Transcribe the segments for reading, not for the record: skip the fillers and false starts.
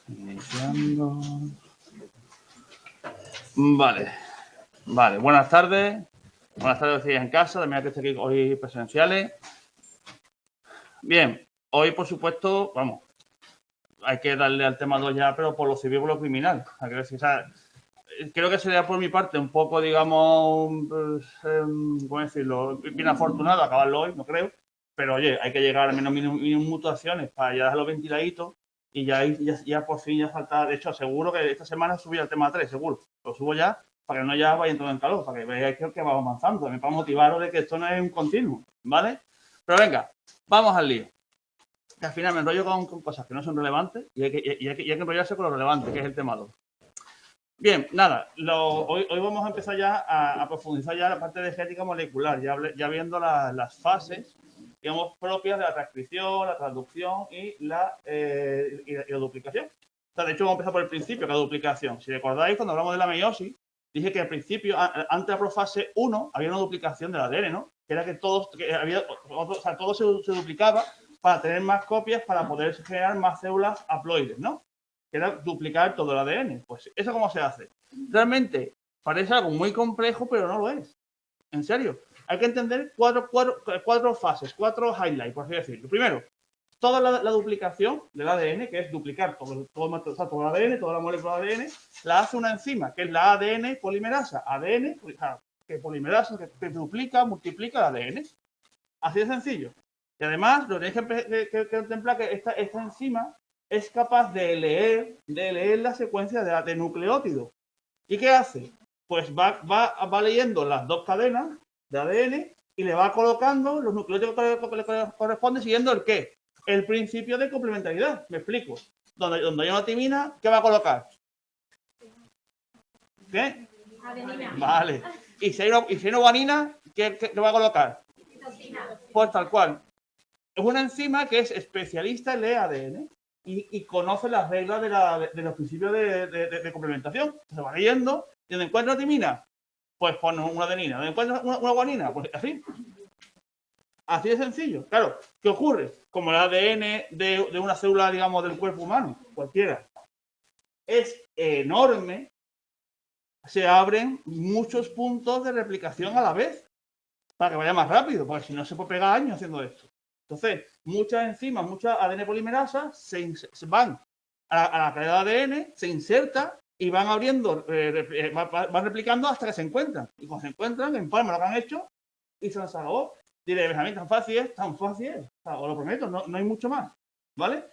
Iniciando. Vale, buenas tardes. Buenas tardes en casa, también que esté aquí hoy presenciales. Bien, hoy por supuesto, vamos, hay que darle al tema 2 ya, pero por lo civil y por lo criminal. O sea, creo que sería por mi parte un poco, digamos, ¿cómo decirlo? Bien afortunado acabarlo hoy, no creo. Pero oye, hay que llegar al menos mínimo mutuaciones para ya dejarlo ventiladito y ya por fin ya falta. De hecho, seguro que esta semana subí al tema 3, seguro. Lo subo ya para que no ya vaya entrando en calor, para que veáis que vamos avanzando, también para motivaros de que esto no es un continuo, ¿vale? Pero venga, vamos al lío. Que al final me enrollo con cosas que no son relevantes y hay que enrollarse con lo relevante, que es el tema 2. Bien, nada, hoy vamos a empezar ya a profundizar ya la parte de genética molecular, ya viendo las fases, digamos, propias de la transcripción, la traducción y la duplicación. O sea, de hecho, vamos a empezar por el principio, que es la duplicación. Si recordáis, cuando hablamos de la meiosis, dije que al principio, antes de la profase 1, había una duplicación del ADN, ¿no? Que era que todo se duplicaba para tener más copias, para poder generar más células haploides, ¿no? Que era duplicar todo el ADN. Pues, ¿eso cómo se hace? Realmente parece algo muy complejo, pero no lo es. En serio. Hay que entender cuatro fases, 4 highlights, por así decirlo. Primero, toda la duplicación del ADN, que es duplicar todo el ADN, toda la molécula de ADN, la hace una enzima, que es la ADN polimerasa. ADN, que polimerasa, que duplica, multiplica el ADN. Así de sencillo. Y además, lo tenéis que contemplar que esta enzima es capaz de leer la secuencia de nucleótidos. ¿Y qué hace? Pues va leyendo las dos cadenas de ADN y le va colocando los nucleótidos que le corresponden siguiendo el qué. El principio de complementariedad. Me explico. Donde hay una timina, ¿qué va a colocar? ¿Qué? Adenina. Vale. Y si hay una guanina, ¿qué va a colocar? Pues tal cual. Es una enzima que es especialista en leer ADN y conoce las reglas de los principios de complementación. Se va leyendo y donde encuentra una timina, pues pone una adenina. Donde encuentra una guanina, pues así. Así de sencillo. Claro, ¿qué ocurre? Como el ADN de una célula, digamos, del cuerpo humano, cualquiera, es enorme, se abren muchos puntos de replicación a la vez para que vaya más rápido, porque si no se puede pegar años haciendo esto. Entonces, muchas enzimas, muchas ADN polimerasas se van a la cadena de ADN, se insertan y van abriendo, van replicando hasta que se encuentran. Y cuando se encuentran, empalman lo que han hecho y se les acabó. Diré, Benjamín, tan fácil es. O sea, os lo prometo, no hay mucho más. ¿Vale?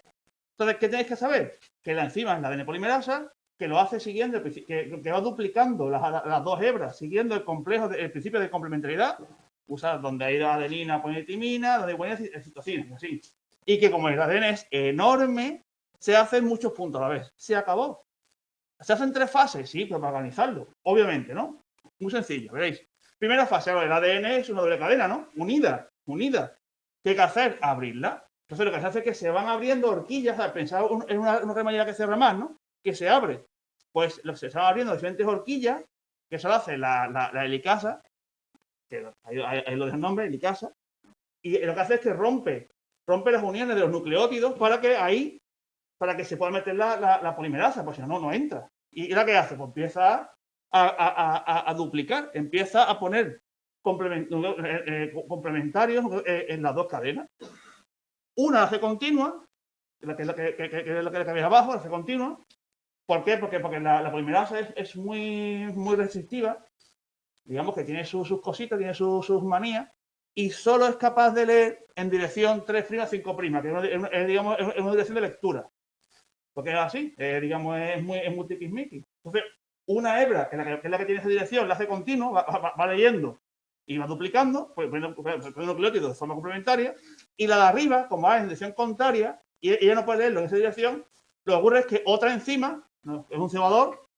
Entonces, ¿qué tenéis que saber? Que la enzima es la ADN polimerasa, que lo hace siguiendo, que va duplicando las dos hebras, siguiendo el principio de complementariedad, usar donde hay adenina, pone timina, donde hay guanina, citosina, así. Y que como el ADN es enorme, se hacen muchos puntos a la vez. Se acabó. Se hacen 3 fases, sí, pero para organizarlo, obviamente, ¿no? Muy sencillo, veréis. Primera fase, el ADN es una doble cadena, ¿no? Unida. ¿Qué hay que hacer? Abrirla. Entonces lo que se hace es que se van abriendo horquillas, pensad en una cremallera que cierra más, ¿no? Que se abre. Pues se van abriendo diferentes horquillas, que eso lo hace la helicasa, que ahí lo deja el nombre, helicasa, y lo que hace es que rompe las uniones de los nucleótidos para que se pueda meter la polimerasa, porque si no, no entra. ¿Y la que hace? Pues empieza a duplicar, empieza a poner complementarios en las dos cadenas. Una la hace continua, que es la que veis abajo, la hace continua. ¿Por qué? Porque la polimerasa es muy restrictiva, digamos que tiene sus cositas, tiene sus manías, y solo es capaz de leer en dirección 3', 5', que digamos, es una dirección de lectura. Porque es así, digamos, es muy tiquismiquis. Entonces, una hebra, que es la que tiene esa dirección, la hace continuo, va leyendo y va duplicando, poniendo nucleótidos de forma complementaria, y la de arriba, como va en dirección contraria, y ella no puede leerlo en esa dirección, lo que ocurre es que otra enzima, ¿no? Es un cebador,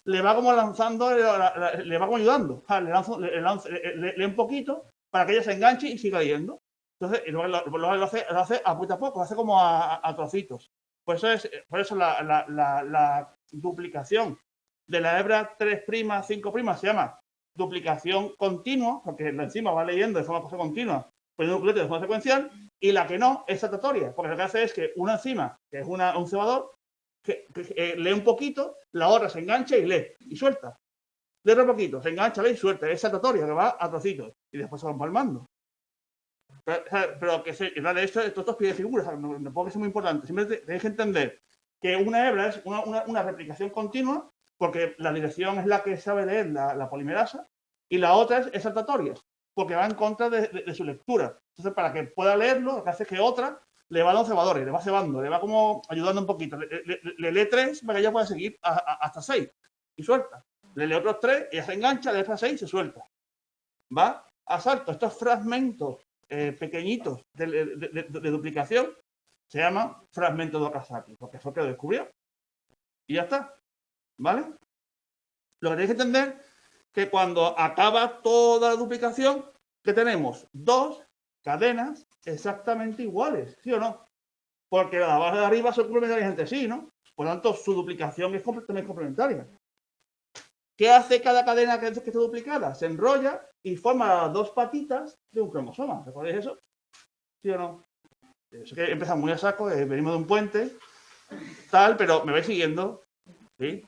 le va como lanzando, le va como ayudando. O sea, lee un poquito para que ella se enganche y siga leyendo. Entonces, lo hace a poco a poco, lo hace como a trocitos. Por eso la duplicación de la hebra 3', 5' se llama duplicación continua, porque la enzima va leyendo de forma continua, pero el nucleótido de forma secuencial, Y la que no es saltatoria, porque lo que hace es que una enzima, que es un cebador, que lee un poquito, la otra se engancha y lee, y suelta. Lee otro poquito, se engancha, lee y suelta. Es saltatoria, que va a trocitos, y después se van palmando. Pero que se, de hecho, estos pies de figuras, no puedo que sea muy importante. Siempre tenéis que entender que una hebra es una replicación continua, porque la dirección es la que sabe leer la polimerasa, y la otra es saltatoria, porque va en contra de su lectura. Entonces, para que pueda leerlo, lo que hace es que otra le va dando cebadores, le va cebando, le va como ayudando un poquito. Le lee 3 para que ella pueda seguir hasta 6 y suelta. Le lee otros 3, ella se engancha, le hasta 6 y se suelta. Va a salto. Estos fragmentos pequeñitos de duplicación se llaman fragmentos de Okazaki, porque fue que lo descubrió. Y ya está. ¿Vale? Lo que tenéis que entender que cuando acaba toda la duplicación, que tenemos dos cadenas exactamente iguales, ¿sí o no? Porque la base de arriba son complementarias entre sí, ¿no? Por lo tanto, su duplicación es completamente complementaria. ¿Qué hace cada cadena que está duplicada? Se enrolla y forma las dos patitas de un cromosoma. ¿Recordáis eso? ¿Sí o no? Eso que empieza muy a saco, venimos de un puente, tal, pero me vais siguiendo. ¿Sí?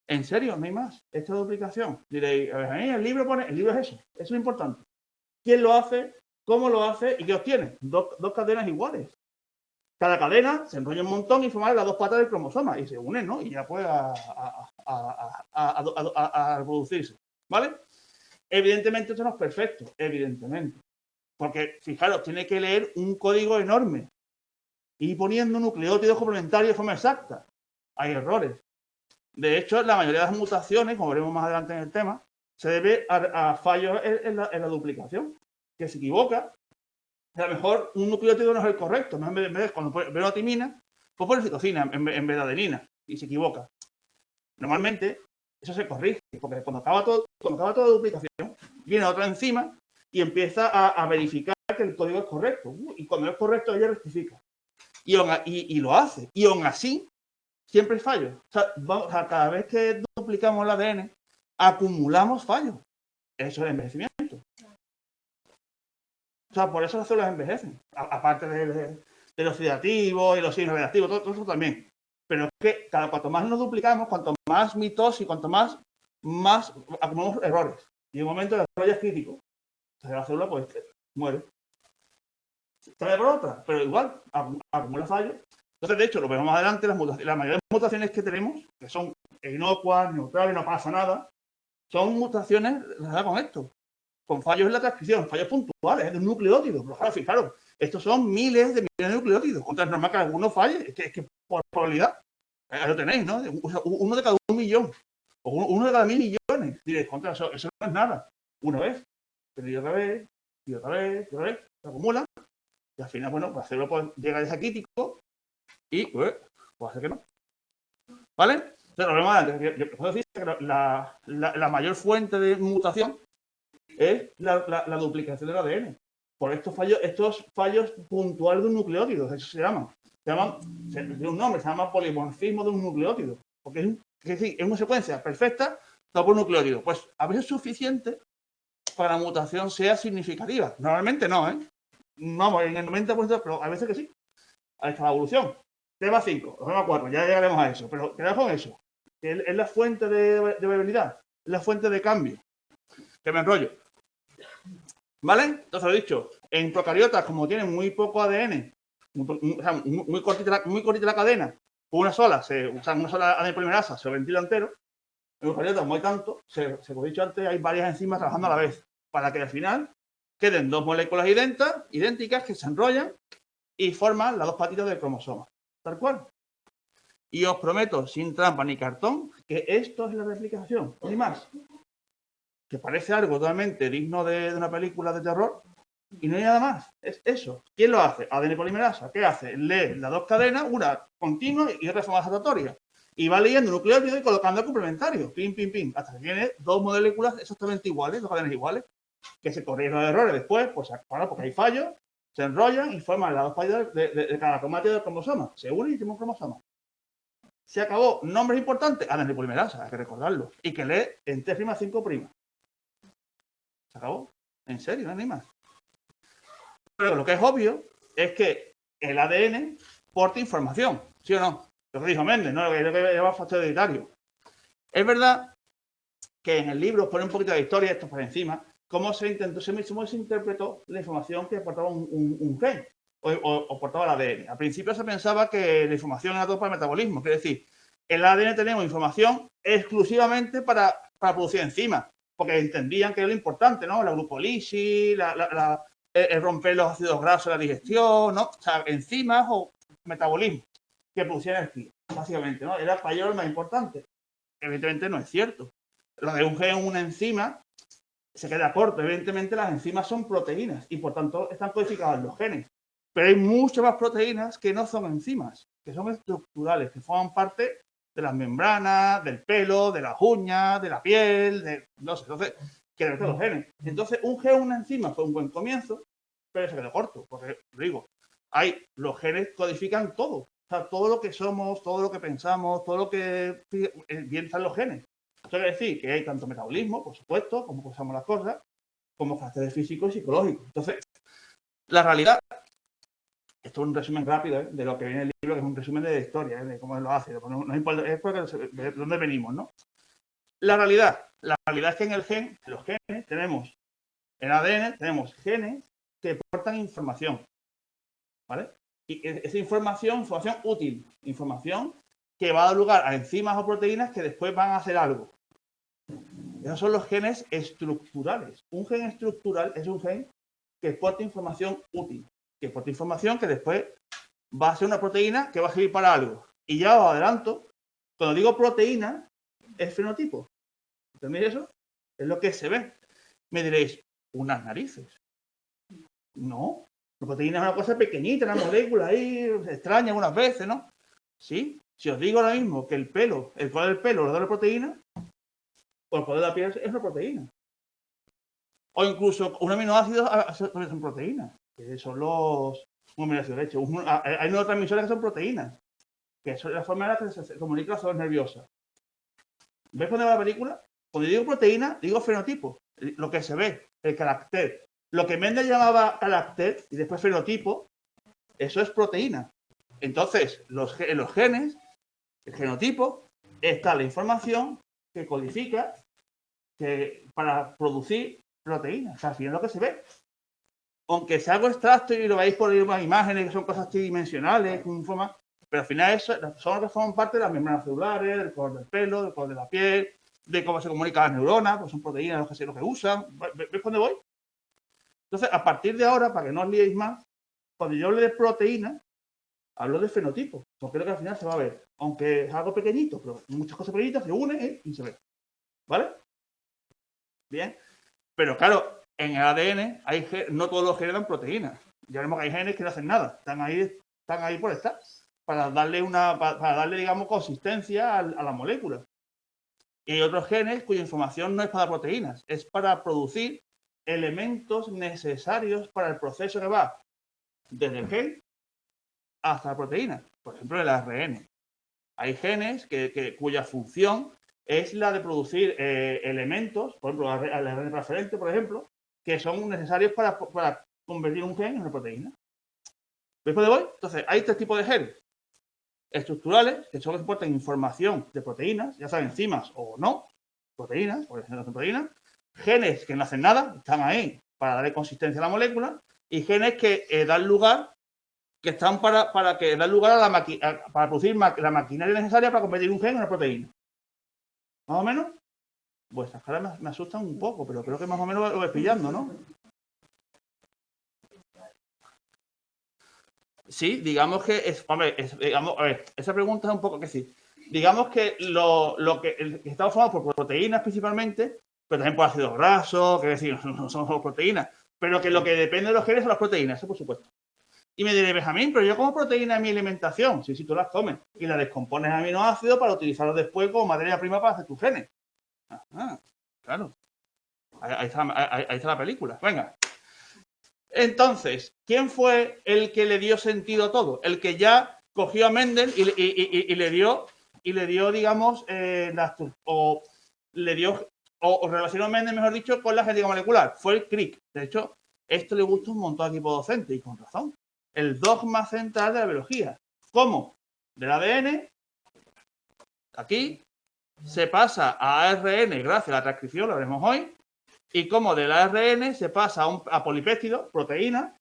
¿En serio? ¿No hay más? Esta duplicación. Diréis, a ver, el libro pone, el libro es eso. Eso es lo importante. ¿Quién lo hace? ¿Cómo lo hace? ¿Y qué obtiene? Dos cadenas iguales. Cada cadena se enrolla un montón y forma las dos patas del cromosoma y se unen, ¿no? Y ya puede a reproducirse, ¿vale? Evidentemente esto no es perfecto, evidentemente. Porque, fijaros, tiene que leer un código enorme y poniendo nucleótidos complementarios de forma exacta. Hay errores. De hecho, la mayoría de las mutaciones, como veremos más adelante en el tema, se debe a fallos en la duplicación. Que se equivoca, a lo mejor un nucleótido no es el correcto. En vez de cuando pone la timina, pues pone citocina en vez de adenina y se equivoca. Normalmente, eso se corrige, porque cuando acaba toda la duplicación, viene otra enzima y empieza a verificar que el código es correcto. Y cuando es correcto, ella rectifica. Y lo hace. Y aún así, siempre hay fallos. O sea, cada vez que duplicamos el ADN, acumulamos fallos. Eso es el envejecimiento. O sea, por eso las células envejecen. Aparte del oxidativo y los signos reactivos, todo eso también. Pero es que cuanto más nos duplicamos, cuanto más mitosis, cuanto más acumulamos errores. Y en un momento el error ya es crítico. O sea, la célula pues muere. Sale por otra, pero igual acumula fallos. Entonces, de hecho, lo vemos más adelante, la mayoría de las mutaciones que tenemos, que son inocuas, neutrales, no pasa nada, son mutaciones relacionadas con esto. Con fallos en la transcripción, fallos puntuales, de un nucleótido. Pero claro, fijaros, estos son miles de millones de nucleótidos. Contra es normal que alguno falle, es que por probabilidad, ahí lo tenéis, ¿no? Uno de cada 1.000.000. O uno de cada 1.000.000.000. Diréis, contra eso no es nada. Una vez, pero y otra vez, y otra vez, y otra vez, se acumulan. Y al final, bueno, pues hacerlo pues, llega a ese crítico y pues hacer que no. ¿Vale? Entonces, lo vemos antes. Yo puedo decir que la mayor fuente de mutación es la duplicación del ADN. Por estos fallos puntuales de un nucleótido, eso se llaman. De un nombre, se llama polimorfismo de un nucleótido. Porque es una secuencia perfecta todo por un nucleótido. Pues a veces es suficiente para que la mutación sea significativa. Normalmente no, ¿eh? Vamos, en el 90%, pero a veces que sí. Ahí está la evolución. Tema 5, tema 4, ya llegaremos a eso. Pero quedad con eso. Es la fuente de variabilidad, es la fuente de cambio. Que me enrollo. ¿Vale? Entonces lo he dicho, en procariotas, como tienen muy poco ADN, muy cortita la cadena, una sola ADN polimerasa, se ventila entero. En procariotas no hay tanto, como he dicho antes, hay varias enzimas trabajando a la vez, para que al final queden dos moléculas idénticas que se enrollan y forman las dos patitas del cromosoma. Tal cual. Y os prometo, sin trampa ni cartón, que esto es la replicación, ni más. Que parece algo totalmente digno de una película de terror, y no hay nada más. Es eso. ¿Quién lo hace? ADN polimerasa. ¿Qué hace? Lee las dos cadenas, una continua y otra de forma saltatoria. Y va leyendo nucleótido y colocando el complementario. Pim, pim, pim. Hasta que tiene dos moléculas exactamente iguales, dos cadenas iguales. Que se corrigen los errores después, pues claro, porque hay fallos, se enrollan y forman las dos partes de cada cromátido del cromosoma. Se unen y tienen un cromosoma. Se acabó. Nombres importantes. ADN polimerasa, hay que recordarlo. Y que lee en T'5'. Se acabó. En serio, no hay más. Pero lo que es obvio es que el ADN porta información, ¿sí o no? Lo que dijo Méndez, ¿no? Lo que lleva factor hereditario. Es verdad que en el libro pone un poquito de historia, esto por encima, cómo se interpretó la información que portaba un gen o portaba el ADN. Al principio se pensaba que la información era todo para el metabolismo, es decir, el ADN tenemos información exclusivamente para producir enzimas, porque entendían que era lo importante, ¿no? La glucólisis, el romper los ácidos grasos, la digestión, ¿no? O sea, enzimas o metabolismo que producían energía, básicamente, ¿no? Era para ellos lo más importante. Evidentemente no es cierto. Lo de un gen o una enzima se queda corto. Evidentemente las enzimas son proteínas y por tanto están codificadas en los genes. Pero hay muchas más proteínas que no son enzimas, que son estructurales, que forman parte de las membranas, del pelo, de las uñas, de la piel, no sé, entonces, que de los genes. Entonces, un gen o una enzima fue un buen comienzo, pero se quedó corto, porque, digo, los genes codifican todo. O sea, todo lo que somos, todo lo que pensamos, todo lo que piensan los genes. Esto quiere decir que hay tanto metabolismo, por supuesto, como usamos las cosas, como caracteres físicos y psicológicos. Entonces, la realidad, esto es un resumen rápido de lo que viene en el libro, que es un resumen de la historia, de cómo es los ácidos. No importa, es porque de dónde venimos, ¿no? La realidad es que en los genes, tenemos, en ADN, tenemos genes que portan información, ¿vale? Y esa información útil, información que va a dar lugar a enzimas o proteínas que después van a hacer algo. Esos son los genes estructurales. Un gen estructural es un gen que porta información útil, que porta información que después va a ser una proteína que va a servir para algo. Y ya os adelanto, cuando digo proteína, es fenotipo. ¿Entendéis eso? Es lo que se ve. Me diréis, unas narices. No, la proteína es una cosa pequeñita, una molécula ahí, extraña algunas veces, ¿no? Sí, si os digo ahora mismo que el color del pelo lo da la proteína, pues el color de la piel es una proteína. O incluso un aminoácido son proteínas, que son los aminoácidos de leche. Hay neurotransmisores que son proteínas, que es la forma en la que se comunica las zonas nerviosas. ¿Ves cuando va la película? Cuando digo proteína, digo fenotipo, lo que se ve, el carácter. Lo que Mendel llamaba carácter y después fenotipo, eso es proteína. Entonces, en los genes, el genotipo, está la información que codifica para producir proteínas. O sea, al final lo que se ve. Aunque sea algo abstracto y lo veáis por unas imágenes que son cosas tridimensionales, pero al final eso, son las que forman parte de las membranas celulares, del color del pelo, del color de la piel, de cómo se comunican las neuronas, pues son proteínas lo que usan. ¿Ves dónde voy? Entonces, a partir de ahora, para que no os liéis más, cuando yo hable de proteína, hablo de fenotipo, porque creo que al final se va a ver. Aunque es algo pequeñito, pero muchas cosas pequeñitas se unen y se ve. ¿Vale? Bien. Pero claro, en el ADN no todos los genes dan proteínas. Ya vemos que hay genes que no hacen nada. Están ahí por estar. Para darle, digamos, consistencia a la molécula. Y hay otros genes cuya información no es para proteínas, es para producir elementos necesarios para el proceso que va desde el gen hasta la proteína. Por ejemplo, el ARN. Hay genes cuya función es la de producir elementos, por ejemplo, el ARN transferente, por ejemplo, que son necesarios para convertir un gen en una proteína. ¿Veis por dónde voy? Entonces, hay tres tipos de genes. Estructurales, que son los que portan información de proteínas, ya saben, enzimas o no, proteínas, por ejemplo, proteínas. Genes que no hacen nada, están ahí para darle consistencia a la molécula. Y genes que dan lugar, que están para dar lugar para producir la maquinaria necesaria para convertir un gen en una proteína. ¿Más o menos? Vuestras caras me asustan un poco, pero creo que más o menos lo voy pillando, ¿no? Sí, digamos que esa pregunta es un poco que sí. Digamos que lo que estamos formado por proteínas principalmente, pero también por ácidos grasos, que decir, no son solo proteínas, pero que lo que depende de los genes son las proteínas, eso por supuesto. Y me diré, Benjamín, pero yo como proteína en mi alimentación. Sí, tú las comes y las descompones en aminoácidos para utilizarlos después como materia prima para hacer tus genes. Claro. Ahí está la película. Venga. Entonces, ¿quién fue el que le dio sentido a todo? El que ya cogió a Mendel y le dio, digamos, o relacionó a Mendel, mejor dicho, con la genética molecular. Fue el Crick. De hecho, Esto le gusta un montón al equipo docente y con razón. El dogma central de la biología. ¿Cómo? Del ADN, aquí, se pasa a ARN gracias a la transcripción, lo veremos hoy, y cómo del ARN se pasa a polipéptidos, proteínas,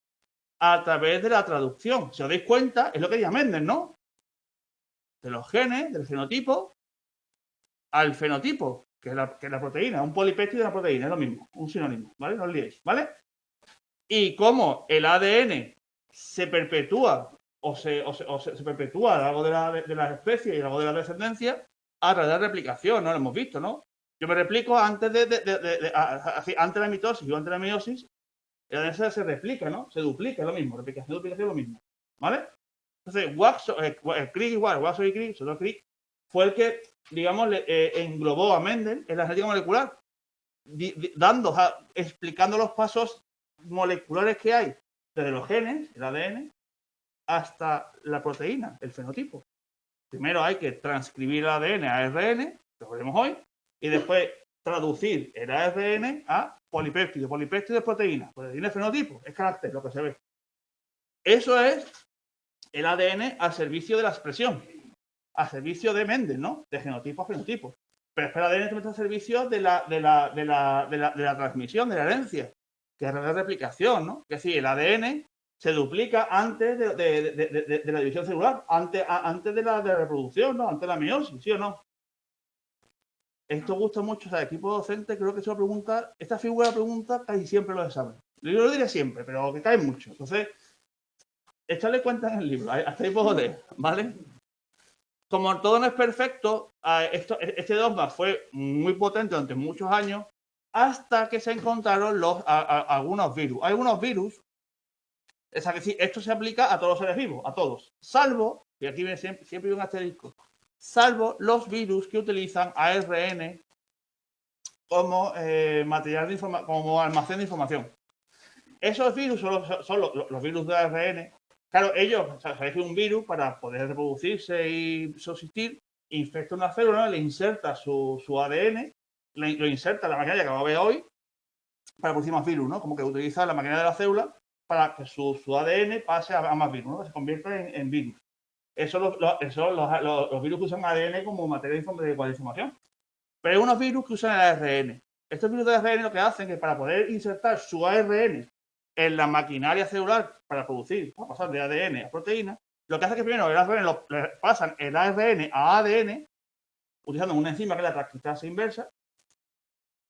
a través de la traducción. Si os dais cuenta, es lo que decía Mendel, ¿no? De los genes, del genotipo, al fenotipo, que es la proteína, un polipéptido de la proteína, es lo mismo, un sinónimo, ¿vale? No os liéis, ¿vale? Y cómo el ADN se perpetúa o se perpetúa a lo largo de las especies y a lo largo de la descendencia a través de la replicación, ¿no? Lo hemos visto, ¿no? Yo me replico antes antes de la mitosis y antes de la meiosis, el ADN se replica, ¿no? Se duplica, es lo mismo, replicación, duplicación es lo mismo, ¿vale? Entonces, Crick igual, Watson y Crick, sobre todo Crick, fue el que, digamos, englobó a Mendel en la genética molecular, explicando los pasos moleculares que hay desde los genes, el ADN, hasta la proteína, el fenotipo. Primero hay que transcribir el ADN a ARN, lo veremos hoy, y después traducir el ARN a polipéptido. Polipéptido es proteína, proteína es fenotipo, es carácter, lo que se ve. Eso es el ADN al servicio de la expresión, al servicio de Mendel, ¿no? De genotipo a fenotipo. Pero es que el ADN también está al servicio de la transmisión, de la herencia, que es la replicación, ¿no? Es decir, el ADN se duplica antes de la división celular, antes de la reproducción, ¿no? Antes de la meiosis, ¿sí o no? Esto gusta mucho, o sea, el equipo docente creo que se lo pregunta, esta figura pregunta casi siempre los exámenes. Yo lo diré siempre, pero que cae mucho. Entonces, echarle cuenta en el libro, hasta ahí puedo leer, ¿vale? Como todo no es perfecto, este dogma fue muy potente durante muchos años hasta que se encontraron algunos virus. Hay algunos virus, es decir, esto se aplica a todos los seres vivos, a todos, salvo, y aquí viene siempre un asterisco, salvo los virus que utilizan ARN como como almacén de información. Esos virus son los virus de ARN. Claro, ellos, sabéis que un virus, para poder reproducirse y subsistir, infecta una célula, le inserta su ADN, lo inserta en la maquinaria que vamos a ver hoy, para producir más virus, ¿no? Como que utiliza la maquinaria de la célula para que su ADN pase a más virus, ¿no? Que se convierta en virus. Eso los virus que usan ADN como materia de información. Pero hay unos virus que usan el ARN. Estos virus de ARN lo que hacen es que para poder insertar su ARN en la maquinaria celular para producir, para pasar de ADN a proteína, lo que hace es que primero el ARN pasan el ARN a ADN utilizando una enzima que es la transcriptasa inversa,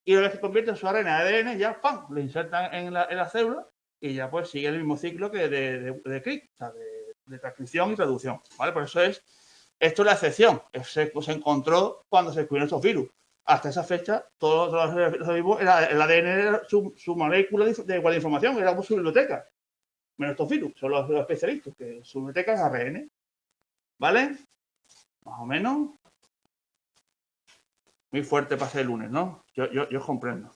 y una vez que convierten su ARN a ADN, ya ¡pam!, lo insertan en la célula y ya pues sigue el mismo ciclo que de Crick, o sea, de transcripción y traducción, ¿vale? Por eso esto es la excepción. Se encontró cuando se descubrieron estos virus. Hasta esa fecha, todos los vivos, el ADN era su molécula de igual información, era como su biblioteca. Menos estos virus, son los especialistas, que su biblioteca es ARN. ¿Vale? Más o menos. Muy fuerte para ser el lunes, ¿no? Yo comprendo.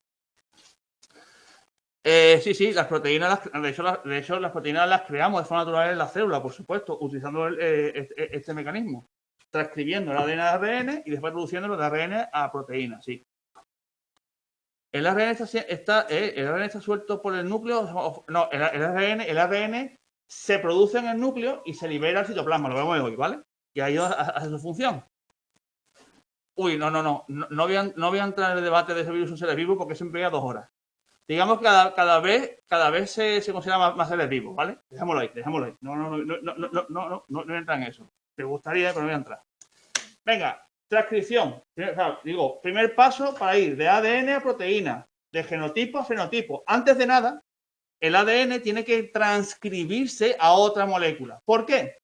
Sí, las proteínas, de hecho, las proteínas las creamos de forma natural en la célula, por supuesto, utilizando este mecanismo. Transcribiendo el ADN a ARN y después reduciéndolo de ARN a proteína, sí. El ARN está suelto por el núcleo. No, el ARN se produce en el núcleo y se libera al citoplasma, lo vemos hoy, ¿vale? Y ahí hace su función. Uy, no voy a entrar en el debate de si el virus es un ser vivo porque siempre lleva 2 horas. Digamos que cada vez se considera más seres vivos, ¿vale? Dejémoslo ahí. No entra en eso. Te gustaría, pero no voy a entrar. Venga, transcripción. Primer paso para ir de ADN a proteína, de genotipo a fenotipo. Antes de nada, el ADN tiene que transcribirse a otra molécula. ¿Por qué?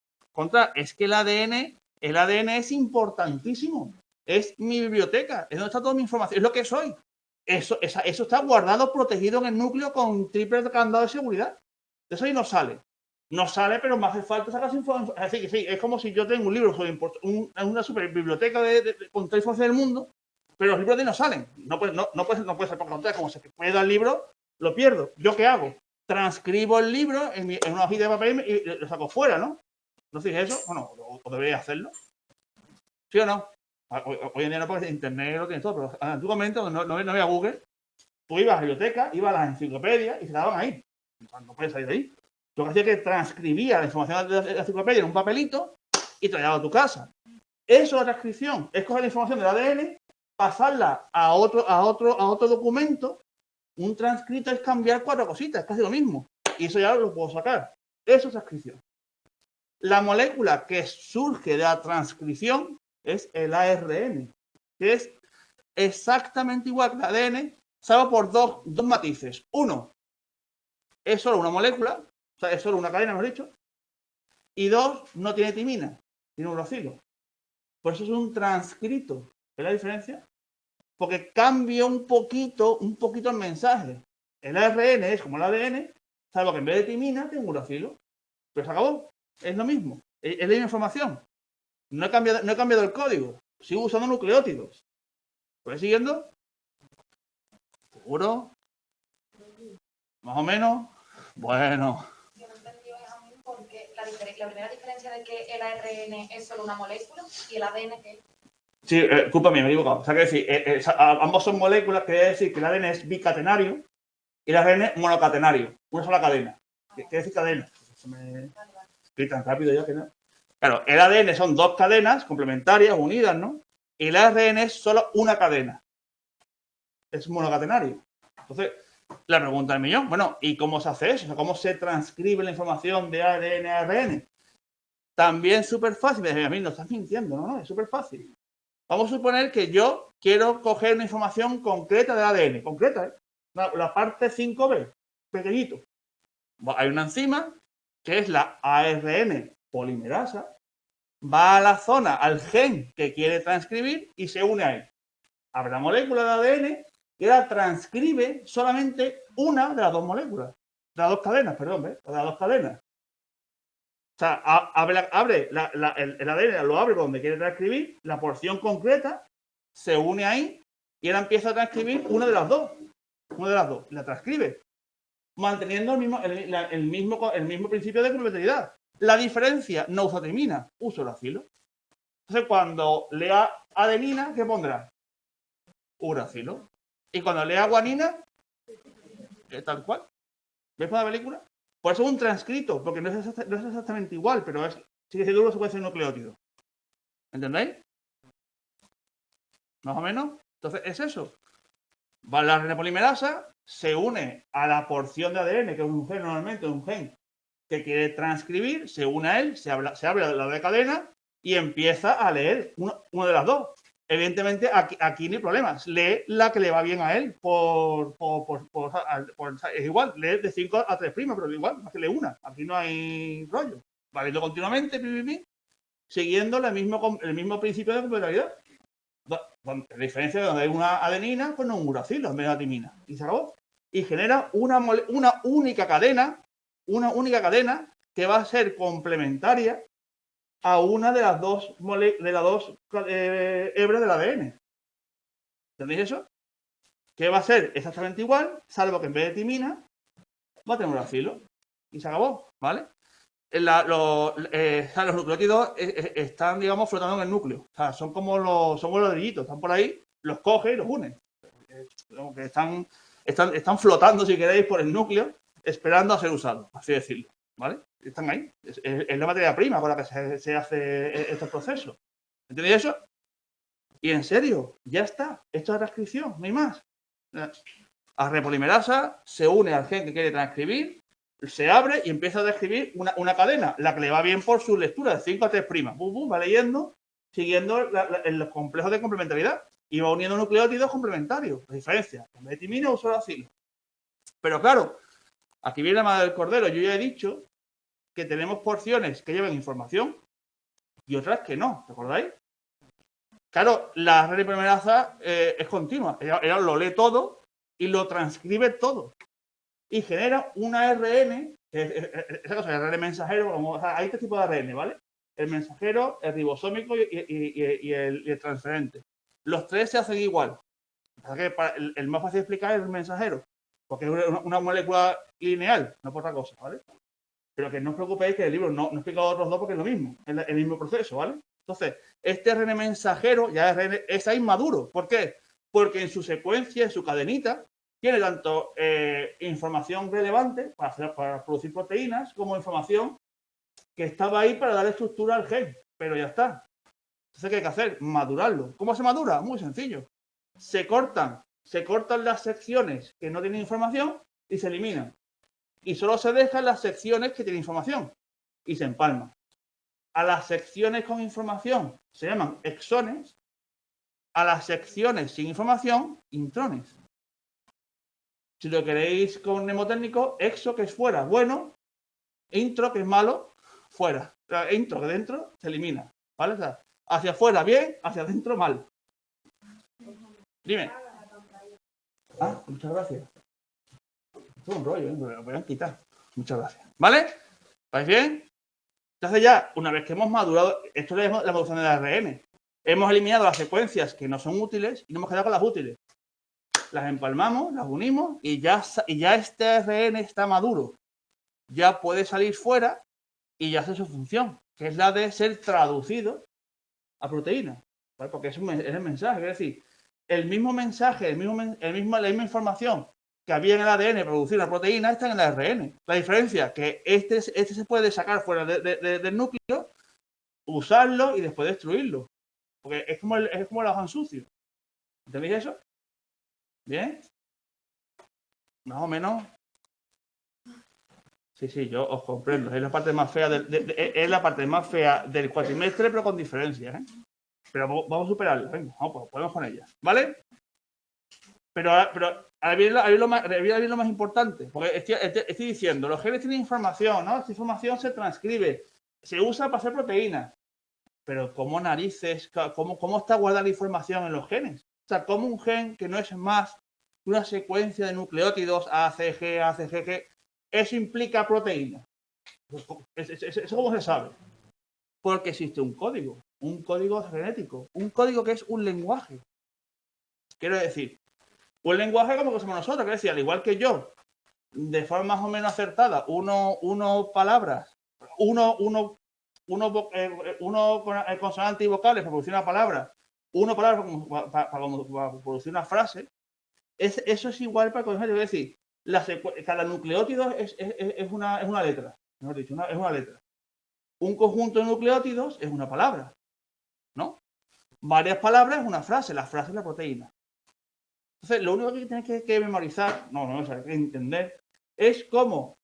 Es que el ADN es importantísimo. Es mi biblioteca. Es donde está toda mi información. Es lo que soy. Eso está guardado, protegido en el núcleo con triple candado de seguridad. De eso ahí no sale. No sale, pero me hace falta sacar información. Así que sí, es como si yo tengo un libro sobre una super biblioteca con toda la información del mundo, pero los libros de ahí no salen. No puede ser por contrario. Como se puede dar el libro, lo pierdo. ¿Yo qué hago? Transcribo el libro en una hojita de papel y lo saco fuera, ¿no? ¿No hacéis eso? Bueno, o debería hacerlo. ¿Sí o no? Hoy en día no, porque internet lo tiene todo, pero antiguamente no había Google, tú ibas a la biblioteca, ibas a las enciclopedias y se quedaban ahí. No puede salir de ahí. Lo que hacía es que transcribía la información de la enciclopedia en un papelito y te la llevaba a tu casa. Eso es la transcripción. Es coger la información del ADN, pasarla a otro documento. Un transcrito es cambiar 4 cositas, es casi lo mismo. Y eso ya lo puedo sacar. Eso es transcripción. La molécula que surge de la transcripción es el ARN, que es exactamente igual que el ADN, salvo por dos matices. Uno, es solo una molécula, o sea, es solo una cadena, hemos dicho. Y dos, no tiene timina, tiene uracilo. Por eso es un transcrito. ¿Ves la diferencia? Porque cambia un poquito el mensaje. El ARN es como el ADN, salvo que en vez de timina tiene un uracilo. Pero se acabó. Es lo mismo. Es la misma información. No he cambiado el código. Sigo usando nucleótidos. ¿Puedes siguiendo? ¿Seguro? ¿Más o menos? Bueno. Yo no entendí, Benjamín, porque la primera diferencia de que el ARN es solo una molécula y el ADN que... Sí, culpa mía, me he equivocado. O sea, que decir, ambos son moléculas, que quiere decir que el ADN es bicatenario y el ARN monocatenario, una sola cadena. Quiere decir cadena. Se me... Estoy tan rápido ya que no. Claro, el ADN son dos cadenas complementarias, unidas, ¿no? Y el ARN es solo una cadena. Es monocatenario. Entonces, la pregunta del millón, bueno, ¿y cómo se hace eso? O sea, ¿cómo se transcribe la información de ADN a ARN? También súper fácil. Me dice, a mí no estás mintiendo, no, es súper fácil. Vamos a suponer que yo quiero coger una información concreta del ADN, concreta, ¿eh? La parte 5B, pequeñito. Hay una enzima que es la ARN polimerasa, va a la zona, al gen que quiere transcribir y se une a él. Abre la molécula de ADN y la transcribe solamente una de las dos moléculas, de las dos cadenas, perdón, ¿ves? De las dos cadenas. O sea, abre el ADN, lo abre donde quiere transcribir, la porción concreta se une ahí y él empieza a transcribir una de las dos. Una de las dos. La transcribe, manteniendo el mismo principio de complementariedad. La diferencia, no usa timina, usa uracilo. Entonces, cuando lea adenina, ¿qué pondrá? Uracilo. Y cuando lea guanina, tal cual. ¿Ves por la película? Por eso es un transcrito, porque no es exactamente igual, pero sigue siendo una secuencia de nucleótidos. ¿Entendéis? Más o menos. Entonces, es eso. Va la ARN polimerasa, se une a la porción de ADN, que es un gen normalmente, un gen que quiere transcribir, se une a él, se abre la de cadena y empieza a leer una de las dos. Evidentemente, aquí no hay problemas. Lee la que le va bien a él. Es igual, lee de 5 a 3 primas, pero igual, más que lee una. Aquí no hay rollo. Va leyendo continuamente, siguiendo el mismo principio de complementariedad. La diferencia de donde hay una adenina, pues no un uracilo en vez de una timina. Y se acabó. Y genera una única cadena que va a ser complementaria a una de las dos hebras del ADN. ¿Entendéis eso? Que va a ser exactamente igual, salvo que en vez de timina va a tener uracilo. Y se acabó, ¿vale? Los nucleótidos están, digamos, flotando en el núcleo. O sea, son como los ladrillitos, están por ahí, los coge y los une. Que están flotando, si queréis, por el núcleo, esperando a ser usados, así decirlo. ¿Vale? Están ahí. Es la materia prima con la que se hace estos procesos. ¿Entendéis eso? Y en serio, ya está. Esto es transcripción, no hay más. La repolimerasa se une al gen que quiere transcribir, se abre y empieza a describir una cadena, la que le va bien por su lectura de 5 a 3 primas. Va leyendo, siguiendo los complejos de complementariedad y va uniendo nucleótidos complementarios. La diferencia, en vez de timina usa uracilo. Pero claro, aquí viene la madre del cordero. Yo ya he dicho que tenemos porciones que llevan información y otras que no, ¿te acordáis? Claro, la red de polimerasa es continua. Ella lo lee todo y lo transcribe todo. Y genera un ARN, esa cosa, el ARN mensajero, hay este tipo de ARN, ¿vale? El mensajero, el ribosómico y el transferente. Los tres se hacen igual. El más fácil de explicar es el mensajero, porque es una molécula lineal, no por otra cosa, ¿vale? Pero que no os preocupéis que el libro no explica otros dos porque es lo mismo, es el mismo proceso, ¿vale? Entonces, este ARN mensajero ya es ARN inmaduro. ¿Por qué? Porque en su secuencia, en su cadenita, tiene tanto información relevante para producir proteínas como información que estaba ahí para dar estructura al gen, pero ya está. Entonces, ¿qué hay que hacer? Madurarlo. ¿Cómo se madura? Muy sencillo. Se cortan las secciones que no tienen información y se eliminan. Y solo se dejan las secciones que tienen información y se empalman. A las secciones con información se llaman exones, a las secciones sin información, intrones. Si lo queréis con mnemotécnico, exo, que es fuera, bueno, intro, que es malo, fuera. Intro, que dentro, se elimina. ¿Vale? O sea, hacia afuera bien, hacia adentro mal. Dime. Ah, muchas gracias. Esto es un rollo, me lo voy a quitar. Muchas gracias. ¿Vale? ¿Vais bien? Entonces ya, una vez que hemos madurado, esto es la evolución del ARN. Hemos eliminado las secuencias que no son útiles y nos hemos quedado con las útiles. Las empalmamos, las unimos y ya este ARN está maduro. Ya puede salir fuera y ya hace su función, que es la de ser traducido a proteína. ¿Vale? Porque es el mensaje. Es decir, el mismo mensaje, la misma información que había en el ADN para producir una proteína está en el ARN. La diferencia es que este se puede sacar fuera del núcleo, usarlo y después destruirlo. Porque es como el hoja en sucio. ¿Entendéis eso? ¿Bien? Más o menos. Sí, yo os comprendo. Es la parte más fea es la parte más fea del cuatrimestre, pero con diferencias, ¿eh? Pero vamos a superarla. Venga, podemos con ella. ¿Vale? Pero ahora viene lo más importante. Porque estoy diciendo, los genes tienen información, ¿no? Esta información se transcribe, se usa para hacer proteínas. Pero ¿cómo narices? ¿Cómo está guardada la información en los genes? O sea, ¿cómo un gen que no es más que una secuencia de nucleótidos ACG, ACGG, eso implica proteína? ¿Eso cómo se sabe? Porque existe un código genético, un código que es un lenguaje. Quiero decir, un lenguaje como que somos nosotros, quiero decir, al igual que yo, de forma más o menos acertada, palabras, uno consonante y vocales para producir una palabra, palabra para producir una frase, eso es igual para el es decir, cada nucleótido es una letra, mejor dicho, es una letra. Un conjunto de nucleótidos es una palabra, ¿no? Varias palabras es una frase, la frase es la proteína. Entonces, lo único que tienes que memorizar, que entender, es cómo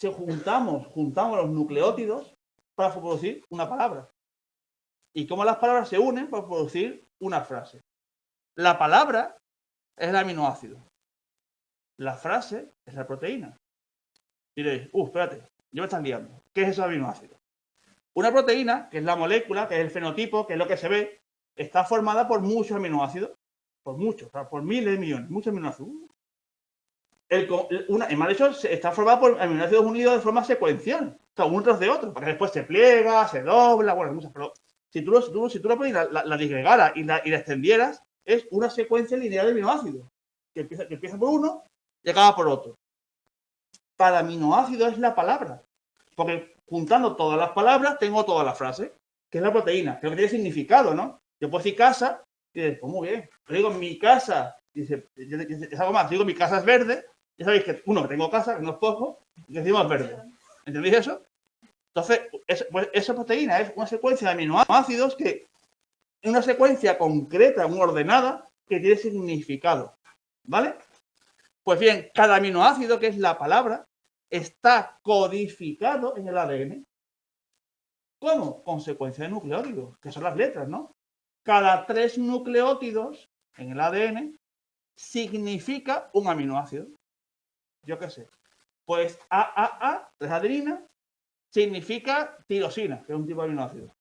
juntamos los nucleótidos para producir una palabra. Y cómo las palabras se unen para producir una frase. La palabra es el aminoácido. La frase es la proteína. Diréis, espérate, yo me estás liando. ¿Qué es ese aminoácido? Una proteína, que es la molécula, que es el fenotipo, que es lo que se ve, está formada por muchos aminoácidos. Por muchos, o sea, por miles de millones, muchos aminoácidos. Mal hecho, está formada por aminoácidos unidos de forma secuencial. O sea, uno tras de otro, para que después se pliega, se dobla, bueno, muchas. Pero si tú la proteína la disgregaras y la extendieras, es una secuencia lineal de aminoácidos. Que empieza por uno y acaba por otro. Cada aminoácido es la palabra. Porque juntando todas las palabras, tengo toda la frase, que es la proteína. Creo que tiene significado, ¿no? Yo puedo decir casa, y dices, pues muy bien. Yo digo mi casa, dice, es algo más. Digo mi casa es verde, ya sabéis que que tengo casa, que no es poco, y que encima es verde. ¿Entendéis eso? Entonces, esa proteína es una secuencia de aminoácidos que, en una secuencia concreta, muy ordenada, que tiene significado. ¿Vale? Pues bien, cada aminoácido, que es la palabra, está codificado en el ADN. ¿Cómo? Con secuencia de nucleótidos, que son las letras, ¿no? Cada 3 nucleótidos en el ADN significa un aminoácido. Yo qué sé. Pues AAA, la adenina, significa tirosina, que es un tipo de aminoácido.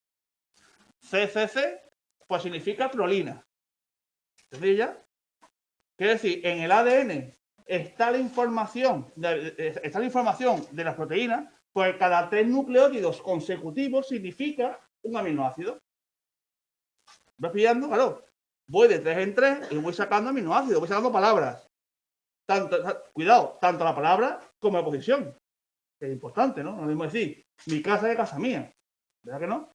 CCC, pues significa prolina. ¿Entendéis ya? Quiere decir, en el ADN está la información de las proteínas, pues cada 3 nucleótidos consecutivos significa un aminoácido. ¿Vas pillando? Claro. Voy de 3 en 3 y voy sacando aminoácidos, voy sacando palabras. Cuidado, tanto la palabra como la posición. Que es importante, ¿no? No debemos decir, mi casa es casa mía. ¿Verdad que no?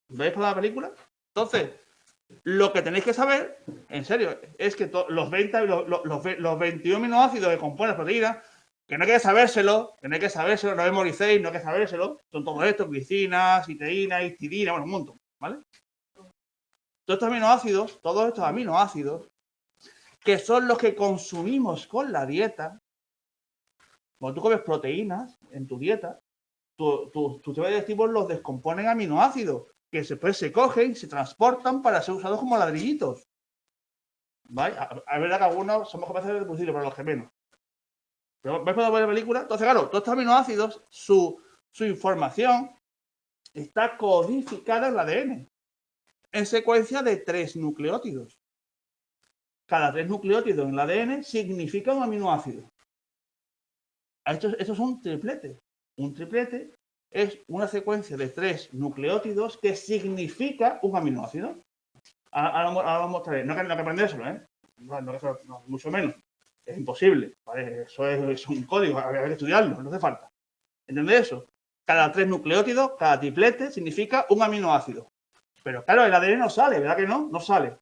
¿Veis para la película? Entonces, Lo que tenéis que saber, en serio, es que los 21 aminoácidos que componen las proteínas, que no hay que sabérselo, no memoricéis, no hay que sabérselo, son todos estos, glicina, citeína, histidina, bueno, un montón, ¿vale? Todos estos aminoácidos, que son los que consumimos con la dieta, cuando tú comes proteínas en tu dieta, tus temas digestivos los descomponen aminoácidos, que después se cogen, se transportan para ser usados como ladrillitos. ¿Vale? Es verdad que algunos somos capaces de reproducirlo, pero los que menos. Pero ¿ves cuando ves la película? Entonces, claro, todos estos aminoácidos, su información está codificada en el ADN, en secuencia de 3 nucleótidos. Cada 3 nucleótidos en el ADN significa un aminoácido. Estos son un triplete. Un triplete es una secuencia de 3 nucleótidos que significa un aminoácido. Ahora lo mostraré. No hay que aprendérselo, ¿eh? No, mucho menos. Es imposible. ¿Vale? Eso es un código, hay que estudiarlo, no hace falta. ¿Entendéis eso? Cada 3 nucleótidos, cada triplete significa un aminoácido. Pero claro, el ADN no sale, ¿verdad que no? No sale.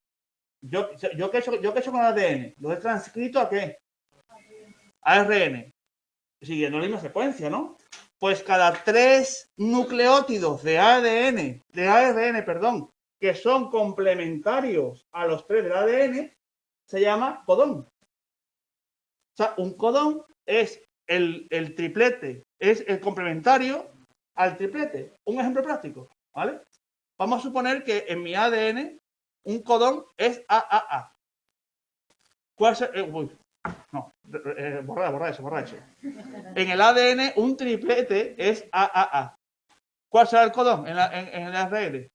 ¿Yo qué he hecho con el ADN? ¿Lo he transcrito a qué? ARN. Siguiendo la misma secuencia, ¿no? Pues cada 3 nucleótidos de ARN, perdón, que son complementarios a los 3 del ADN, se llama codón. O sea, un codón es el triplete, es el complementario al triplete. Un ejemplo práctico, ¿vale? Vamos a suponer que en mi ADN un codón es AAA. ¿Cuál es borra eso. En el ADN un triplete es AAA. ¿Cuál será el codón en el ARN?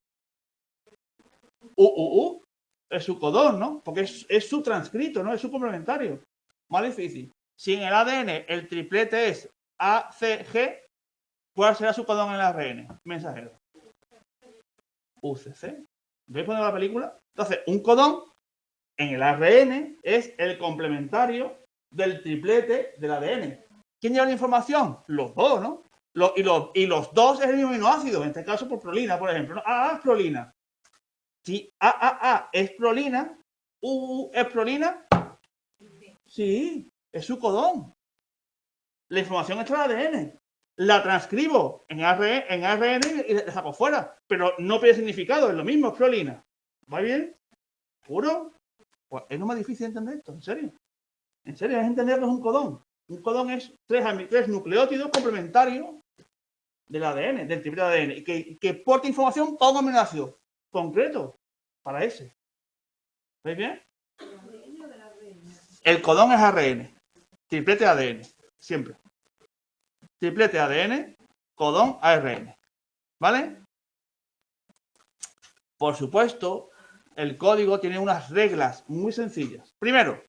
Es su codón, ¿no? Porque es su transcrito, ¿no? Es su complementario. Más difícil. Si en el ADN el triplete es ACG, ¿cuál será su codón en el ARN? Mensajero. UCC. ¿Veis poniendo la película? Entonces, un codón en el ARN es el complementario del triplete del ADN. ¿Quién lleva la información? Los dos, ¿no? Y los dos es el mismo aminoácido, en este caso por prolina, por ejemplo. ¿no? AA es prolina. Si AAA es prolina, UU es prolina, sí, es su codón. La información está en el ADN. La transcribo en ARN y la saco fuera, pero no pierde significado, es lo mismo, es prolina. ¿Va bien? ¿Puro? Pues es lo más difícil de entender esto, en serio. En serio, es entender que es un codón. Un codón es 3 nucleótidos complementarios del ADN, del triplete de ADN, que porta información para un aminoácido concreto, para ese. ¿Veis bien? El codón es ARN, triplete ADN, siempre. Triplete ADN, codón ARN. ¿Vale? Por supuesto, el código tiene unas reglas muy sencillas. Primero,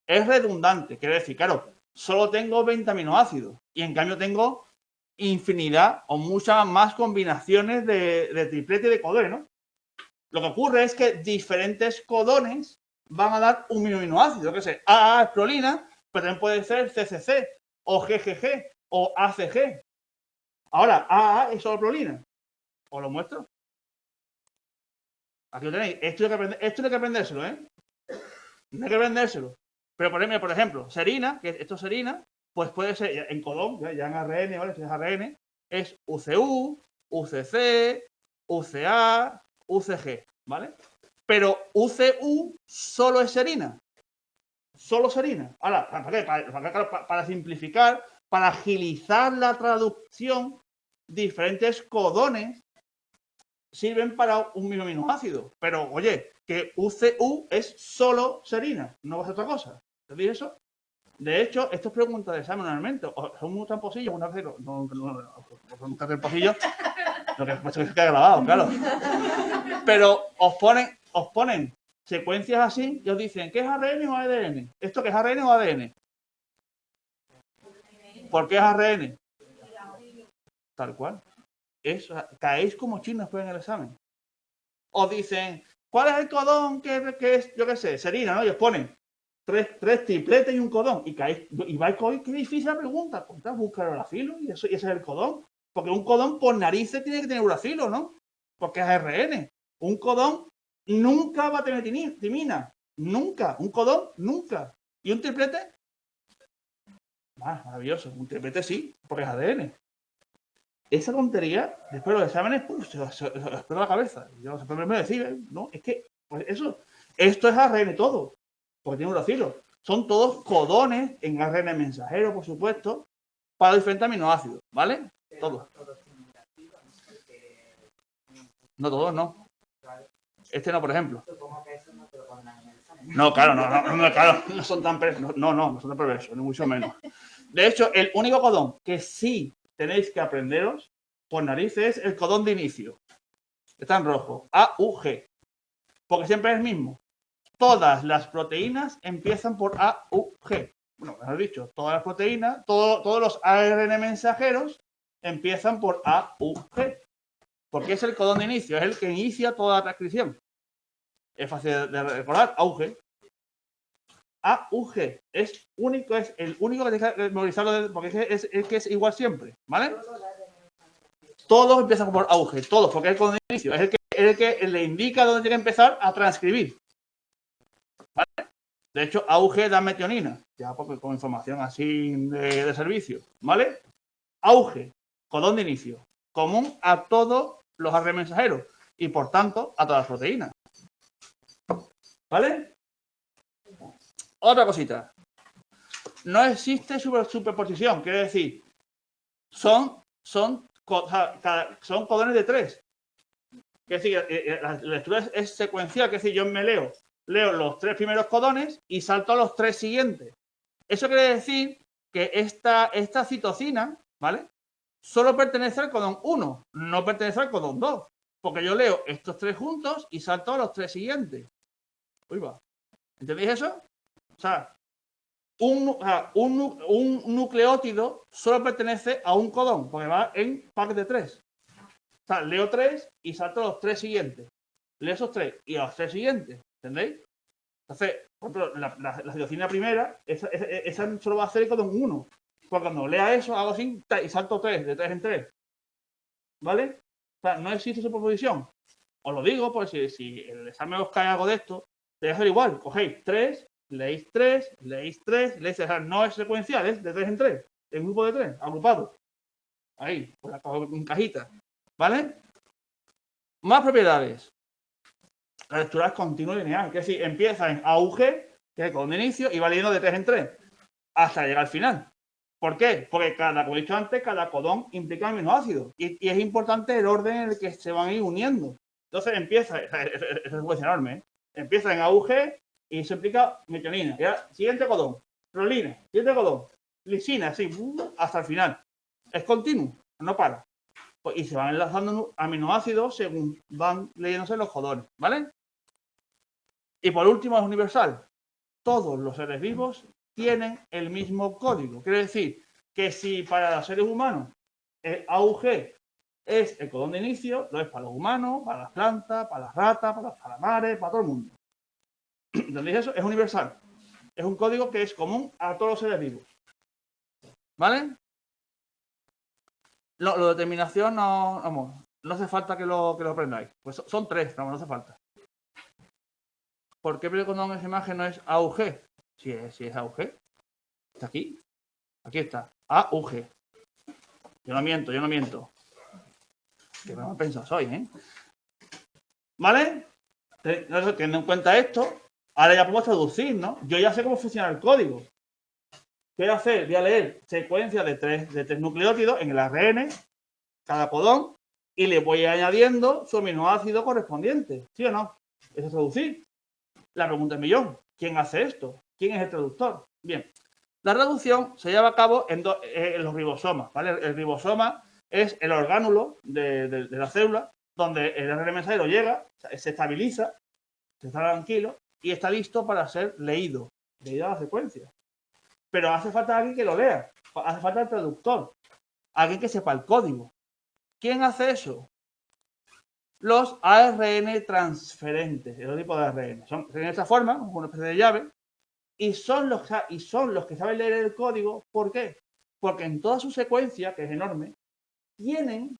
es redundante, quiere decir, claro, solo tengo 20 aminoácidos y en cambio tengo infinidad o muchas más combinaciones de triplete y de codones, ¿no? Lo que ocurre es que diferentes codones van a dar un mismo aminoácido, que sé, AA es prolina, pero también puede ser CCC o GGG o ACG. Ahora, AA es solo prolina. ¿Os lo muestro? Aquí lo tenéis. Esto hay que aprendérselo, ¿eh? No hay que aprendérselo. Pero por ejemplo, serina, que esto es serina, pues puede ser en codón, ya en ARN, ¿vale? Si es ARN, es UCU, UCC, UCA, UCG, ¿vale? Pero UCU solo es serina. Solo serina. Ahora, para simplificar, para agilizar la traducción, diferentes codones sirven para un mismo aminoácido. Pero, oye, que UCU es solo serina, no va a ser otra cosa. ¿Entendéis eso? De hecho, esto es pregunta de examen normalmente. Son muy tramposillos, una vez no son tramposillos, lo que pasa es que queda grabado, claro. Pero os ponen secuencias así y os dicen, ¿qué es ARN o ADN? ¿Esto qué es ARN o ADN? ¿Por qué es ARN? Tal cual. Caéis como chinos después en el examen. Os dicen, ¿cuál es el codón que es, yo qué sé, serina, ¿no? Y os ponen tres tripletes y un codón. Y vais con, qué difícil la pregunta. Buscar uracilo y ese es el codón. Porque un codón por narices tiene que tener uracilo, ¿no? Porque es ARN. Un codón nunca va a tener timina. Nunca. Un codón, nunca. ¿Y un triplete? Maravilloso. Un triplete sí, porque es ADN. Esa tontería, después de los exámenes, se os explota la cabeza. Yo siempre me decía, no, es que, pues eso, esto es ARN todo, porque tiene un decirlo. Son todos codones en ARN mensajero, por supuesto, para diferentes aminoácidos, ¿vale? Todos. No todos, no. Este no, por ejemplo. No, claro, claro, no son tan perversos, no son tan perversos, ni mucho menos. De hecho, el único codón que sí tenéis que aprenderos por narices es el codón de inicio. Está en rojo, AUG, porque siempre es el mismo. Todas las proteínas empiezan por AUG. Bueno, mejor dicho, todas las proteínas, todos los ARN mensajeros empiezan por AUG, porque es el codón de inicio, es el que inicia toda la transcripción. Es fácil de recordar, AUG. AUG es el único que tienes que memorizarlo porque es que es igual siempre, ¿vale? Todos empiezan por AUG, todos, porque es el codón de inicio, es el que le indica dónde tiene que empezar a transcribir. ¿Vale? De hecho, AUG da metionina, ya porque con información así de servicio, ¿vale? AUG, codón de inicio, común a todos los ARN mensajeros y por tanto a todas las proteínas. ¿Vale? Otra cosita. No existe superposición, quiere decir, son codones de 3. Quiere decir, la lectura es secuencial, quiere decir, yo me leo los 3 primeros codones y salto a los 3 siguientes. Eso quiere decir que esta citocina, ¿vale? Solo pertenece al codón 1, no pertenece al codón 2, porque yo leo estos 3 juntos y salto a los 3 siguientes. Uy, va. ¿Entendéis eso? O sea, un nucleótido solo pertenece a un codón, porque va en pack de 3. O sea, leo 3 y salto a los 3 siguientes. Leo esos 3 y a los 3 siguientes. ¿Entendéis? Entonces, por ejemplo, la citocina primera, esa solo va a hacer el codón 1. Porque cuando lea eso, hago así y salto 3, de 3 en 3. ¿Vale? O sea, no existe superposición. Os lo digo, porque si el examen os cae algo de esto, debe ser igual. Cogéis 3, leéis 3, leéis 3, leéis 3. O sea, no es secuencial, es de 3 en 3. En grupo de 3, agrupado. Ahí, pues la cojo en cajita. ¿Vale? Más propiedades. La lectura es continua y lineal. Que es decir, empieza en AUG, que es el codón de inicio, y va leyendo de 3 en 3 hasta llegar al final. ¿Por qué? Porque como he dicho antes, cada codón implica aminoácidos. Y es importante el orden en el que se van a ir uniendo. Entonces empieza, es enorme, ¿eh? Empieza en AUG y eso implica metionina. Ya, siguiente codón, prolina, siguiente codón, lisina, así, hasta el final. Es continuo, no para. Y se van enlazando aminoácidos según van leyéndose los codones, ¿vale? Y por último es universal. Todos los seres vivos tienen el mismo código. Quiere decir que si para los seres humanos el AUG es el codón de inicio, lo es para los humanos, para las plantas, para las ratas, para los calamares, para todo el mundo. ¿Entendéis eso? Es universal. Es un código que es común a todos los seres vivos. ¿Vale? Lo de determinación no hace falta que lo aprendáis. Pues son 3, no hace falta. ¿Por qué cuando en esa imagen no es AUG? Si es AUG. Está aquí. Aquí está. AUG. Yo no miento. Que me pensado soy, ¿eh? ¿Vale? Teniendo en cuenta esto, ahora ya podemos traducir, ¿no? Yo ya sé cómo funciona el código. ¿Qué voy a hacer? Voy a leer secuencias de tres nucleótidos en el ARN, cada codón, y le voy añadiendo su aminoácido correspondiente. ¿Sí o no? Eso es traducir. La pregunta es millón. ¿Quién hace esto? ¿Quién es el traductor? Bien. La traducción se lleva a cabo en los ribosomas, ¿vale? El ribosoma es el orgánulo de la célula donde el ARN mensajero llega, se estabiliza, se está tranquilo y está listo para ser leído a la secuencia. Pero hace falta alguien que lo lea, hace falta el traductor, alguien que sepa el código. ¿Quién hace eso? Los ARN transferentes, el tipo de ARN. Son de esta forma, como una especie de llave, y son los que saben leer el código. ¿Por qué? Porque en toda su secuencia, que es enorme, tienen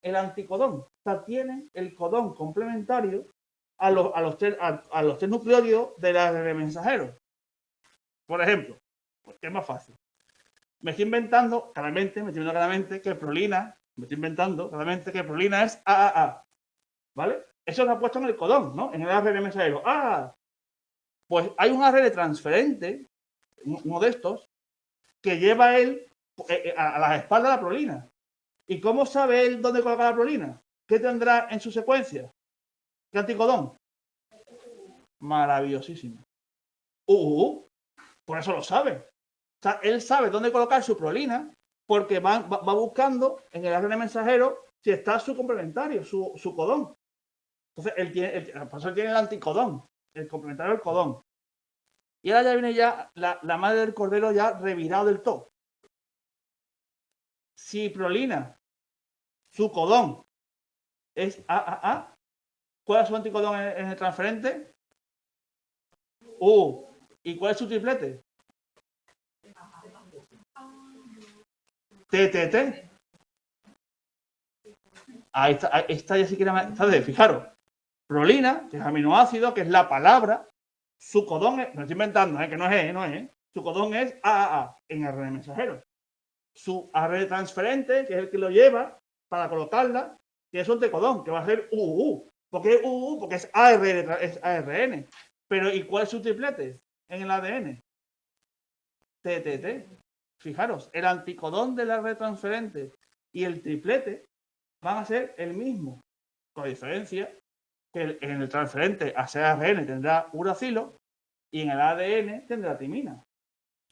el anticodón, o sea, tienen el codón complementario a los tres nucleótidos del ARN mensajero. Por ejemplo, pues, ¿qué es más fácil? Me estoy inventando claramente que prolina, es AAA, ¿vale? Eso lo ha puesto en el codón, ¿no? En el ARN mensajero. ¡Ah! Pues hay un ARN transferente, uno de estos, que lleva él a las espaldas la prolina. ¿Y cómo sabe él dónde colocar la prolina? ¿Qué tendrá en su secuencia? ¿Qué anticodón? Maravillosísimo. Por eso lo sabe. O sea, él sabe dónde colocar su prolina porque va buscando en el ARN mensajero si está su complementario, su codón. Entonces, por eso él tiene el anticodón, el complementario del codón. Y ahora ya viene ya la madre del cordero ya revirado del todo. Si prolina, su codón es AAA, ¿cuál es su anticodón en el transferente? ¿Y cuál es su triplete? TTT. Ahí está ya siquiera. Fijaros, prolina, que es aminoácido, que es la palabra. Su codón es, me estoy inventando, que no es. Su codón es AAA en ARN mensajero. Su ARN transferente, que es el que lo lleva para colocarla, tiene su anticodón, que va a ser UU. ¿Por qué UU? Porque es ARN. Pero ¿y cuál es su triplete en el ADN? TTT. Fijaros, el anticodón de la red transferente y el triplete van a ser el mismo, con diferencia que en el transferente a ARN tendrá uracilo y en el ADN tendrá timina.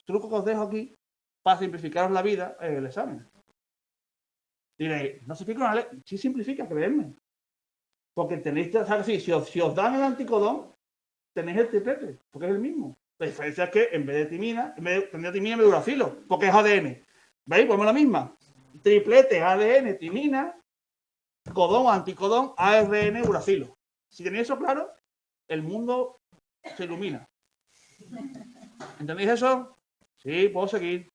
Truco que os dejo aquí para simplificaros la vida en el examen. Diréis, no simplifica una ley, sí simplifica, creedme. Porque tenéis, si os dan el anticodón, tenéis el triplete, porque es el mismo. La diferencia es que en vez de timina, tendría timina en vez de uracilo, porque es ADN. ¿Veis? Ponemos la misma. Triplete, ADN, timina, codón, anticodón, ARN, uracilo. Si tenéis eso claro, el mundo se ilumina. ¿Entendéis eso? Sí, puedo seguir.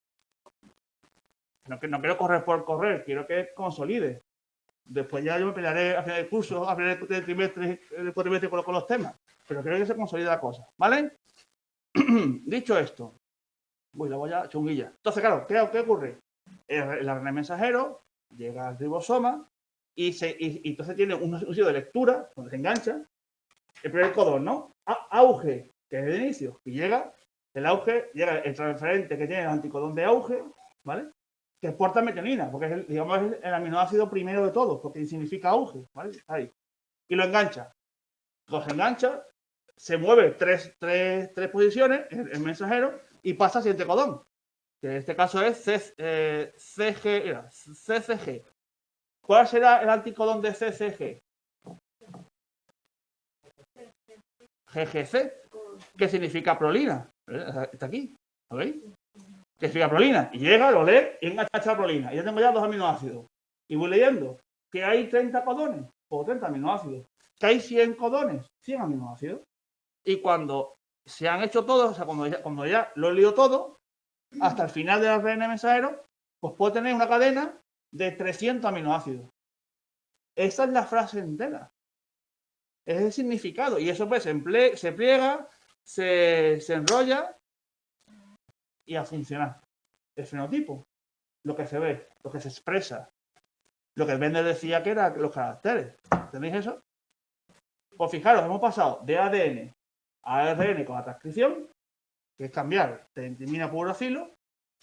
No quiero correr por correr, quiero que consolide. Después ya yo me pelearé al final del curso, al final del trimestre, el cuatrimestre con los temas. Pero creo que se consolida la cosa, ¿vale? Dicho esto, la voy a chunguilla. Entonces, claro, ¿qué ocurre? El ARN mensajero llega al ribosoma y entonces tiene un sitio de lectura donde se engancha el primer codón, ¿no? Auge, que es el inicio, y llega el transferente que tiene el anticodón de auge, ¿vale? Que porta metionina, porque es el aminoácido primero de todos, porque significa auge, ¿vale? Ahí. Y lo engancha. Los engancha, se mueve tres posiciones, el mensajero, y pasa al siguiente codón, que en este caso es CCG. ¿Cuál será el anticodón de CCG? GGC, que significa prolina. Está aquí, ¿lo veis? Que significa prolina. Y llega, lo lee y engancha la prolina. Y ya tengo ya 2 aminoácidos. Y voy leyendo que hay 30 codones o 30 aminoácidos. Que hay 100 codones, 100 aminoácidos. Y cuando se han hecho todos, o sea, cuando ya lo he leído todo, hasta el final del ARN mensajero, pues puedo tener una cadena de 300 aminoácidos. Esa es la frase entera. Es el significado. Y eso pues se pliega, se enrolla y a funcionar. El fenotipo, lo que se ve, lo que se expresa, lo que el Bender decía que eran los caracteres. ¿Tenéis eso? Pues fijaros, hemos pasado de ADN a ARN con la transcripción, que es cambiar de timina por uracilo,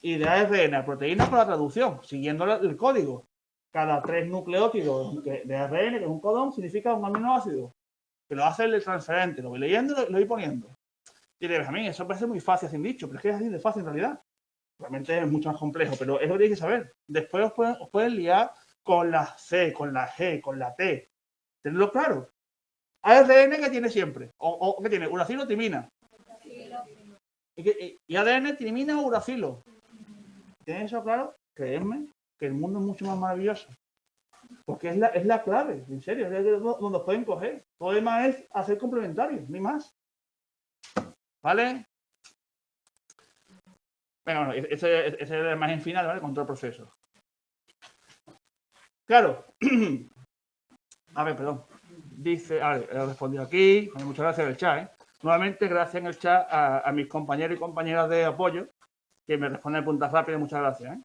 y de ARN a proteína con la traducción, siguiendo el código. Cada 3 nucleótidos de ARN, que es un codón, significa un aminoácido. Que lo hace el transferente, lo voy leyendo y lo voy poniendo. Y diréis, a mí eso parece muy fácil, sin dicho, pero es que es así de fácil en realidad. Realmente es mucho más complejo, pero es lo que tenéis que saber. Después os pueden liar con la C, con la G, con la T. Tenedlo claro. ARN que tiene siempre, o que tiene uracilo, timina. Y ADN, timina o uracilo. ¿Tienes eso claro? Creedme que el mundo es mucho más maravilloso. Porque es la clave, en serio, es donde os pueden coger. Todo lo demás es hacer complementarios, ni más. ¿Vale? Bueno, ese es la imagen final, ¿vale? Con todo el proceso. Claro. A ver, perdón. dice, he respondido aquí, muchas gracias en el chat, Nuevamente, gracias en el chat a mis compañeros y compañeras de apoyo, que me responden puntas rápidas, muchas gracias,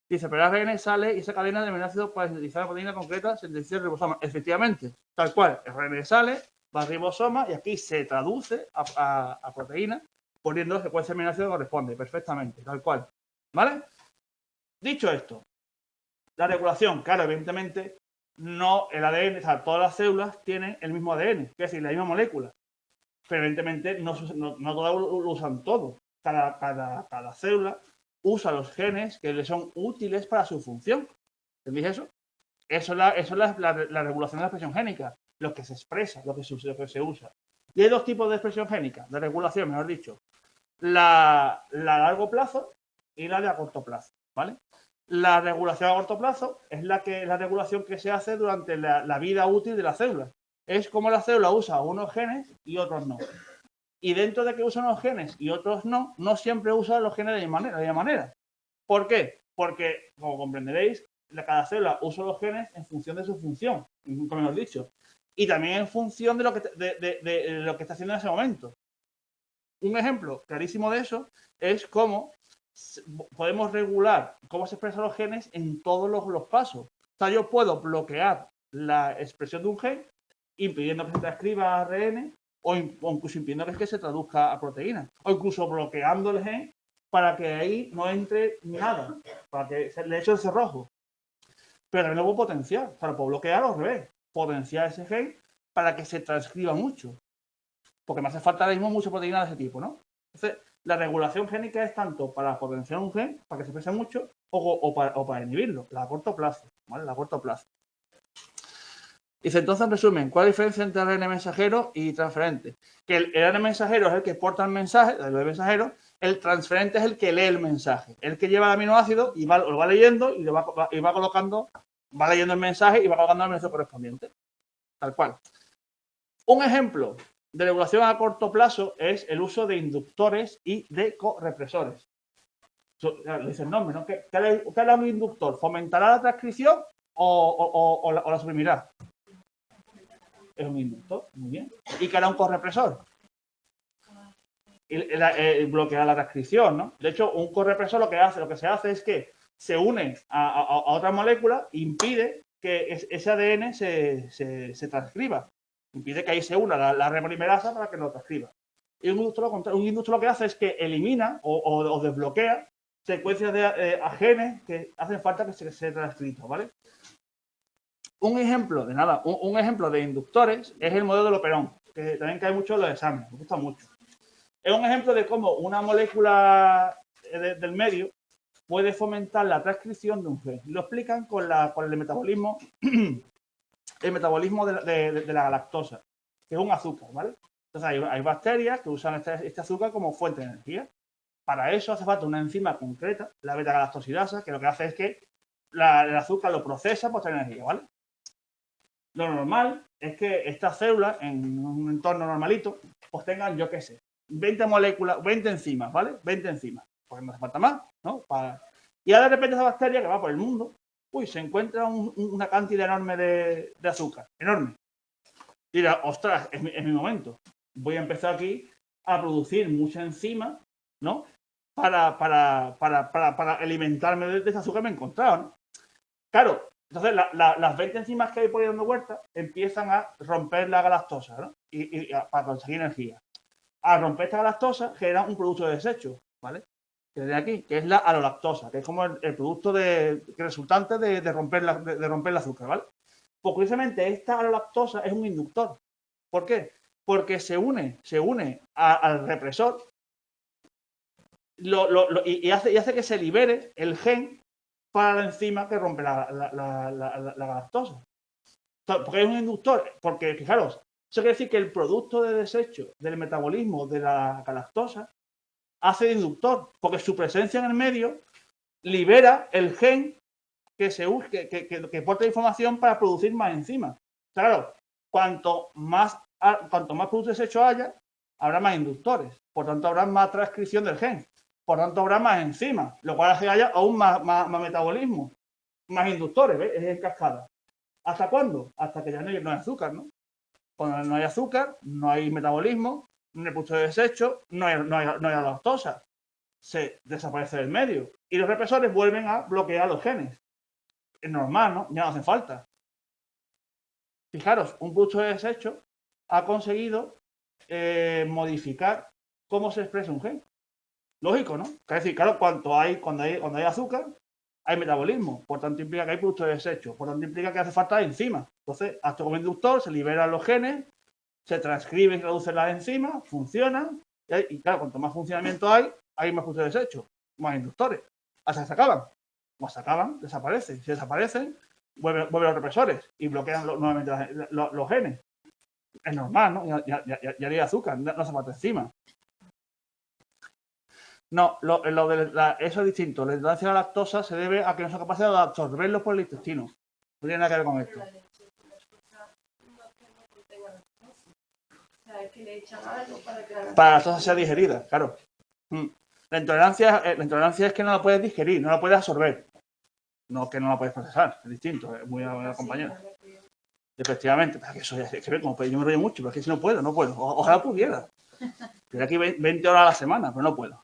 Dice, pero ARN sale y esa cadena de aminoácidos para sintetizar una proteína concreta se sintetiza el ribosoma. Efectivamente, tal cual, el RN sale, va al ribosoma y aquí se traduce a proteína poniendo la secuencia de aminoácidos que corresponde, perfectamente, tal cual. ¿Vale? Dicho esto, la regulación, claro, evidentemente, no el ADN, o sea, todas las células tienen el mismo ADN, es decir, la misma molécula. Pero evidentemente no todas lo usan todo. Cada célula usa los genes que le son útiles para su función. ¿Entendéis eso? Eso es la regulación de la expresión génica, lo que se expresa, lo que se usa. Y hay dos tipos de expresión génica, de regulación, mejor dicho. La a largo plazo y la de a corto plazo, ¿vale? La regulación a corto plazo es la regulación que se hace durante la vida útil de la célula. Es como la célula usa unos genes y otros no. Y dentro de que usa unos genes y otros no, no siempre usa los genes de la misma manera. ¿Por qué? Porque, como comprenderéis, cada célula usa los genes en función de su función, como hemos dicho. Y también en función de lo que está haciendo en ese momento. Un ejemplo clarísimo de eso es cómo podemos regular cómo se expresan los genes en todos los pasos. O sea, yo puedo bloquear la expresión de un gen impidiendo que se transcriba a ARN o incluso impidiendo que se traduzca a proteína. O incluso bloqueando el gen para que ahí no entre nada, para que le eche el cerrojo. Pero también lo puedo potenciar, o sea, lo puedo bloquear al revés, potenciar ese gen para que se transcriba mucho. Porque me hace falta ahora mismo mucha proteína de ese tipo, ¿no? Entonces, la regulación génica es tanto para potenciar un gen, para que se exprese mucho, o para inhibirlo, a corto plazo, ¿vale? A corto plazo. Dice, entonces, en resumen, ¿cuál es la diferencia entre ARN mensajero y transferente? Que el ARN mensajero es el que porta el mensaje, el mensajero, el transferente es el que lee el mensaje, el que lleva el aminoácido y lo va leyendo y va colocando, va leyendo el mensaje y va colocando el aminoácido correspondiente. Tal cual. Un ejemplo de regulación a corto plazo es el uso de inductores y de correpresores. Le dice el nombre, ¿no? ¿Qué hará un inductor? ¿Fomentará la transcripción o la suprimirá? Es un inductor, muy bien. ¿Y qué hará un correpresor? Bloquear la transcripción, ¿no? De hecho, un correpresor lo que se hace es que se une a otra molécula e impide que ese ADN se transcriba. Impide que ahí se una la repolimerasa para que lo transcriba. Y un inductor lo que hace es que elimina o desbloquea secuencias de genes que hacen falta que se transcriban, ¿vale? Un ejemplo de inductores es el modelo del Operón, que también cae mucho en los exámenes, me gusta mucho. Es un ejemplo de cómo una molécula del medio puede fomentar la transcripción de un gen. Lo explican con el metabolismo, de la galactosa, que es un azúcar, ¿vale? Entonces hay bacterias que usan este azúcar como fuente de energía. Para eso hace falta una enzima concreta, la beta-galactosidasa, que lo que hace es que el azúcar lo procesa por tener energía, ¿vale? Lo normal es que estas células, en un entorno normalito, pues tengan, yo qué sé, 20 moléculas, 20 enzimas, ¿vale? 20 enzimas, porque no hace falta más, ¿no? Y ahora de repente esa bacteria que va por el mundo, se encuentra una cantidad enorme de azúcar, enorme. Y dirá, ostras, es mi momento. Voy a empezar aquí a producir mucha enzima, ¿no? Para alimentarme de ese azúcar que me he encontrado, ¿no? Claro, entonces las 20 enzimas que hay por ahí dando vueltas empiezan a romper la galactosa, ¿no? Y para conseguir energía. Al romper esta galactosa genera un producto de desecho, ¿vale? Que de aquí, que es la alolactosa, que es como el producto resultante de romper el azúcar, ¿vale? Pues curiosamente esta alolactosa es un inductor. ¿Por qué? Porque se une al represor y hace que se libere el gen para la enzima que rompe la galactosa. Porque es un inductor, porque fijaros, eso quiere decir que el producto de desecho del metabolismo de la galactosa hace de inductor, porque su presencia en el medio libera el gen que porta información para producir más enzimas. Claro, cuanto más producto de desecho haya, habrá más inductores, por tanto habrá más transcripción del gen, por tanto habrá más enzimas, lo cual hace que haya aún más metabolismo, más inductores, ¿ves? Es en cascada. ¿Hasta cuándo? Hasta que ya no hay azúcar, ¿no? Cuando no hay azúcar, no hay metabolismo, no hay producto de desecho, no hay lactosa. Se desaparece del medio. Y los represores vuelven a bloquear los genes. Es normal, ¿no? Ya no hace falta. Fijaros, un producto de desecho ha conseguido modificar cómo se expresa un gen. Lógico, ¿no? Es decir, claro, cuando hay azúcar, hay metabolismo. Por tanto, implica que hay productos de desecho. Por tanto, implica que hace falta enzimas. Entonces, acto como inductor, se liberan los genes, se transcriben y traducen las enzimas, funcionan. Y claro, cuanto más funcionamiento hay más productos de desecho, más inductores. Hasta que se acaban. Cuando se acaban, desaparecen. Si desaparecen, vuelven los represores y bloquean nuevamente los genes. Es normal, ¿no? Ya hay azúcar, no hace falta enzima. No, eso es distinto. La intolerancia a la lactosa se debe a que no son capaces de absorberlos por el intestino. No tiene nada que ver con esto. Para la lactosa sea digerida, claro. La intolerancia es que no la puedes digerir, no la puedes absorber. No que no la puedes procesar, es distinto, es muy compañero. Efectivamente, pero que eso ya es que ver, como yo me rollo mucho, pero es que si no puedo. Ojalá pudiera. Estoy aquí 20 horas a la semana, pero no puedo.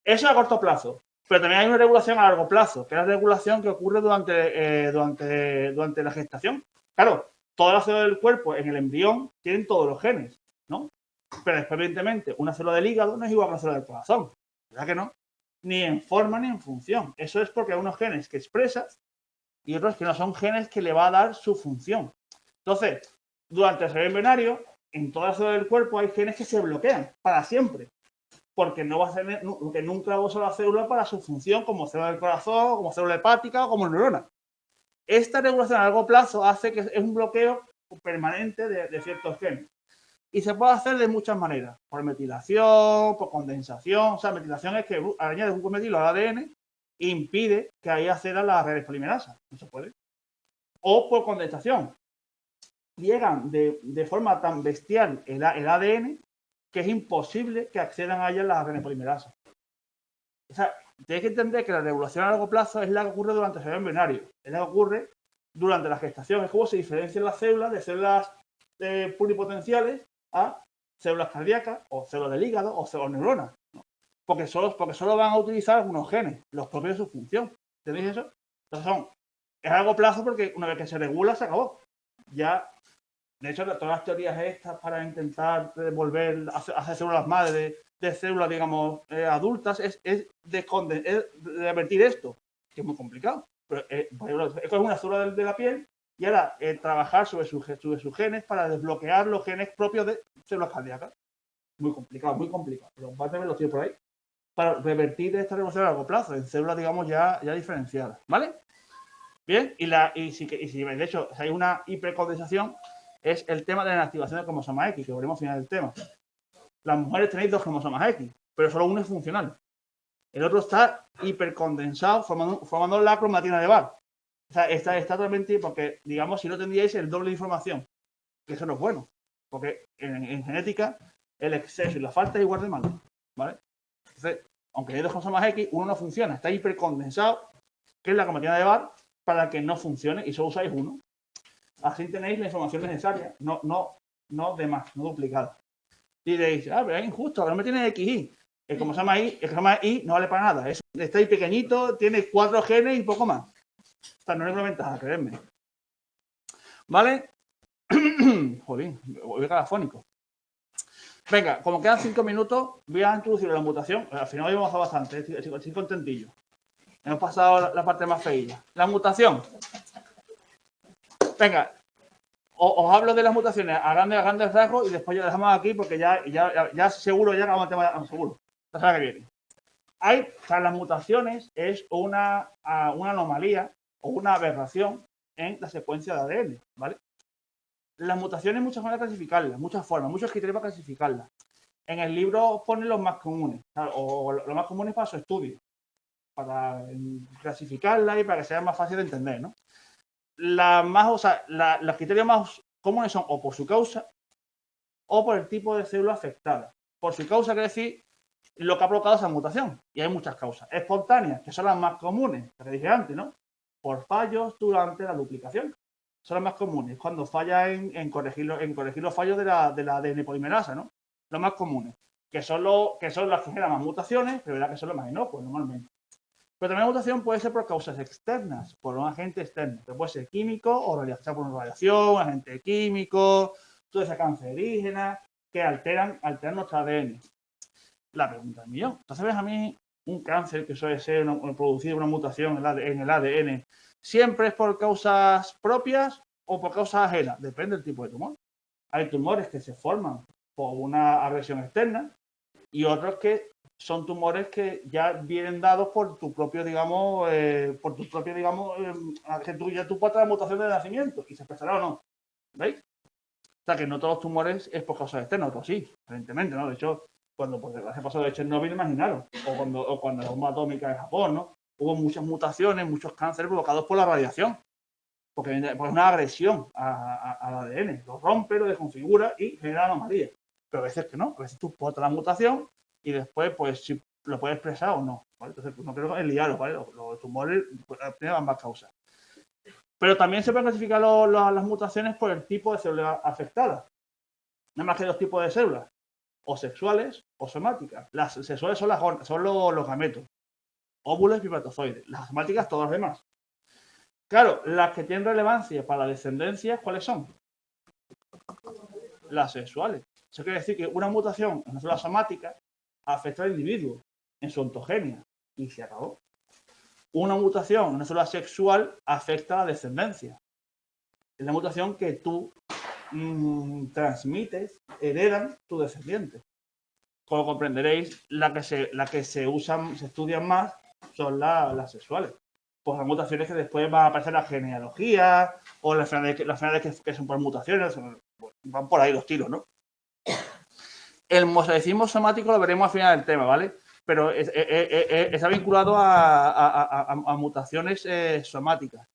Eso a corto plazo. Pero también hay una regulación a largo plazo, que es la regulación que ocurre durante la gestación. Claro, todas las células del cuerpo en el embrión tienen todos los genes, ¿no? Pero después, evidentemente, una célula del hígado no es igual que una célula del corazón. ¿Verdad que no? Ni en forma ni en función. Eso es porque hay unos genes que expresas y otros que no son genes que le va a dar su función. Entonces, durante el desarrollo embrionario, en todas las células del cuerpo hay genes que se bloquean para siempre. Porque no va a tener, que nunca usa la célula para su función como célula del corazón, como célula hepática o como neurona. Esta regulación a largo plazo hace que es un bloqueo permanente de ciertos genes. Y se puede hacer de muchas maneras. Por metilación, por condensación. O sea, metilación es que añade un metilo al ADN e impide que ahí accedan las redes polimerasas. No se puede. O por condensación. Llegan de forma tan bestial el ADN que es imposible que accedan a ellas las redes polimerasas. O sea, tienes que entender que la regulación a largo plazo es la que ocurre durante el desarrollo embrionario. Es la que ocurre durante la gestación. Es como se diferencian las células de células pluripotenciales a células cardíacas o células del hígado o células neuronas. ¿No? Porque solo van a utilizar algunos genes, los propios de su función. ¿Entendéis eso? Entonces es a largo plazo porque una vez que se regula, se acabó. Ya, de hecho, todas las teorías estas para intentar volver a hacer células madres de células, digamos, adultas, es revertir esto, que es muy complicado. Pero es una célula de la piel y ahora trabajar sobre sus genes para desbloquear los genes propios de células cardíacas. Muy complicado. Pero parte de los tíos por ahí. Para revertir esta revolución a largo plazo en células, digamos, ya diferenciadas. ¿Vale? Bien, y si de hecho si hay una hipercondensación, es el tema de la inactivación del cromosoma X, que veremos al final del tema. Las mujeres tenéis 2 cromosomas X, pero solo uno es funcional. El otro está hipercondensado, formando la cromatina de Barr. O sea, está totalmente, porque, digamos, si no tendríais el doble de información, que eso no es bueno, porque en genética el exceso y la falta es igual de malo, ¿vale? Entonces, aunque hay 2 cromosomas X, uno no funciona, está hipercondensado, que es la cromatina de Barr, para que no funcione y solo usáis uno. Así tenéis la información necesaria, no de más, no duplicada. Y diréis, pero es injusto, pero no me tiene XY. El cromosoma Y no vale para nada. Está ahí pequeñito, tiene 4 genes y poco más. O sea, no es una ventaja, creedme. ¿Vale? Jolín, voy calafónico. Venga, como quedan 5 minutos, voy a introducir la mutación. Al final hemos avanzado bastante, estoy contentillo. Hemos pasado la parte más feilla. La mutación. Venga, os hablo de las mutaciones a grandes rasgos y después ya dejamos aquí porque ya seguro ya acabamos el tema, seguro. La semana que viene. Las mutaciones es una anomalía o una aberración en la secuencia de ADN, ¿vale? Las mutaciones muchas maneras de clasificarlas, muchas formas, muchos criterios para clasificarlas. En el libro ponen los más comunes, o los más comunes para su estudio, para clasificarlas y para que sea más fácil de entender, ¿no? Los criterios más comunes son o por su causa o por el tipo de célula afectada. Por su causa quiere decir lo que ha provocado esa mutación. Y hay muchas causas. Espontáneas, que son las más comunes, que dije antes, ¿no? Por fallos durante la duplicación. son las más comunes, cuando falla en corregir los fallos de la ADN polimerasa, ¿no? Los más comunes, que son las que generan más mutaciones, pero verdad que son los más inocuos normalmente. Pero también la mutación puede ser por causas externas, por un agente externo, que puede ser químico o realizado por una radiación, agente químico, toda esa cancerígena que alteran nuestro ADN. La pregunta es mía. Entonces, ves a mí un cáncer que suele ser producir una mutación en el ADN, ¿siempre es por causas propias o por causas ajenas? Depende del tipo de tumor. Hay tumores que se forman por una agresión externa y otros que son tumores que ya vienen dados por tu propio, digamos, que tú puedes tener mutación de nacimiento y se expresará o no. ¿Veis? O sea, que no todos los tumores es por causas externas, otros sí, evidentemente, ¿no? De hecho, cuando por desgracia pasó de Chernobyl, imaginaros, o cuando la bomba atómica de Japón, ¿no? Hubo muchas mutaciones, muchos cánceres provocados por la radiación, porque es una agresión al ADN, lo rompe, lo desconfigura y genera anomalías. Pero a veces que no, a veces tú portas la mutación y después, pues, si lo puedes expresar o no, ¿vale? Entonces, pues, no quiero liaros, ¿vale? Los tumores tienen ambas causas. Pero también se pueden clasificar las mutaciones por el tipo de célula afectada. Nada más que dos tipos de células, o sexuales o somáticas. Las sexuales son los gametos, óvulos y espermatozoides. Las somáticas, todas las demás. Claro, las que tienen relevancia para la descendencia, ¿cuáles son? Las sexuales. Eso quiere decir que una mutación en una célula somática afecta al individuo en su ontogenia y se acabó. Una mutación en una célula sexual afecta a la descendencia. Es la mutación que tú transmites, heredan tus descendientes. Como comprenderéis, la que se usan, se estudian más son las sexuales. Pues las mutaciones que después van a aparecer en la genealogía o las enfermedades que son por mutaciones, van por ahí los tiros, ¿no? El mosaicismo somático lo veremos al final del tema, ¿vale? Pero está vinculado a mutaciones somáticas,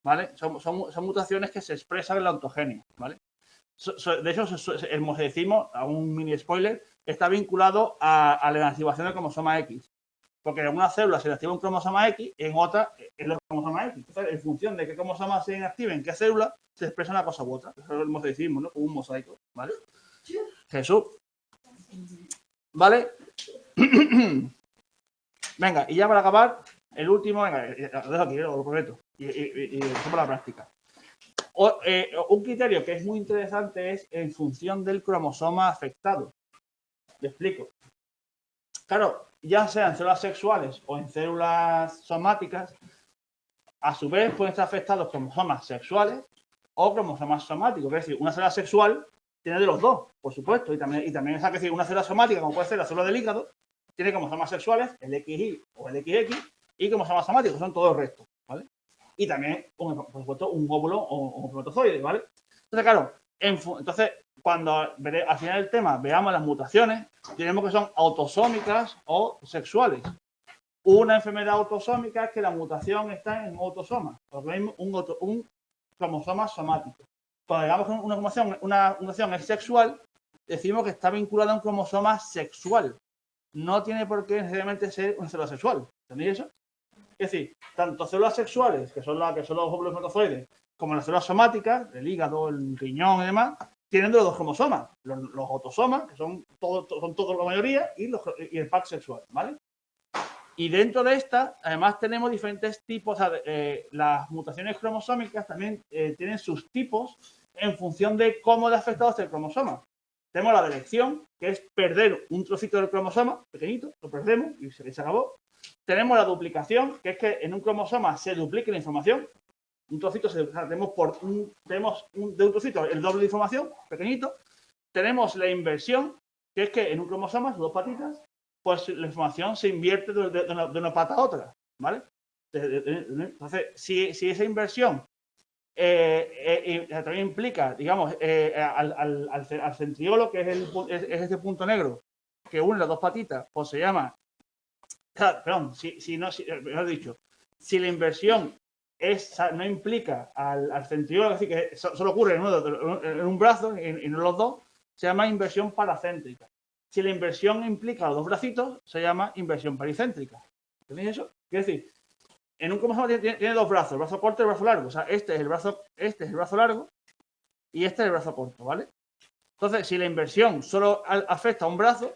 ¿vale? Son mutaciones que se expresan en la ontogenia, ¿vale? De hecho, el mosaicismo, a un mini spoiler, está vinculado a la inactivación del cromosoma X. Porque en una célula se le activa un cromosoma X, en otra es el cromosoma X. Entonces, en función de qué cromosoma se inactive en qué célula, se expresa una cosa u otra. Eso es el mosaicismo, ¿no? Como un mosaico, ¿vale? Jesús. ¿Vale? Venga, y ya para acabar, el último, venga, lo dejo aquí, lo prometo. Y hacemos la práctica. Un criterio que es muy interesante es en función del cromosoma afectado. Te explico. Claro, ya sean células sexuales o en células somáticas, a su vez pueden estar afectados cromosomas sexuales o cromosomas somáticos. Es decir, una célula sexual tiene de los dos, por supuesto, y también es decir, una célula somática, como puede ser la célula del hígado, tiene cromosomas sexuales, el XY o el XX, y cromosomas somáticos, son todos restos, ¿vale? Y también, por supuesto, un óvulo o un espermatozoide, ¿vale? Entonces, claro, entonces, cuando al final del tema veamos las mutaciones, diremos que son autosómicas o sexuales. Una enfermedad autosómica es que la mutación está en un autosoma, un cromosoma somático. Cuando digamos que una mutación es sexual, decimos que está vinculada a un cromosoma sexual. No tiene por qué necesariamente ser una célula sexual. ¿Entendéis eso? Es decir, tanto células sexuales, que son los óvulos espermatozoides, como las células somáticas, el hígado, el riñón y demás, tienen de los dos cromosomas. Los autosomas, que son todos la mayoría, y el pack sexual, ¿vale? Y dentro de esta, además, tenemos diferentes tipos. Las mutaciones cromosómicas también tienen sus tipos en función de cómo le ha afectado este cromosoma. Tenemos la delección, que es perder un trocito del cromosoma, pequeñito, lo perdemos y se acabó. Tenemos la duplicación, que es que en un cromosoma se duplique la información. Un trocito, tenemos de un trocito el doble de información, pequeñito. Tenemos la inversión, que es que en un cromosoma, sus dos patitas, pues la información se invierte de una pata a otra, ¿vale? Entonces, si esa inversión también implica, digamos, al centriolo, que es este punto negro que une las dos patitas, pues se llama, perdón, mejor dicho, si la inversión no implica al centriolo, es decir, que solo ocurre en un brazo y no los dos, se llama inversión paracéntrica. Si la inversión implica los dos bracitos, se llama inversión pericéntrica. ¿Entendéis eso? Quiere decir, en un cromosoma tiene dos brazos, el brazo corto y el brazo largo. O sea, este es el brazo largo y este es el brazo corto, ¿vale? Entonces, si la inversión solo afecta a un brazo,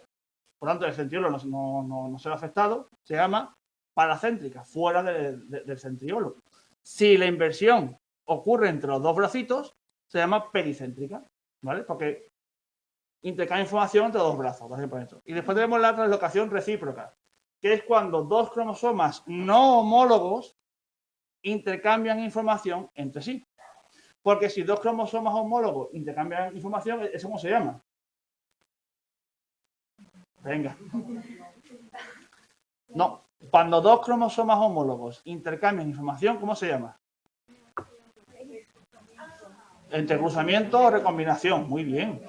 por tanto, el centriolo no se ve afectado, se llama paracéntrica, fuera del centriolo. Si la inversión ocurre entre los dos bracitos, se llama pericéntrica, ¿vale? Porque intercambia información entre dos brazos, básicamente. Y después tenemos la translocación recíproca, que es cuando dos cromosomas no homólogos intercambian información entre sí. Porque si dos cromosomas homólogos intercambian información, ¿eso cómo se llama? Venga. No, cuando dos cromosomas homólogos intercambian información, ¿cómo se llama? Entrecruzamiento o recombinación. Muy bien.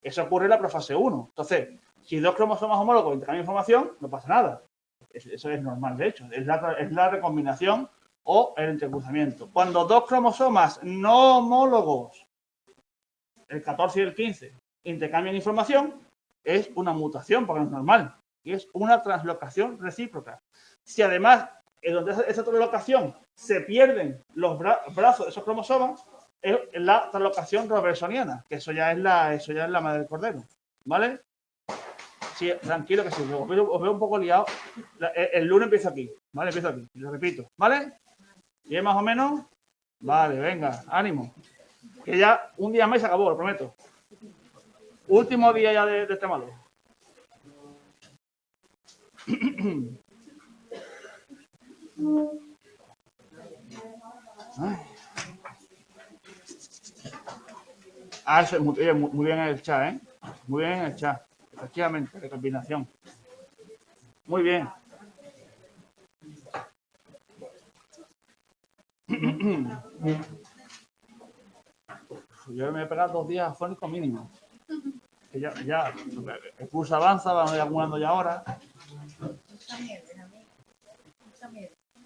Eso ocurre en la profase 1. Entonces, si dos cromosomas homólogos intercambian información, no pasa nada. Eso es normal, de hecho. Es la recombinación o el entrecruzamiento. Cuando dos cromosomas no homólogos, el 14 y el 15, intercambian información, es una mutación, porque no es normal. Y es una translocación recíproca. Si además, en esa translocación se pierden los brazos de esos cromosomas, es la translocación robertsoniana, que eso ya es la madre del cordero, ¿vale? Sí, tranquilo que sí, os veo un poco liado. El lunes empiezo aquí, ¿vale? Empiezo aquí, lo repito, ¿vale? ¿Bien más o menos? Vale, venga, ánimo. Que ya un día más se acabó, lo prometo. Último día ya de este malo. Eso es muy bien en el chat, ¿eh? Muy bien en el chat. Efectivamente, recombinación. Muy bien. Yo me he pegado 2 días afónicos mínimo. Que ya el curso avanza, vamos acumulando ya ahora.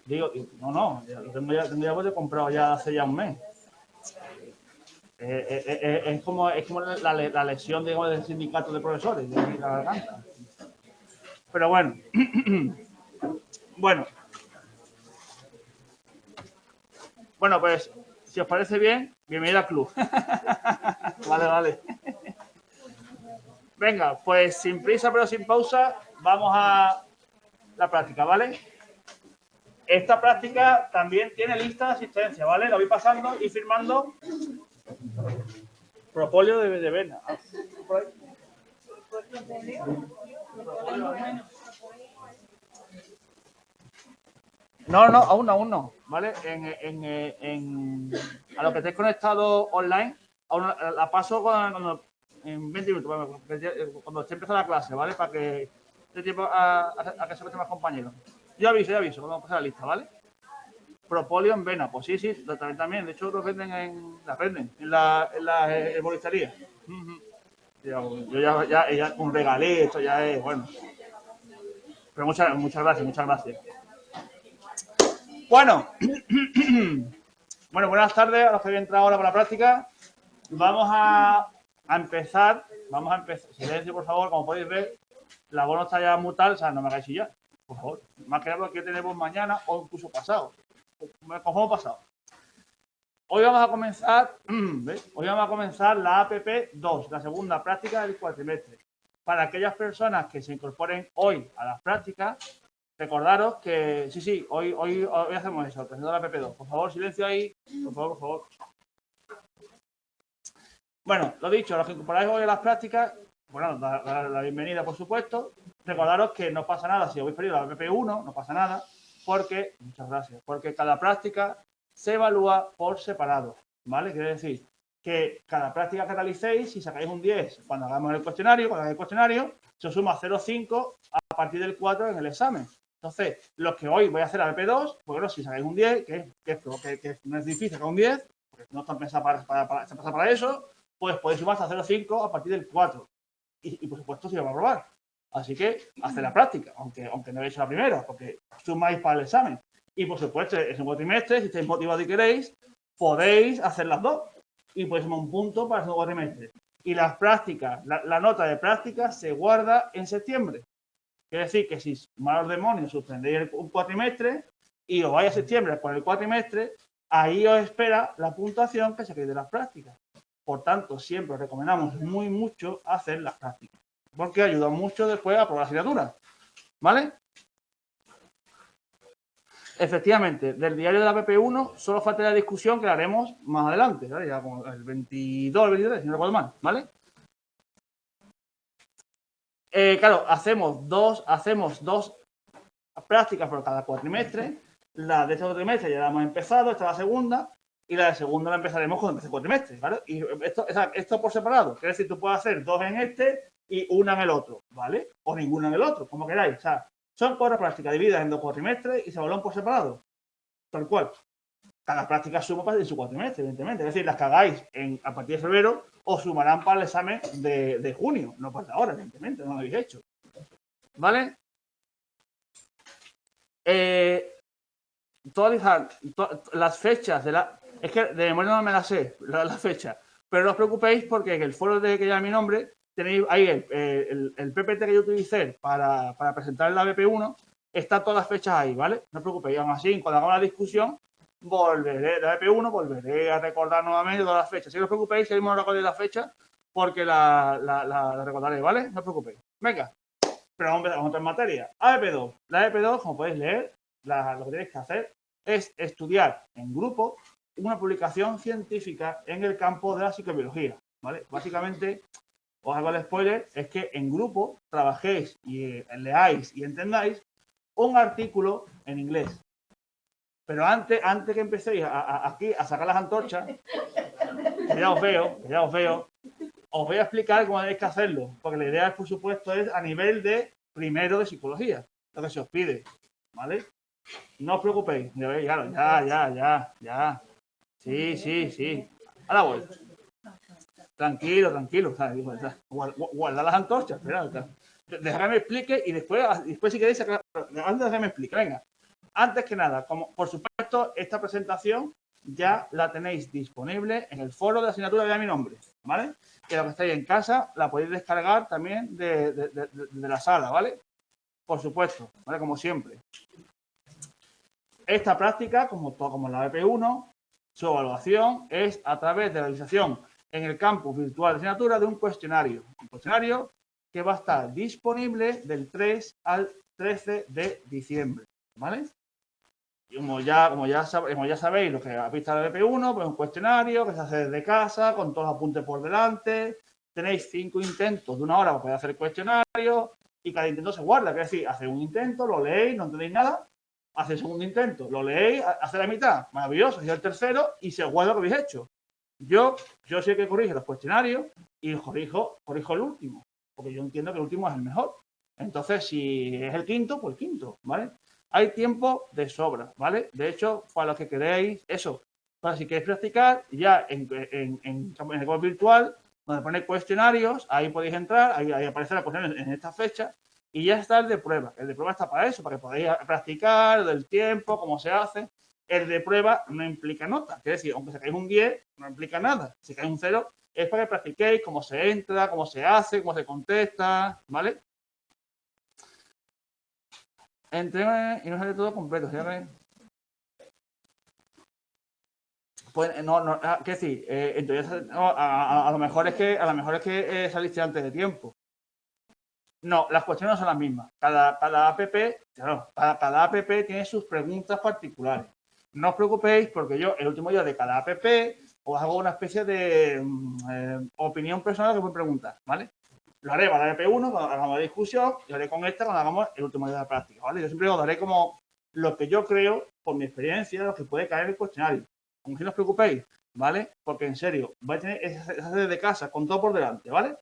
Digo, no, tengo ya pues, he comprado ya hace ya un mes. Es como la lesión, digamos, del sindicato de profesores, de la garganta. Pero bueno, bueno, pues si os parece bien, bienvenido al club. Vale. Venga, pues sin prisa pero sin pausa, vamos a la práctica, ¿vale? Esta práctica también tiene lista de asistencia, ¿vale? La voy pasando y firmando. Propóleo de vena. No, aún no, ¿vale? A lo que estés conectado online, la paso en 20 minutos, cuando esté empezando la clase, ¿vale? Para que dé tiempo a que se metan más compañeros. Yo aviso, cuando pase la lista, ¿vale? Propóleo en vena, pues sí, también. De hecho, los venden en la herboristería. Yo ya un regalito, ya es, bueno. Pero muchas gracias. Bueno, buenas tardes a los que habéis entrado ahora para la práctica. Vamos a empezar. Silencio, por favor, como podéis ver, la voz no está ya muy tal, o sea, no me hagáis chillar, por favor. Más que nada porque tenemos mañana o incluso pasado. Me conformo pasado. Hoy vamos a comenzar la APP 2, la segunda práctica del cuatrimestre. Para aquellas personas que se incorporen hoy a las prácticas, recordaros que sí, hoy hacemos eso, presento la APP 2. Por favor, silencio ahí, por favor. Bueno, lo dicho, los que incorporáis hoy a las prácticas, bueno, la bienvenida, por supuesto. Recordaros que no pasa nada si habéis perdido la APP 1, no pasa nada, muchas gracias, porque cada práctica se evalúa por separado, ¿vale? Quiere decir que cada práctica que realicéis, si sacáis un 10 cuando hagamos el cuestionario, se os suma 0,5 a partir del 4 en el examen. Entonces, los que hoy voy a hacer la AP2, pues bueno, si sacáis un 10, que no es difícil sacar un 10, porque no están pensados para eso, pues podéis sumarse a 0,5 a partir del 4. Y por supuesto, si os va a probar. Así que, haced la práctica, aunque no habéis hecho la primera, porque sumáis para el examen. Y por supuesto, es un cuatrimestre, si estáis motivados y queréis, podéis hacer las dos. Y podéis sumar un punto para el segundo cuatrimestre. Y las prácticas, la nota de práctica se guarda en septiembre. Quiere decir que si, malos demonios, suspendéis un cuatrimestre, y os vais a septiembre por el cuatrimestre, ahí os espera la puntuación que saquéis de las prácticas. Por tanto, siempre os recomendamos mucho hacer las prácticas, porque ayuda mucho después a aprobar la asignatura, ¿vale? Efectivamente, del diario de la PP1 solo falta la discusión que la haremos más adelante, ¿vale? Ya como el 22, el 23, si no recuerdo mal, ¿vale? Claro, hacemos dos prácticas por cada cuatrimestre. La de este cuatrimestre ya la hemos empezado, esta es la segunda, y la de segunda la empezaremos con este cuatrimestre, ¿vale? Y esto por separado, quiere decir, tú puedes hacer dos en este y una en el otro, ¿vale? O ninguna en el otro, como queráis. O sea, son 4 prácticas divididas en 2 cuatrimestres y se evalúan por separado, tal cual. Cada práctica suma en su cuatrimestre, evidentemente. Es decir, las que hagáis a partir de febrero os sumarán para el examen de junio, no para ahora, evidentemente, no lo habéis hecho. ¿Vale? Todas las fechas de la... Es que de memoria no me las sé, las fechas. Pero no os preocupéis porque en el foro de que lleva mi nombre tenéis ahí el PPT que yo utilicé para presentar la BP1. Están todas las fechas ahí, ¿vale? No os preocupéis. Aún así, cuando hagamos la discusión, volveré de la BP1, volveré a recordar nuevamente todas las fechas. Si no os preocupéis, si mismo no recordéis las fechas, porque la recordaré, ¿vale? No os preocupéis. Venga. Pero vamos a entrar en materia. ABP2. La ABP2, como podéis leer, lo que tenéis que hacer es estudiar en grupo una publicación científica en el campo de la psicobiología, ¿vale? Básicamente, os hago el spoiler, es que en grupo trabajéis y leáis y entendáis un artículo en inglés. Pero antes que empecéis aquí a sacar las antorchas, que ya os veo, os voy a explicar cómo tenéis que hacerlo, porque la idea, por supuesto, es a nivel de primero de psicología, lo que se os pide, ¿vale? No os preocupéis, ya. Sí. Ahora voy. Tranquilo. Guarda las antorchas, espera. Dejad que me explique y después si queréis, antes de que me explique, venga. Antes que nada, como por supuesto, esta presentación ya la tenéis disponible en el foro de la asignatura de mi nombre, ¿vale? Que lo que estáis en casa la podéis descargar también de la sala, ¿vale? Por supuesto, ¿vale? Como siempre. Esta práctica, como la BP1, su evaluación es a través de la realización en el campus virtual de asignatura de un cuestionario. Un cuestionario que va a estar disponible del 3 al 13 de diciembre, ¿vale? Y como ya sabéis lo que habéis visto en la BP1, pues un cuestionario que se hace desde casa, con todos los apuntes por delante. Tenéis 5 intentos de 1 hora para poder hacer el cuestionario y cada intento se guarda. Es decir, hacéis un intento, lo leéis, no entendéis nada, hacéis un segundo intento, lo leéis, hacéis la mitad, maravilloso, hacéis el tercero y se guarda lo que habéis hecho. Yo soy el que corrige los cuestionarios y corrijo el último, porque yo entiendo que el último es el mejor. Entonces, si es el quinto, pues el quinto, ¿vale? Hay tiempo de sobra, ¿vale? De hecho, para los que queréis, eso, para si queréis practicar, ya en el campo virtual, donde pone cuestionarios, ahí podéis entrar, ahí aparece la cuestión en esta fecha, y ya está el de prueba. El de prueba está para eso, para que podáis practicar del tiempo, cómo se hace. El de prueba no implica nota, es decir, aunque sacáis un 10, no implica nada. Si sacáis un 0, es para que practiquéis cómo se entra, cómo se hace, cómo se contesta, ¿vale? Entre y no sale todo completo, ¿sí? Pues no, ¿qué decir? Entonces, no, a lo mejor es que saliste antes de tiempo. No, las cuestiones no son las mismas. Cada APP tiene sus preguntas particulares. No os preocupéis porque yo el último día de cada APP os hago una especie de opinión personal que me preguntar, ¿vale? Lo haré para la AP1 cuando hagamos la discusión y lo haré con esta cuando hagamos el último día de la práctica, ¿vale? Yo siempre os daré como lo que yo creo, por mi experiencia, lo que puede caer en el cuestionario. Aunque no os preocupéis, ¿vale? Porque en serio, vais a tener esa sede de casa con todo por delante, ¿vale?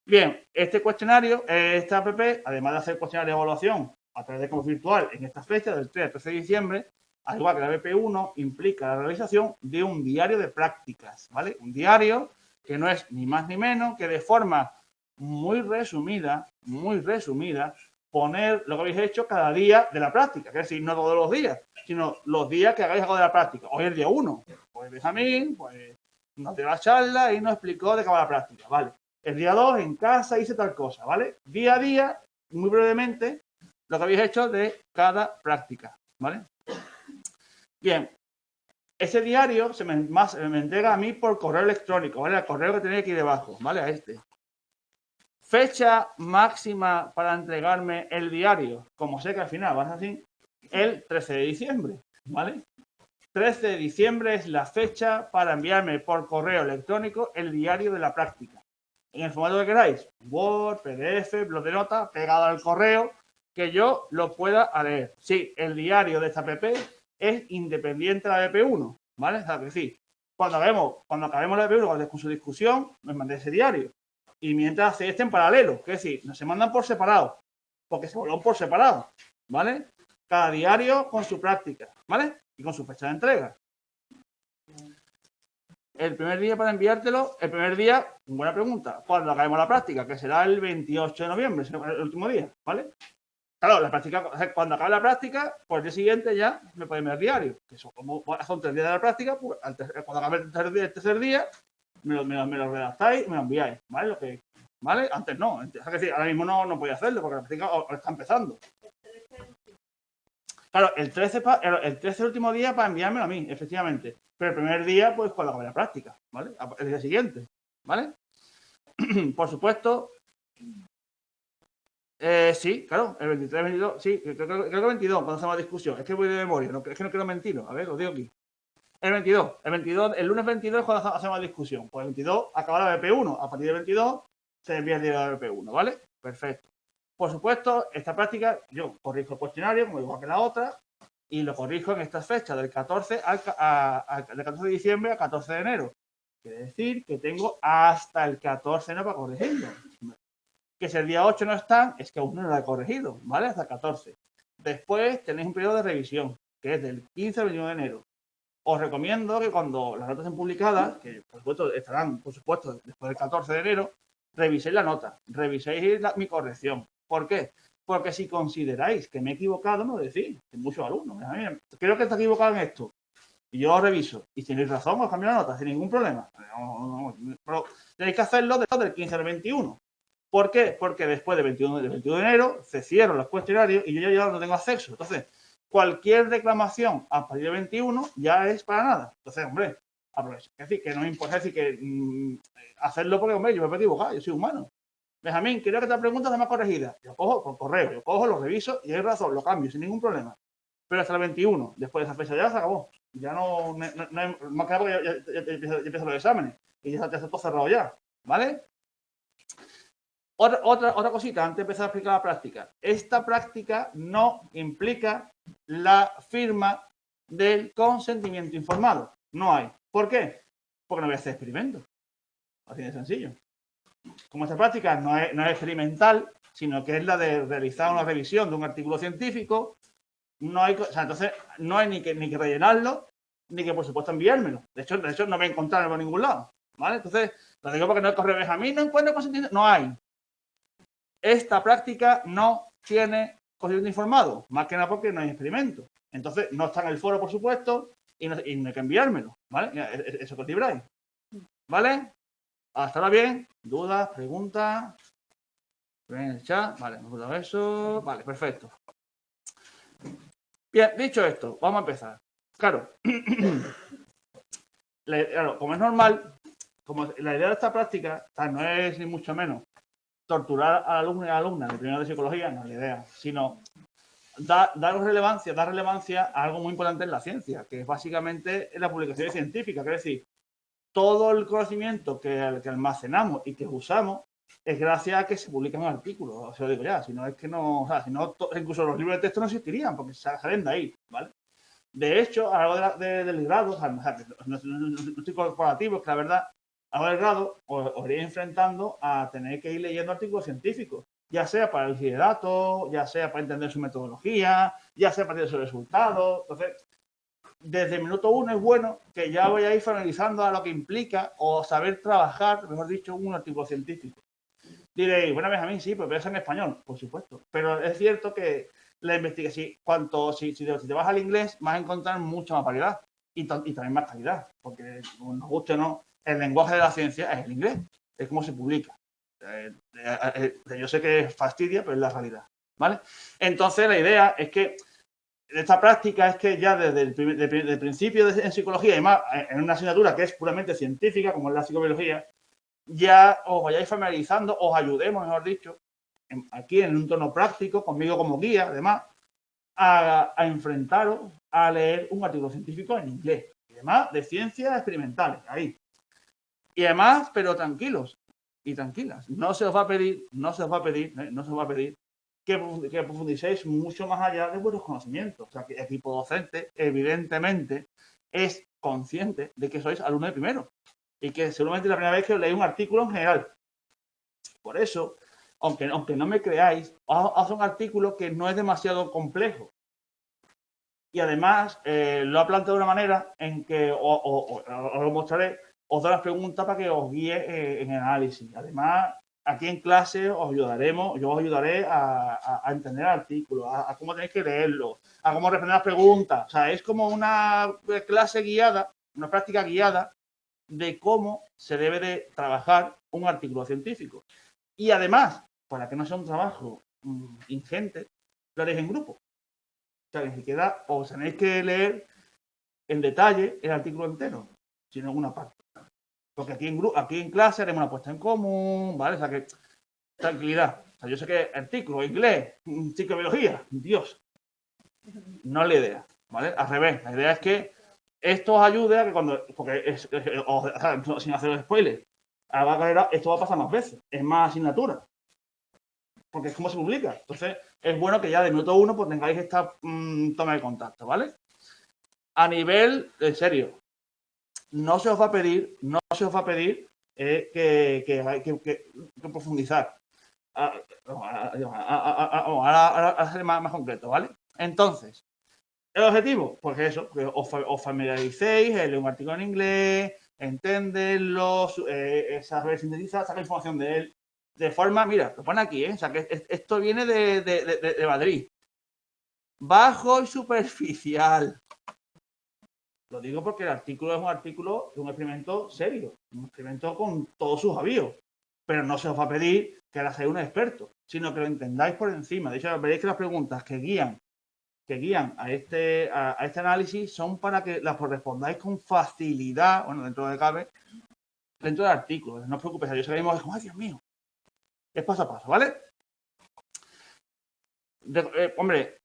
Bien, este cuestionario, esta app, además de hacer cuestionario de evaluación a través de campus virtual en esta fecha, del 3 al 13 de diciembre, al igual que la BP1, implica la realización de un diario de prácticas, ¿vale? Un diario que no es ni más ni menos que de forma muy resumida, poner lo que habéis hecho cada día de la práctica, es decir, no todos los días, sino los días que hagáis algo de la práctica. Hoy es el día 1, pues Benjamín, pues nos dio la charla y nos explicó de qué va la práctica, ¿vale? El día 2, en casa hice tal cosa, ¿vale? Día a día, muy brevemente, lo que habéis hecho de cada práctica, ¿vale? Bien, ese diario me entrega a mí por correo electrónico, ¿vale? El correo que tenía aquí debajo, ¿vale? A este. Fecha máxima para entregarme el diario, como sé que al final va a ser así, el 13 de diciembre, ¿vale? 13 de diciembre es la fecha para enviarme por correo electrónico el diario de la práctica. En el formato que queráis, Word, PDF, blog de notas, pegado al correo, que yo lo pueda leer. Sí, el diario de esta app es independiente de la app1, ¿vale? O sea, que sí, cuando acabemos la app1 con su discusión, me mandé ese diario. Y mientras se en paralelo, que es decir, no se mandan por separado, porque se vuelven por separado, ¿vale? Cada diario con su práctica, ¿vale? Y con su fecha de entrega. El primer día para enviártelo, el primer día, buena pregunta, cuando acabemos la práctica, que será el 28 de noviembre, el último día, ¿vale? Claro, la práctica, cuando acabe la práctica, pues el día siguiente ya me podéis enviar diario, que son 3 días de la práctica, pues cuando acabe el tercer día, me lo redactáis y me lo enviáis, ¿vale? ¿Vale? Antes no, es decir, ahora mismo no podía hacerlo porque la práctica está empezando. Claro, el 13 es el último día para enviármelo a mí, efectivamente. Pero el primer día, pues cuando acabe la práctica, ¿vale? El día siguiente, ¿vale? Por supuesto. Sí, claro, el 23, 22, sí, creo que el 22, cuando hacemos la discusión. Es que voy de memoria, es que no quiero mentir. A ver, lo digo aquí. El 22, el lunes 22 es cuando hacemos la discusión. Pues el 22 acaba la BP1. A partir del 22 se envía el día de la BP1, ¿vale? Perfecto. Por supuesto, esta práctica, yo corrijo el cuestionario, como igual que la otra, y lo corrijo en estas fechas, del 14 de diciembre al 14 de enero. Quiere decir que tengo hasta el 14 de enero para corregirlo. Que si el día 8 no están, es que aún no lo he corregido, ¿vale? Hasta el 14. Después tenéis un periodo de revisión, que es del 15 al 21 de enero. Os recomiendo que cuando las notas estén publicadas, que por supuesto estarán, por supuesto, después del 14 de enero, reviséis la nota, reviséis mi corrección. ¿Por qué? Porque si consideráis que me he equivocado, me lo decís. Hay muchos alumnos. Creo que está equivocado en esto. Y yo os reviso. Y si tenéis razón, os cambio la nota sin ningún problema. Pero tenéis que hacerlo después del 15 al 21. ¿Por qué? Porque después del 21 de enero se cierran los cuestionarios y yo ya no tengo acceso. Entonces, cualquier reclamación a partir del 21 ya es para nada. Entonces, hombre, aprovecho. Es decir, que no me importa decir que hacerlo porque, hombre, yo me puedo equivocar, yo soy humano. Benjamín, quiero que esta pregunta sea más corregida. Yo cojo por correo, yo cojo, lo reviso y hay razón, lo cambio sin ningún problema. Pero hasta el 21, después de esa fecha ya se acabó. Ya no hay más claro porque ya empiezan los exámenes y ya está todo cerrado ya. ¿Vale? Otra cosita antes de empezar a explicar la práctica. Esta práctica no implica la firma del consentimiento informado. No hay. ¿Por qué? Porque no voy a hacer experimentos. Así de sencillo. Como esta práctica no es experimental, sino que es la de realizar una revisión de un artículo científico, no hay, o sea, entonces no hay ni que rellenarlo, ni que por supuesto enviármelo. De hecho no voy a encontrarlo por ningún lado. ¿Vale? Entonces, lo digo porque no hay correo Benjamín, no encuentro consentimiento. No hay. Esta práctica no tiene consentimiento informado, más que nada porque no hay experimento. Entonces, no está en el foro, por supuesto, y no hay que enviármelo, ¿vale? Eso que os libráis, ¿vale? Hasta ahora bien, dudas, preguntas, ven el chat, vale, me gusta eso, vale, perfecto. Bien, dicho esto, vamos a empezar. Claro, como es normal, como la idea de esta práctica no es ni mucho menos torturar al alumno y a la alumna de primero de psicología, no es la idea, sino dar relevancia a algo muy importante en la ciencia, que es básicamente en la publicación científica, es decir, todo el conocimiento que almacenamos y que usamos es gracias a que se publican artículos, os lo digo ya, si no es que no, o sea, si no, incluso los libros de texto no existirían, porque salen de ahí, ¿vale? De hecho, a lo largo del grado, o sea, no estoy corporativo, es que la verdad, a lo largo del grado os iréis enfrentando a tener que ir leyendo artículos científicos, ya sea para el de datos, ya sea para entender su metodología, ya sea para entender sus resultados. Entonces, desde el minuto 1 es bueno que ya vayáis analizando a lo que implica o saber trabajar, mejor dicho, un artículo científico. Diréis, bueno, Benjamín, sí, pero es en español, por supuesto. Pero es cierto que la investigación, si te vas al inglés, vas a encontrar mucha más variedad y también más calidad, porque nos guste o no, el lenguaje de la ciencia es el inglés, es como se publica. Yo sé que fastidia, pero es la realidad, ¿vale? Entonces, la idea es que esta práctica es que ya desde el principio en psicología, y además en una asignatura que es puramente científica, como es la psicobiología, ya os vayáis familiarizando, os ayudemos, mejor dicho, aquí en un tono práctico, conmigo como guía, además, a enfrentaros a leer un artículo científico en inglés, y además de ciencias experimentales, ahí. Y además, pero tranquilos y tranquilas, no se os va a pedir que profundicéis mucho más allá de vuestros conocimientos. O sea, que el equipo docente, evidentemente, es consciente de que sois alumnos de primero y que seguramente es la primera vez que os leéis un artículo en general. Por eso, aunque no me creáis, os un artículo que no es demasiado complejo. Y además, lo ha planteado de una manera en que os lo mostraré, os doy las preguntas para que os guíe en el análisis. Además, aquí en clase os ayudaremos, yo os ayudaré a entender el artículo, a cómo tenéis que leerlo, a cómo responder las preguntas. O sea, es como una clase guiada, una práctica guiada de cómo se debe de trabajar un artículo científico. Y además, para que no sea un trabajo ingente, lo haréis en grupo. O sea, ni siquiera os tenéis que leer en detalle el artículo entero, sino en una parte. Porque aquí en clase haremos una puesta en común, ¿vale? O sea que, tranquilidad. O sea, yo sé que artículo, inglés, psicobiología, Dios, no es la idea, ¿vale? Al revés, la idea es que esto os ayude a que cuando, porque sin hacer spoilers, a la carrera esto va a pasar más veces, es más asignatura, porque es como se publica. Entonces, es bueno que ya de minuto uno pues tengáis esta toma de contacto, ¿vale? A nivel, en serio, no se os va a pedir que profundizar. Ahora seré más concreto, ¿vale? Entonces, el objetivo, pues eso, que os familiaricéis, leer un artículo en inglés, entenderlo, saber sintetizar, sacar información de él. De forma, mira, lo pone aquí, o sea, que esto viene de Madrid. Bajo y superficial. Lo digo porque el artículo es un artículo de un experimento serio, un experimento con todos sus avíos. Pero no se os va a pedir que ahora seáis un experto, sino que lo entendáis por encima. De hecho, veréis que las preguntas que guían a este análisis son para que las respondáis con facilidad, bueno, dentro de cabe, dentro del artículo. No os preocupéis, yo sé que mismo, ¡ay, Dios mío! Es paso a paso, ¿vale? Hombre,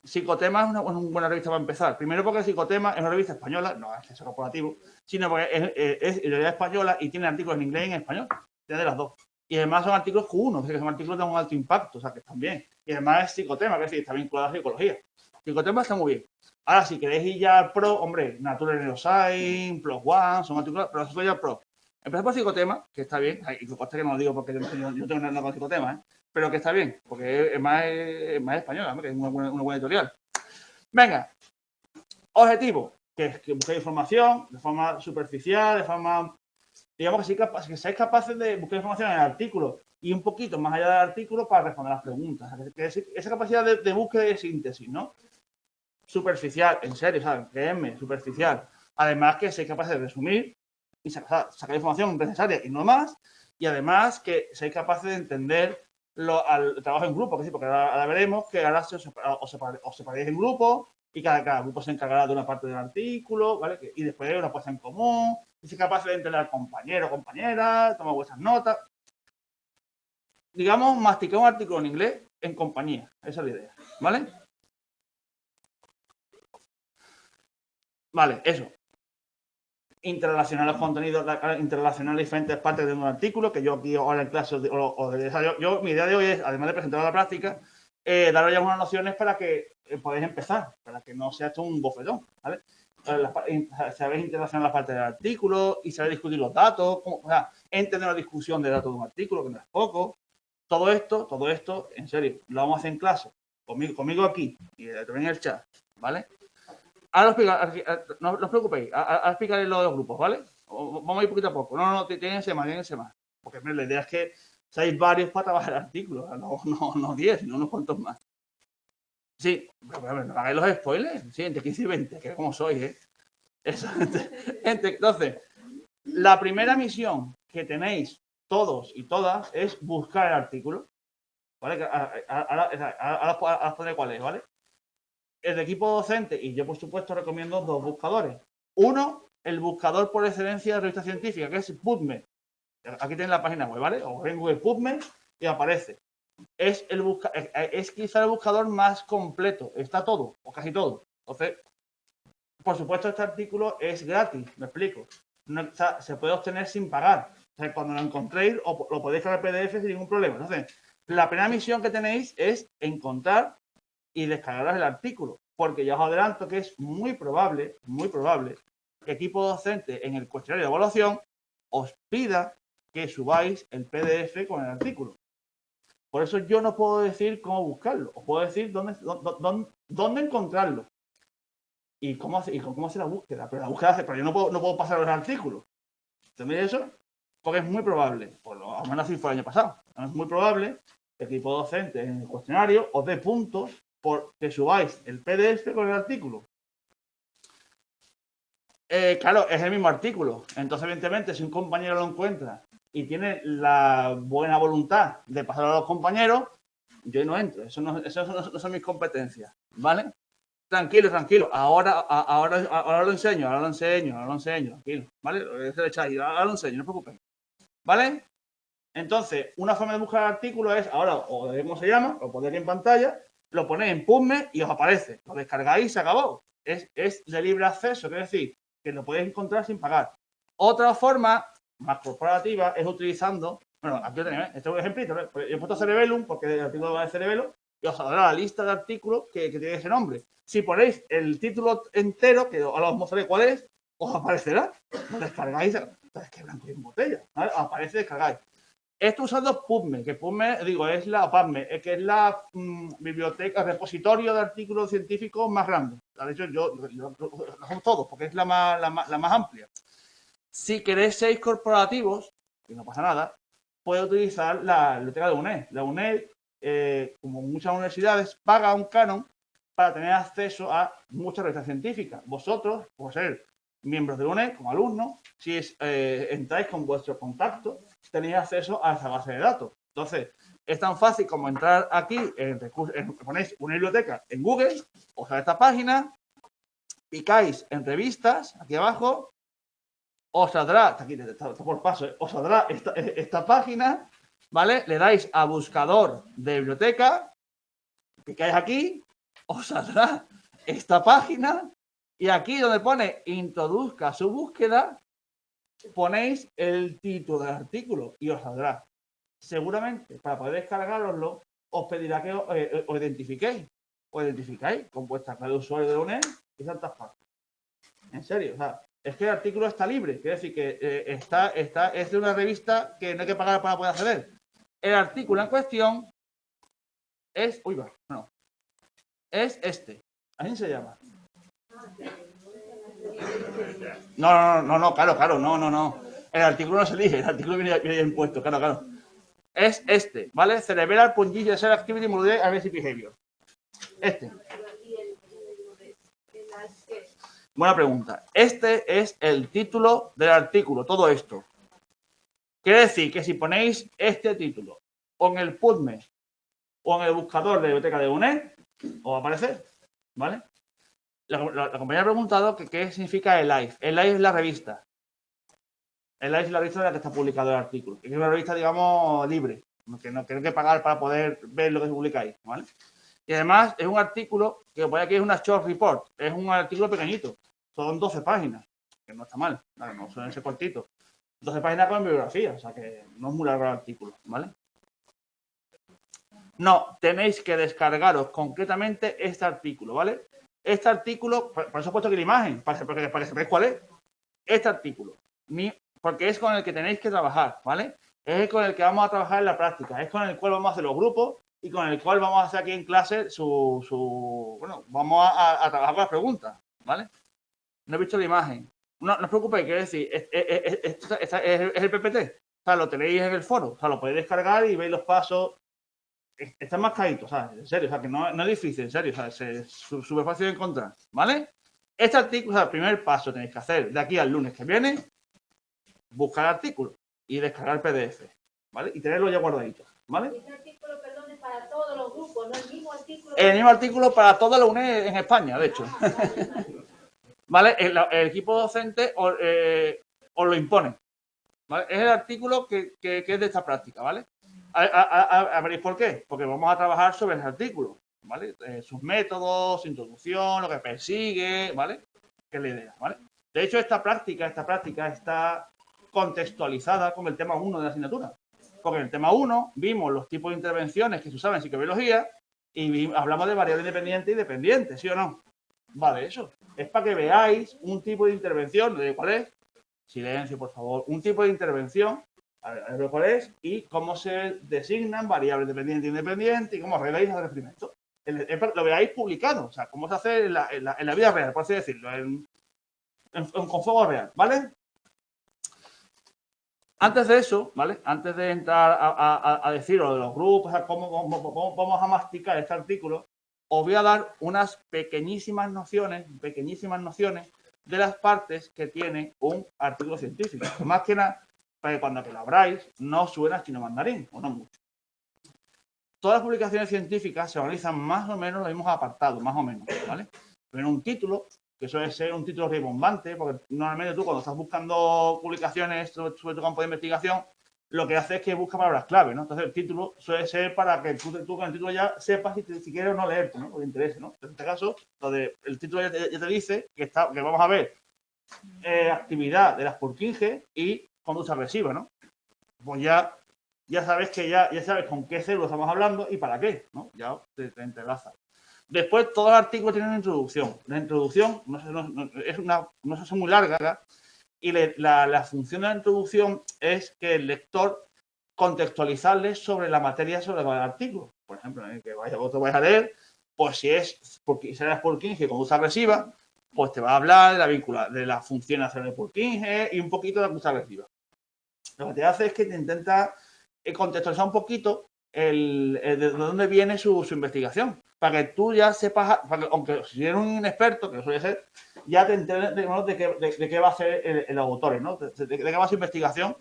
Psicotema es una buena revista para empezar. Primero porque Psicotema es una revista española, no es acceso corporativo, sino porque es realidad española y tiene artículos en inglés y en español. Tiene de las dos. Y además son artículos Q1, que son artículos de un alto impacto, o sea que están bien. Y además es Psicotema, que es decir, está vinculado a la psicología. Psicotema está muy bien. Ahora, si queréis ir ya al pro, hombre, Natural Neuroscience, Plus One, son artículos, pero eso soy ya al pro. Empezar por Psicotema, que está bien, y que conste que no lo digo porque yo no tengo nada con Psicotema, ¿eh? Pero que está bien, porque es más española, que es una buena editorial. Venga, objetivo, que busquéis información de forma superficial, de forma, digamos que seáis capaces de buscar información en el artículo y un poquito más allá del artículo para responder las preguntas. Que esa capacidad de búsqueda y de síntesis, ¿no? Superficial, en serio, ¿sabes? Créanme, superficial. Además que seáis capaces de resumir y sacar información necesaria y no más. Y además que seáis capaces de entender al trabajo en grupo, que sí, porque ahora veremos que ahora os separéis en grupo y cada grupo se encargará de una parte del artículo, ¿vale? Y después una puesta en común, y ser capaces de entender al compañero o compañera, tomar vuestras notas. Digamos, masticar un artículo en inglés en compañía. Esa es la idea, ¿vale? Vale, eso. Interrelacionar los contenidos, interrelacionar diferentes partes de un artículo, que yo aquí ahora en clase mi idea de hoy es, además de presentar la práctica, daros ya unas nociones para que podáis empezar, para que no sea esto un bofetón, ¿vale? Sabéis interrelacionar las partes del artículo y sabéis discutir los datos, o sea, entender la discusión de datos de un artículo, que no es poco. Todo esto, en serio, lo vamos a hacer en clase, conmigo aquí y también en el chat, ¿vale? Ahora no os preocupéis, ahora explicaré lo de los grupos, ¿vale? Vamos a ir poquito a poco. No, tíense más. Porque la idea es que seáis varios para trabajar el artículo, no 10, sino unos cuantos más. Sí, pero no hagáis los spoilers, sí, entre 15 y 20, que como sois, ¿eh? Eso, entonces, la primera misión que tenéis todos y todas es buscar el artículo, ¿vale? Ahora os pondré cuál es, ¿vale? el equipo docente, y yo por supuesto recomiendo dos buscadores. Uno, el buscador por excelencia de revista científica, que es PubMed. Aquí tenéis la página web, ¿vale? O en Google PubMed y aparece. Es quizá el buscador más completo. Está todo, o casi todo. Entonces, por supuesto, este artículo es gratis, me explico. No, o sea, se puede obtener sin pagar. O sea, cuando lo encontréis, lo podéis cargar PDF sin ningún problema. Entonces, la primera misión que tenéis es encontrar y descargaros el artículo, porque ya os adelanto que es muy probable que equipo docente en el cuestionario de evaluación os pida que subáis el PDF con el artículo. Por eso yo no puedo decir cómo buscarlo, os puedo decir dónde encontrarlo y cómo hacer la búsqueda. Pero la búsqueda pero yo no puedo pasar los artículos. ¿Entendéis eso? Porque es muy probable, por lo menos así fue el año pasado, es muy probable que el equipo docente en el cuestionario os dé puntos por que subáis el PDF con el artículo. Claro, es el mismo artículo. Entonces, evidentemente, si un compañero lo encuentra y tiene la buena voluntad de pasarlo a los compañeros, yo no entro. Eso no son mis competencias, ¿vale? Tranquilo. Ahora lo enseño, tranquilo, ¿vale? Ahora lo enseño, no os preocupéis, ¿vale? Entonces, una forma de buscar el artículo es, ahora, o de cómo se llama, lo ponéis en pantalla, lo ponéis en PubMed y os aparece. Lo descargáis y se acabó. Es de libre acceso, es decir, que lo podéis encontrar sin pagar. Otra forma más corporativa es utilizando, bueno, aquí lo tenéis, este es un ejemplito, ¿no? Yo he puesto Cerebellum porque el artículo va de Cerebellum y os saldrá la lista de artículos que tiene ese nombre. Si ponéis el título entero, que ahora os mostraré cuál es, os aparecerá. Lo descargáis, es que blanco y en botella, ¿vale? Aparece, descargáis. Esto usando PubMed, que PubMed, digo, es la PubMed, que es la biblioteca, repositorio de artículos científicos más grande. De hecho, yo lo son todos, porque es la más amplia. Si queréis ser corporativos, y no pasa nada, puede utilizar la biblioteca de UNED. La UNED, como muchas universidades, paga un canon para tener acceso a muchas revistas científicas. Vosotros, por ser miembros de UNED, como alumnos, si entráis con vuestro contacto, tenéis acceso a esa base de datos. Entonces, es tan fácil como entrar aquí, ponéis una biblioteca en Google, os sale esta página, picáis en revistas, aquí abajo, os saldrá, está por paso, os saldrá esta página, ¿vale? Le dais a buscador de biblioteca, picáis aquí, os saldrá esta página, y aquí donde pone introduzca su búsqueda, ponéis el título del artículo y os saldrá. Seguramente, para poder descargaroslo, os pedirá que os identifiquéis. Os identificáis con vuestra clave de usuario de UNED y tantas partes. En serio, o sea, es que el artículo está libre, quiere decir que es de una revista que no hay que pagar para poder acceder. El artículo en cuestión es, es este, así se llama. No, claro, no. El artículo no se elige, el artículo viene impuesto, claro. Es este, ¿vale? Cerebral Pungi Cell Activity Module Aggressive Behavior. Este. Buena pregunta. Este es el título del artículo, todo esto. Quiere decir que si ponéis este título o en el PubMed o en el buscador de biblioteca de UNED, os va a aparecer, ¿vale? La compañera ha preguntado que qué significa el live. El live es la revista. El live es la revista en la que está publicado el artículo. Es una revista, digamos, libre, que no hay que pagar para poder ver lo que se publica ahí, ¿vale? Y además es un artículo que pone aquí es una short report. Es un artículo pequeñito. Son 12 páginas, que no está mal, no suelen ser cortitos. 12 páginas con bibliografía, o sea que no es muy largo el artículo, ¿vale? No, tenéis que descargaros concretamente este artículo, ¿vale? Este artículo, por eso he puesto aquí la imagen, para que sepáis cuál es. Este artículo, porque es con el que tenéis que trabajar, ¿vale? Es con el que vamos a trabajar en la práctica, es con el cual vamos a hacer los grupos y con el cual vamos a hacer aquí en clase bueno, vamos a trabajar con las preguntas, ¿vale? No he visto la imagen. No os preocupéis, quiero decir, es el PPT. O sea, lo tenéis en el foro, o sea, lo podéis descargar y veis los pasos. Está más caído, ¿sabes? En serio, o sea, que no es difícil, en serio, o sea, es súper fácil de encontrar, ¿vale? Este artículo, o sea, el primer paso tenéis que hacer de aquí al lunes que viene, buscar el artículo y descargar el PDF, ¿vale? Y tenerlo ya guardadito, ¿vale? Este artículo, perdón, es para todos los grupos, El mismo artículo para toda la UNED en España, de hecho. ¿Vale? El equipo docente os lo impone. ¿Vale? Es el artículo que es de esta práctica, ¿vale? ¿Veréis por qué? Porque vamos a trabajar sobre ese artículo, ¿vale? Sus métodos, su introducción, lo que persigue, ¿vale? Que es la idea, ¿vale? De hecho, esta práctica está contextualizada con el tema 1 de la asignatura. Porque en el tema 1 vimos los tipos de intervenciones que se usaban en psicobiología y hablamos de variable independiente y dependiente, ¿sí o no? Vale, eso. Es para que veáis un tipo de intervención, ¿de cuál es? Silencio, por favor. Un tipo de intervención, a ver cuál es, y cómo se designan variables dependientes e independientes y cómo arregláis los experimentos. Lo veáis publicado, o sea, cómo se hace en la vida real, por así decirlo, con fuego real, ¿vale? Antes de eso, ¿vale? Antes de entrar a decir lo de los grupos, cómo vamos a masticar este artículo, os voy a dar unas pequeñísimas nociones de las partes que tiene un artículo científico. Más que nada, para que cuando lo abráis no suena chino mandarín, o no mucho. Todas las publicaciones científicas se organizan más o menos en los mismos apartados, más o menos, ¿vale? Pero un título, que suele ser un título rimbombante, porque normalmente tú cuando estás buscando publicaciones sobre tu campo de investigación, lo que haces es que busca palabras clave, ¿no? Entonces el título suele ser para que tú con el título ya sepas si quieres o no leerte, ¿no? O te interese, ¿no? En este caso, el título ya te dice que vamos a ver actividad de las Purkinje y conducta agresiva, ¿no? Pues ya sabes que ya sabes con qué célula estamos hablando y para qué, ¿no? Ya te entrelaza. Después, todos los artículos tienen una introducción. La introducción no es muy larga y la función de la introducción es que el lector contextualizarle sobre la materia sobre el artículo. Por ejemplo, en el que vosotros vais a leer, pues si es Purkinje conducta agresiva, pues te va a hablar de la función de Purkinje y un poquito de la conducta agresiva. Lo que te hace es que te intenta contextualizar un poquito de dónde viene su investigación, para que tú ya sepas, aunque si eres un inexperto, que suele ser, ya te enteres de qué va a ser el autor, ¿no? De qué va su investigación,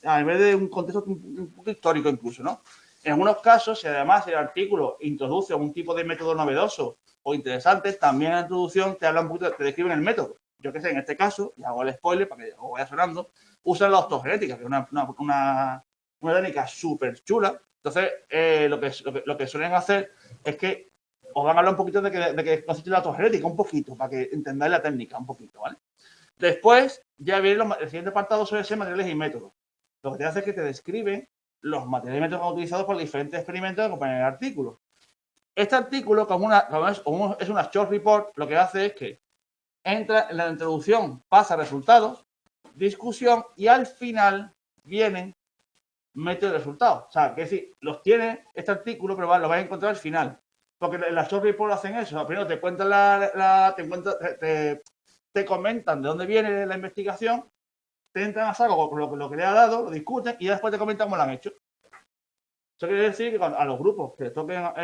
a nivel de un contexto un poco histórico incluso, ¿no? En algunos casos, si además el artículo introduce algún tipo de método novedoso o interesante, también en la introducción te habla un poquito, te describen el método. Yo qué sé, en este caso, y hago el spoiler para que os vaya sonando, usan la optogenética, que es una técnica súper chula. Entonces, lo que suelen hacer es que os van a hablar un poquito de que consiste la autogenética, un poquito, para que entendáis la técnica un poquito, ¿vale? Después, ya viene el siguiente apartado suele ser materiales y métodos. Lo que te hace es que te describen los materiales y métodos utilizados por los diferentes experimentos que acompañan el artículo. Este artículo, como es una short report, lo que hace es que entra en la introducción, pasa resultados, discusión y al final vienen métodos y resultados. O sea, que es decir, los tiene este artículo, pero lo vais a encontrar al final. Porque las short reports hacen eso. Primero te cuentan te comentan de dónde viene la investigación, te entran a saco con lo que le ha dado, lo discuten y después te comentan cómo lo han hecho. Eso quiere decir que a los grupos que les toquen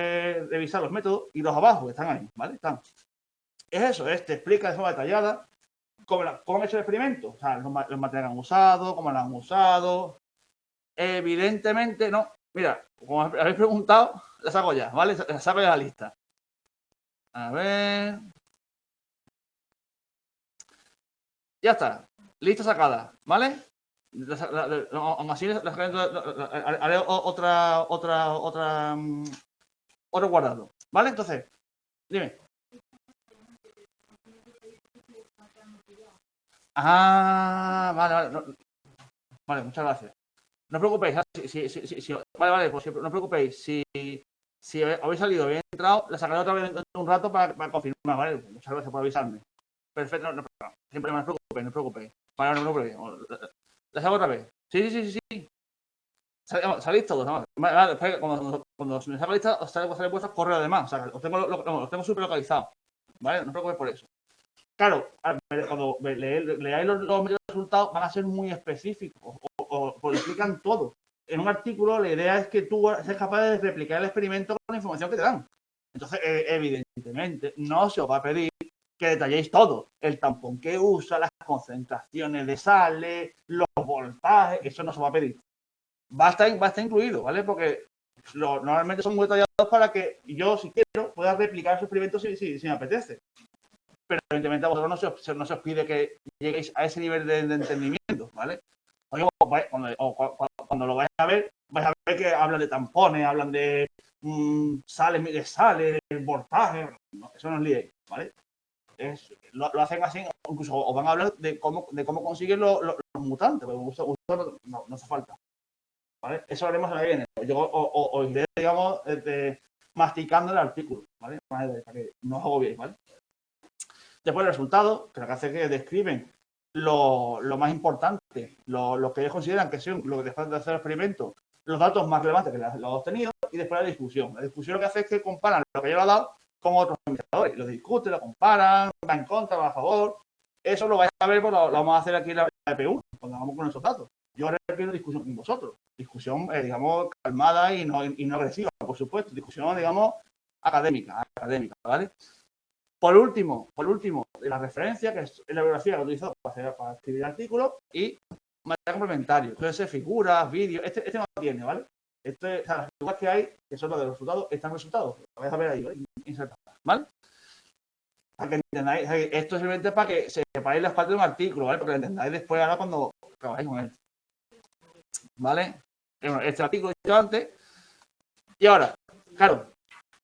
revisar los métodos y los abajo, que están ahí, ¿vale? Es eso, te explica de forma detallada cómo han hecho el experimento, o sea, los materiales que han usado, cómo lo han usado. Evidentemente, no. Mira, como habéis preguntado, las hago ya, ¿vale? Las hago ya la lista. A ver. Ya está. Lista sacada, ¿vale? Aún así, haré otro guardado, ¿vale? Entonces, dime. Vale. Vale, muchas gracias. No os preocupéis, vale, pues no os preocupéis. Si habéis salido bien entrado, la sacaré otra vez dentro de un rato para confirmar, ¿vale? Muchas gracias por avisarme. Perfecto, siempre no os preocupéis. Vale, no os preocupéis. La saco otra vez. Sí. Salís todos, ¿no? Vale, cuando me salga lista, os sale vuestro correo además. O sea, os tengo súper localizados. ¿Vale? No os preocupéis por eso. Claro, cuando leáis los resultados van a ser muy específicos o explican todo. En un artículo la idea es que tú seas capaz de replicar el experimento con la información que te dan. Entonces, evidentemente, no se os va a pedir que detalléis todo. El tampón que usa, las concentraciones de sales, los voltajes, eso no se va a pedir. Va a estar incluido, ¿vale? Porque normalmente son muy detallados para que yo, si quiero, pueda replicar ese experimento si me apetece. Pero evidentemente a vosotros no se os pide que lleguéis a ese nivel de entendimiento, ¿vale? Oye, cuando lo vais a ver que hablan de tampones, hablan de sales, voltaje, no, eso no os liéis, ¿vale? Lo hacen así, incluso os van a hablar de cómo consiguen los mutantes, pero no hace falta, ¿vale? Eso lo haremos la que viene. Yo os iré, digamos, masticando el artículo, ¿vale? Para que no os agobiéis, ¿vale? Después el resultado, que lo que hace es que describen lo más importante, lo que ellos consideran que son, lo que después de hacer el experimento, los datos más relevantes que lo han obtenido, y después la discusión. La discusión lo que hace es que comparan lo que yo le he dado con otros investigadores. Lo discuten, lo comparan, va en contra, va a favor. Eso lo vais a ver, pues lo vamos a hacer aquí en la EP1, cuando vamos con esos datos. Yo ahora quiero discusión con vosotros. Discusión, digamos, calmada y no agresiva, por supuesto. Discusión, digamos, académica, ¿vale? Por último, la referencia, que es la bibliografía que he utilizado para escribir artículos, y material complementario. Puede ser figuras, vídeos. Este no lo tiene, ¿vale? O sea, las figuras que hay, que son las de los resultados, están los resultados. Lo vais a ver ahí, ¿vale? Insertadas, ¿vale? Para que entendáis, esto es simplemente para que separéis las partes de un artículo, ¿vale? Porque lo entendáis después ahora cuando trabajáis con él. ¿Vale? Bueno, este artículo he hecho antes. Y ahora, claro,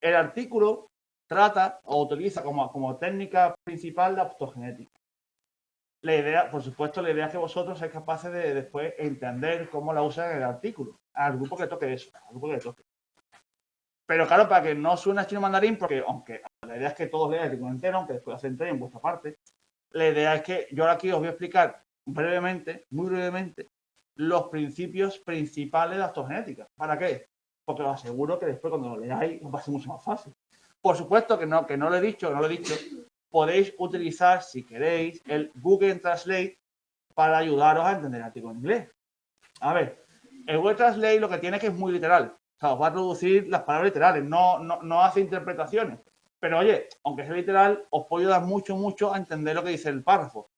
el artículo trata o utiliza como técnica principal la optogenética. La idea, por supuesto, la idea es que vosotros seáis capaces de después entender cómo la usan en el artículo. Al grupo que toque eso, al grupo que toque. Pero claro, para que no suene a chino mandarín, porque aunque la idea es que todos leáis el artículo entero, aunque después lo centréis en vuestra parte, la idea es que yo ahora aquí os voy a explicar brevemente, muy brevemente, los principios principales de la optogenética. ¿Para qué? Porque os aseguro que después cuando lo leáis os va a ser mucho más fácil. Por supuesto que no lo he dicho, podéis utilizar, si queréis, el Google Translate para ayudaros a entender el artículo en inglés. A ver, el Google Translate lo que tiene es que es muy literal. O sea, os va a traducir las palabras literales, no hace interpretaciones. Pero oye, aunque sea literal, os puede ayudar mucho a entender lo que dice el párrafo.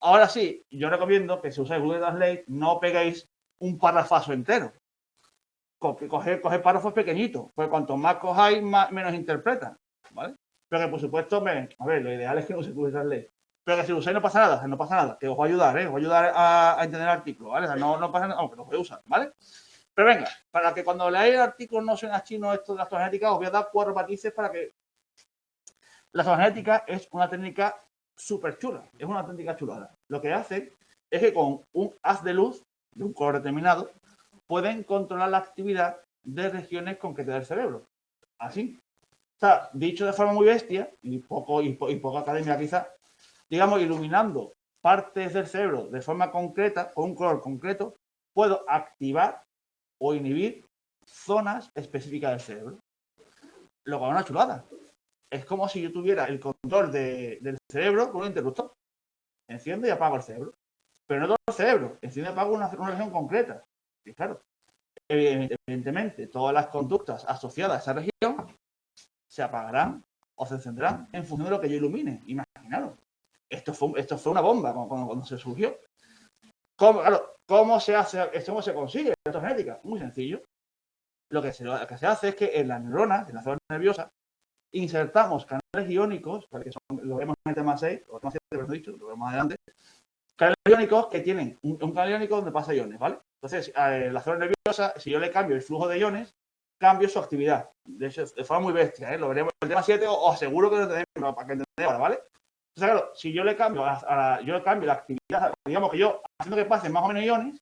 Ahora sí, yo recomiendo que si usáis Google Translate, no peguéis un párrafazo entero. Coger párrafos pequeñitos, porque cuanto más cojáis, menos interpretan, ¿vale? Pero que, por supuesto, a ver, lo ideal es que no se Google Translate. Pero que si lo usáis no pasa nada, que os va a ayudar, os va a ayudar a entender el artículo, ¿vale? O sea, no pasa nada, aunque lo podéis usar, ¿vale? Pero venga, para que cuando leáis el artículo no suene chino esto de la optogenética, os voy a dar 4 matices para que... La optogenética es una técnica súper chula, es una auténtica chulada. Lo que hace es que con un haz de luz de un color determinado pueden controlar la actividad de regiones concretas del cerebro. Así. O sea, dicho de forma muy bestia, y poco académica quizás, digamos, iluminando partes del cerebro de forma concreta, con un color concreto, puedo activar o inhibir zonas específicas del cerebro. Lo que es una chulada. Es como si yo tuviera el control del cerebro con un interruptor. Enciendo y apago el cerebro. Pero no todo el cerebro. Enciendo y apago una región concreta. Y claro, evidentemente, todas las conductas asociadas a esa región se apagarán o se encenderán en función de lo que yo ilumine. Imaginaros. Esto fue una bomba cuando se surgió. ¿Cómo se hace esto? ¿Cómo se consigue la genética? Muy sencillo. Lo que se hace es que en las neuronas, en las células nerviosas, insertamos canales iónicos, que lo vemos en el tema 6, o tema 7, lo he dicho, lo vemos más adelante, canales iónicos que tienen un canal iónico donde pasa iones, ¿vale? Entonces, la célula nerviosa, si yo le cambio el flujo de iones, cambio su actividad. De hecho, de forma muy bestia, ¿eh? Lo veremos en el tema 7, os aseguro que lo entendemos, para que entendáis ahora, ¿vale? Entonces, claro, si yo le cambio la actividad, digamos que yo, haciendo que pasen más o menos iones,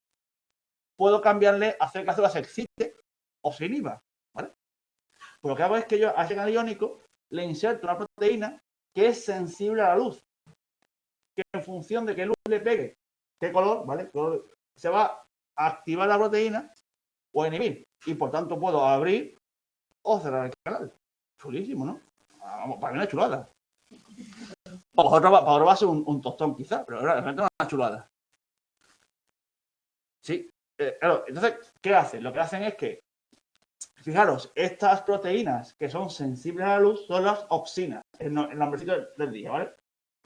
puedo cambiarle, hacer que la célula se excite o se inhiba, ¿vale? Pues lo que hago es que yo a ese canal iónico le inserto una proteína que es sensible a la luz, que en función de qué luz le pegue, qué color, ¿vale? Se va a activar la proteína o a inhibir, y por tanto puedo abrir o cerrar el canal. Chulísimo, ¿no? Vamos, para mí una chulada. Para otro va a ser un tostón quizás, pero realmente una chulada. Sí, claro, entonces, ¿qué hacen? Lo que hacen es que, fijaros, estas proteínas que son sensibles a la luz son las opsinas, el nombrecito del día, ¿vale?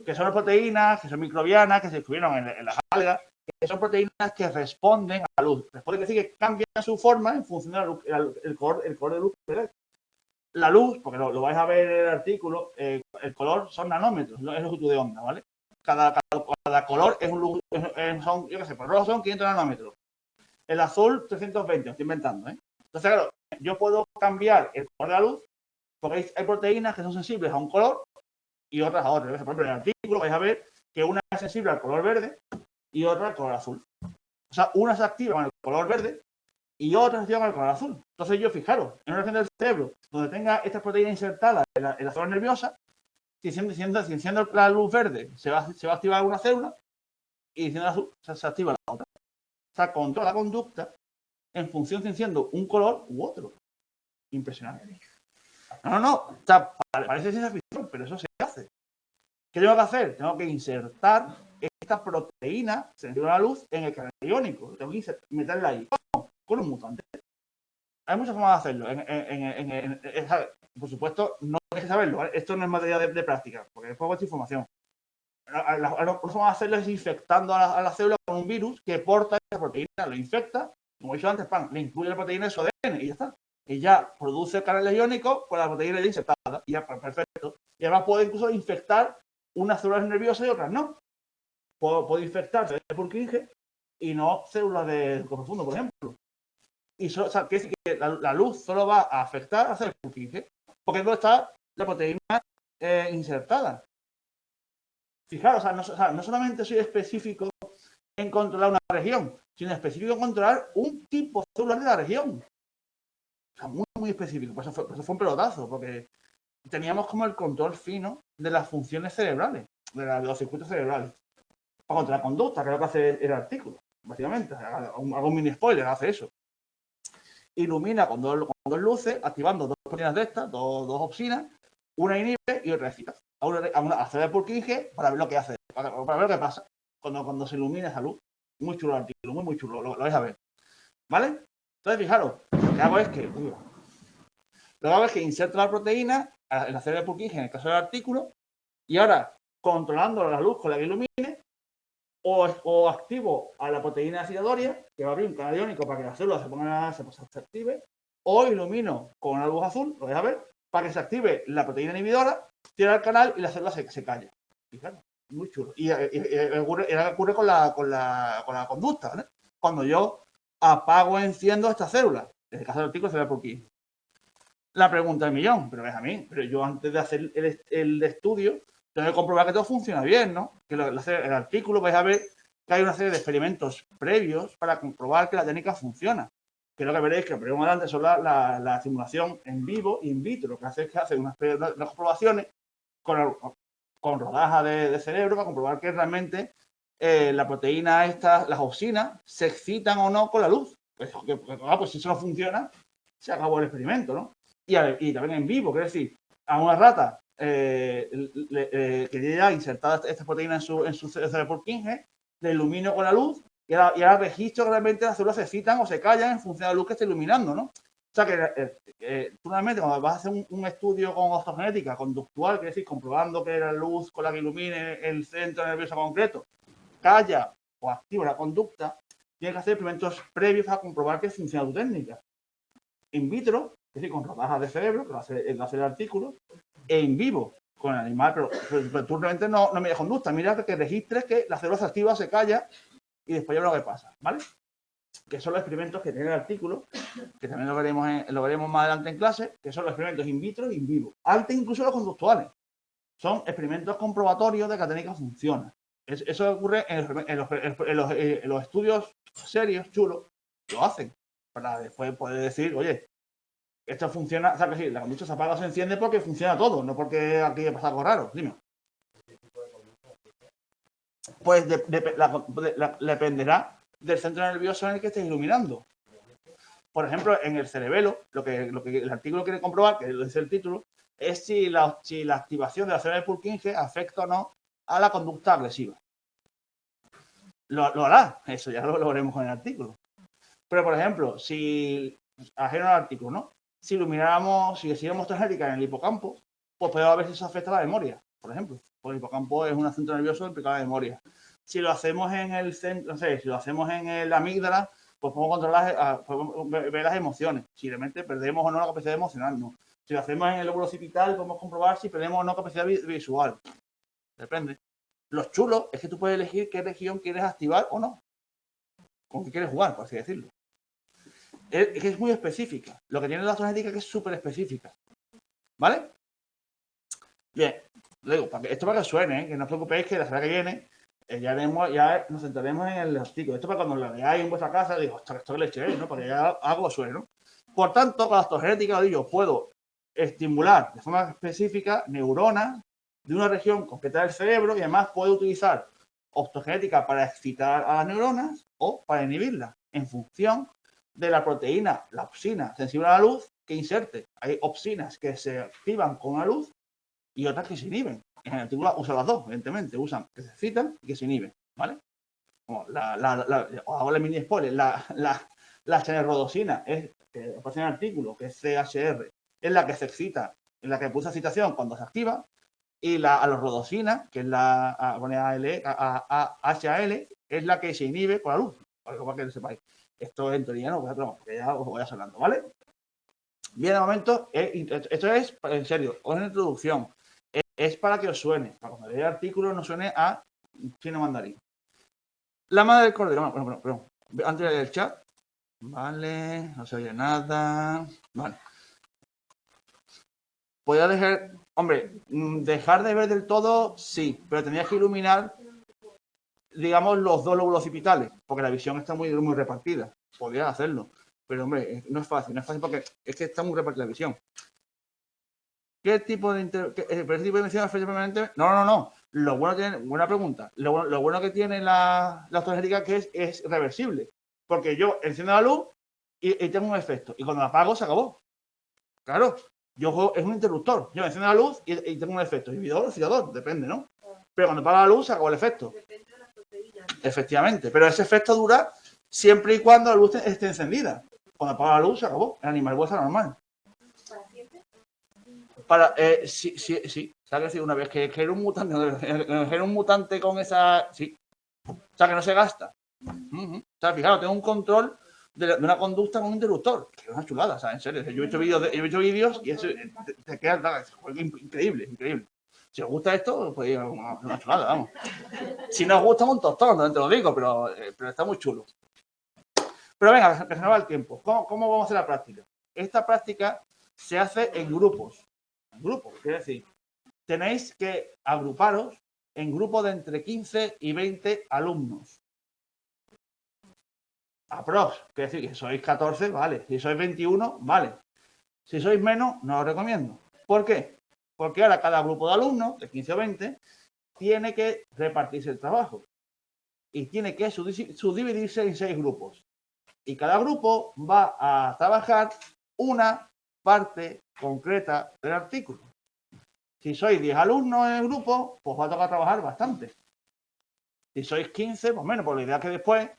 Que son las proteínas, que son microbianas, que se descubrieron en las algas, que son proteínas que responden a la luz. Responden quiere decir que cambian su forma en función de la luz, el color de luz. ¿Verdad? La luz, porque lo vais a ver en el artículo, el color son nanómetros, es longitud de onda, ¿vale? Cada color es un son, yo qué sé, por rojo son 500 nanómetros. El azul, 320, lo estoy inventando, ¿eh? Entonces, claro, yo puedo cambiar el color de la luz porque hay proteínas que son sensibles a un color y otras a otro. Por ejemplo, en el artículo vais a ver que una es sensible al color verde y otra al color azul. O sea, una se activa con el color verde y otra se activa con el color azul. Entonces, yo, fijaros, en una región del cerebro donde tenga estas proteínas insertadas en la zona nerviosa, si enciendo la luz verde, se va a activar una célula y enciendo la azul, se activa la otra. O sea, controla la conducta en función de enciendo un color u otro. Impresionante. No. O sea, parece ciencia ficción, pero eso se hace. ¿Qué tengo que hacer? Tengo que insertar esta proteína sensible a la luz en el canal iónico. Tengo que meterla ahí. ¿Cómo? Con un mutante. Hay muchas formas de hacerlo. Por supuesto, no hay que saberlo, ¿vale? Esto no es materia de práctica, porque es poco de información. Lo que vamos a hacerlo es infectando a la célula con un virus que porta esa proteína, lo infecta, como he dicho antes, le incluye la proteína en su ADN y ya está. Y ya produce canales iónicos con la proteína ya insertada. Y ya, perfecto. Y además puede incluso infectar unas células nerviosas y otras no. Puedo infectar células de Purkinje y no células de profundo, por ejemplo. Y quiere decir que la luz solo va a afectar a células de Purkinje porque no está la proteína insertada. Fijaros, no solamente soy específico en controlar una región, sino específico en controlar un tipo celular de la región. O sea, muy específico. Por eso fue un pelotazo, porque teníamos como el control fino de las funciones cerebrales, de los circuitos cerebrales. Para controlar conducta, que es lo que hace el artículo, básicamente. Hago un mini spoiler, hace eso. Ilumina con dos luces, activando dos proteínas de estas, dos opsinas, una inhibe y otra excita. A una célula de Purkinje para ver lo que hace, para ver lo que pasa cuando se ilumina esa luz. Muy chulo el artículo, muy chulo, lo vais a ver. ¿Vale? Entonces, fijaros, lo que hago es que inserto la proteína en la célula de Purkinje, en el caso del artículo, y ahora, controlando la luz con la que ilumine, o activo a la proteína excitatoria, que va a abrir un canal iónico para que la célula se active, o ilumino con una luz azul, lo vais a ver, para que se active la proteína inhibidora, cierra el canal y la célula se calla. Fíjate, muy chulo. Y ocurre con la conducta, ¿vale? Cuando yo apago o enciendo esta célula, en el caso del artículo se ve por aquí. La pregunta del millón, pero es a mí, pero yo antes de hacer el estudio tengo que comprobar que todo funciona bien, ¿no? Que el artículo vais a ver que hay una serie de experimentos previos para comprobar que la técnica funciona. Que lo que veréis que lo primero adelante son la simulación en vivo e in vitro. Lo que hace es que hace unas comprobaciones con rodajas de cerebro para comprobar que realmente la proteína esta, las opsinas, se excitan o no con la luz. Pues si eso no funciona, se acabó el experimento, ¿no? Y también en vivo, quiero decir, a una rata que ya insertada esta proteína en su cerebro Purkinje, le ilumino con la luz y ahora registro que realmente las células se excitan o se callan en función de la luz que está iluminando, ¿no? O sea que tú realmente cuando vas a hacer un estudio con optogenética conductual, quiere decir, comprobando que la luz con la que ilumine el centro nervioso concreto calla o activa la conducta, tienes que hacer experimentos previos para comprobar que funciona tu técnica. In vitro, es decir, con rodajas de cerebro, que lo hace el artículo, e in vivo, con el animal, pero tú realmente no me das conducta. Mira que registres que la célula se activa, se calla y después ya lo que pasa, ¿vale? Que son los experimentos que tiene el artículo, que también lo veremos más adelante en clase, que son los experimentos in vitro e in vivo. Antes incluso los conductuales. Son experimentos comprobatorios de que la técnica funciona. Eso ocurre en los estudios serios, chulos, lo hacen. Para después poder decir, oye, esto funciona, o sea que sí, la conducta se apaga o se enciende porque funciona todo, no porque aquí pasa algo raro. Dime. Pues dependerá del centro nervioso en el que estés iluminando. Por ejemplo, en el cerebelo, lo que el artículo quiere comprobar, que es el título, es si la activación de la célula de Purkinje afecta o no a la conducta agresiva. Lo hará, eso ya lo veremos con el artículo. Pero, por ejemplo, si, ajeno al artículo, ¿no? Si hiciéramos transgénica en el hipocampo, pues podemos ver si eso afecta a la memoria, por ejemplo. Porque el hipocampo es un centro nervioso implicado en la memoria. Si lo hacemos en el centro, no sé, si lo hacemos en el amígdala, pues podemos controlar, podemos ver las emociones. Si realmente perdemos o no la capacidad de emocionarnos. Si lo hacemos en el lóbulo occipital, podemos comprobar si perdemos o no capacidad visual. Depende. Lo chulo es que tú puedes elegir qué región quieres activar o no. Con qué quieres jugar, por así decirlo. Es que es muy específica. Lo que tiene la genética es que es súper específica. ¿Vale? Bien. Luego, esto para que suene, ¿eh? Que no os preocupéis que la semana que viene ya nos centraremos en el artículo. Esto para cuando lo veáis en vuestra casa, digo, ostras, esto que le eché, ¿no? Para que ya algo suene, ¿no? Por tanto, con la osteogenética, digo, puedo estimular de forma específica neuronas de una región concreta del cerebro y además puedo utilizar optogenética para excitar a las neuronas o para inhibirlas en función de la proteína, la opsina sensible a la luz que inserte. Hay opsinas que se activan con la luz y otras que se inhiben. En el artículo usan las dos, evidentemente. Usan que se excitan y que se inhiben, ¿vale? Como os hago el mini spoiler. La cenerodosina es, que aparece en el artículo, que es CHR, es la que se excita, en la que pulsa excitación cuando se activa. Y la alorrodosina, que es la HAL, es la que se inhibe con la luz. Para que lo sepáis. Esto en teoría no, porque ya os voy hablando, ¿vale? Bien, de momento, esto es, en serio, una introducción. Es para que os suene, para cuando leáis el artículo no suene a chino mandarín. La madre del cordero, bueno, perdón, antes del chat, vale, no se oye nada, vale. Podría dejar, hombre, dejar de ver del todo, sí, pero tendrías que iluminar, digamos, los dos lóbulos occipitales, porque la visión está muy repartida. Podrías hacerlo, pero hombre, no es fácil porque es que está muy repartida la visión. ¿Qué tipo de visión afecta permanente? No. Lo bueno tiene, buena pregunta. Lo bueno que tiene la osteogenética que es reversible. Porque yo enciendo la luz y tengo un efecto. Y cuando la apago, se acabó. Claro, es un interruptor. Yo enciendo la luz y tengo un efecto. Inhibidor o excitador, depende, ¿no? Pero cuando apaga la luz, se acabó el efecto. Depende de las proteínas. Efectivamente. Pero ese efecto dura siempre y cuando la luz esté encendida. Cuando apaga la luz, se acabó. El animal vuelve a normal. Sí. ¿Sabes? Si una vez que era un mutante con esa. Sí. O sea, que no se gasta. O sea, fijaros, tengo un control de una conducta con un interruptor. Que es una chulada, o sea, en serio. Yo he hecho vídeos y eso te queda increíble. Si os gusta esto, pues una chulada, vamos. Si no os gusta, un tostón, no te lo digo, pero está muy chulo. Pero venga, que se nos va el tiempo. ¿Cómo vamos a hacer la práctica? Esta práctica se hace en grupos. Quiere decir, tenéis que agruparos en grupos de entre 15 y 20 alumnos. Aprox, quiere decir que si sois 14, vale. Si sois 21, vale. Si sois menos, no os recomiendo. ¿Por qué? Porque ahora cada grupo de alumnos, de 15 o 20, tiene que repartirse el trabajo. Y tiene que subdividirse en 6 grupos. Y cada grupo va a trabajar una parte concreta del artículo. Si sois 10 alumnos en el grupo, pues va a tocar trabajar bastante. Si sois 15, pues menos, por la idea que después,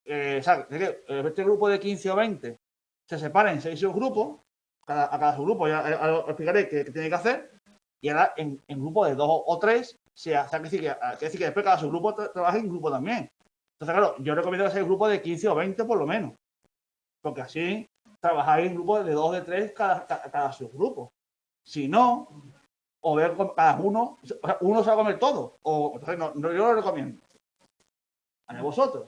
este grupo de 15 o 20 se separa en 6 subgrupos, a cada subgrupo ya os explicaré qué tiene que hacer, y ahora en grupos de 2 o 3, quiere decir que después cada subgrupo trabaja en grupo también. Entonces, claro, yo recomiendo que sea un grupo de 15 o 20 por lo menos, porque así trabajáis en grupos de 2 o de 3 cada subgrupo. Si no, o ver cada uno se va a comer todo, o entonces no yo lo recomiendo. A vosotros.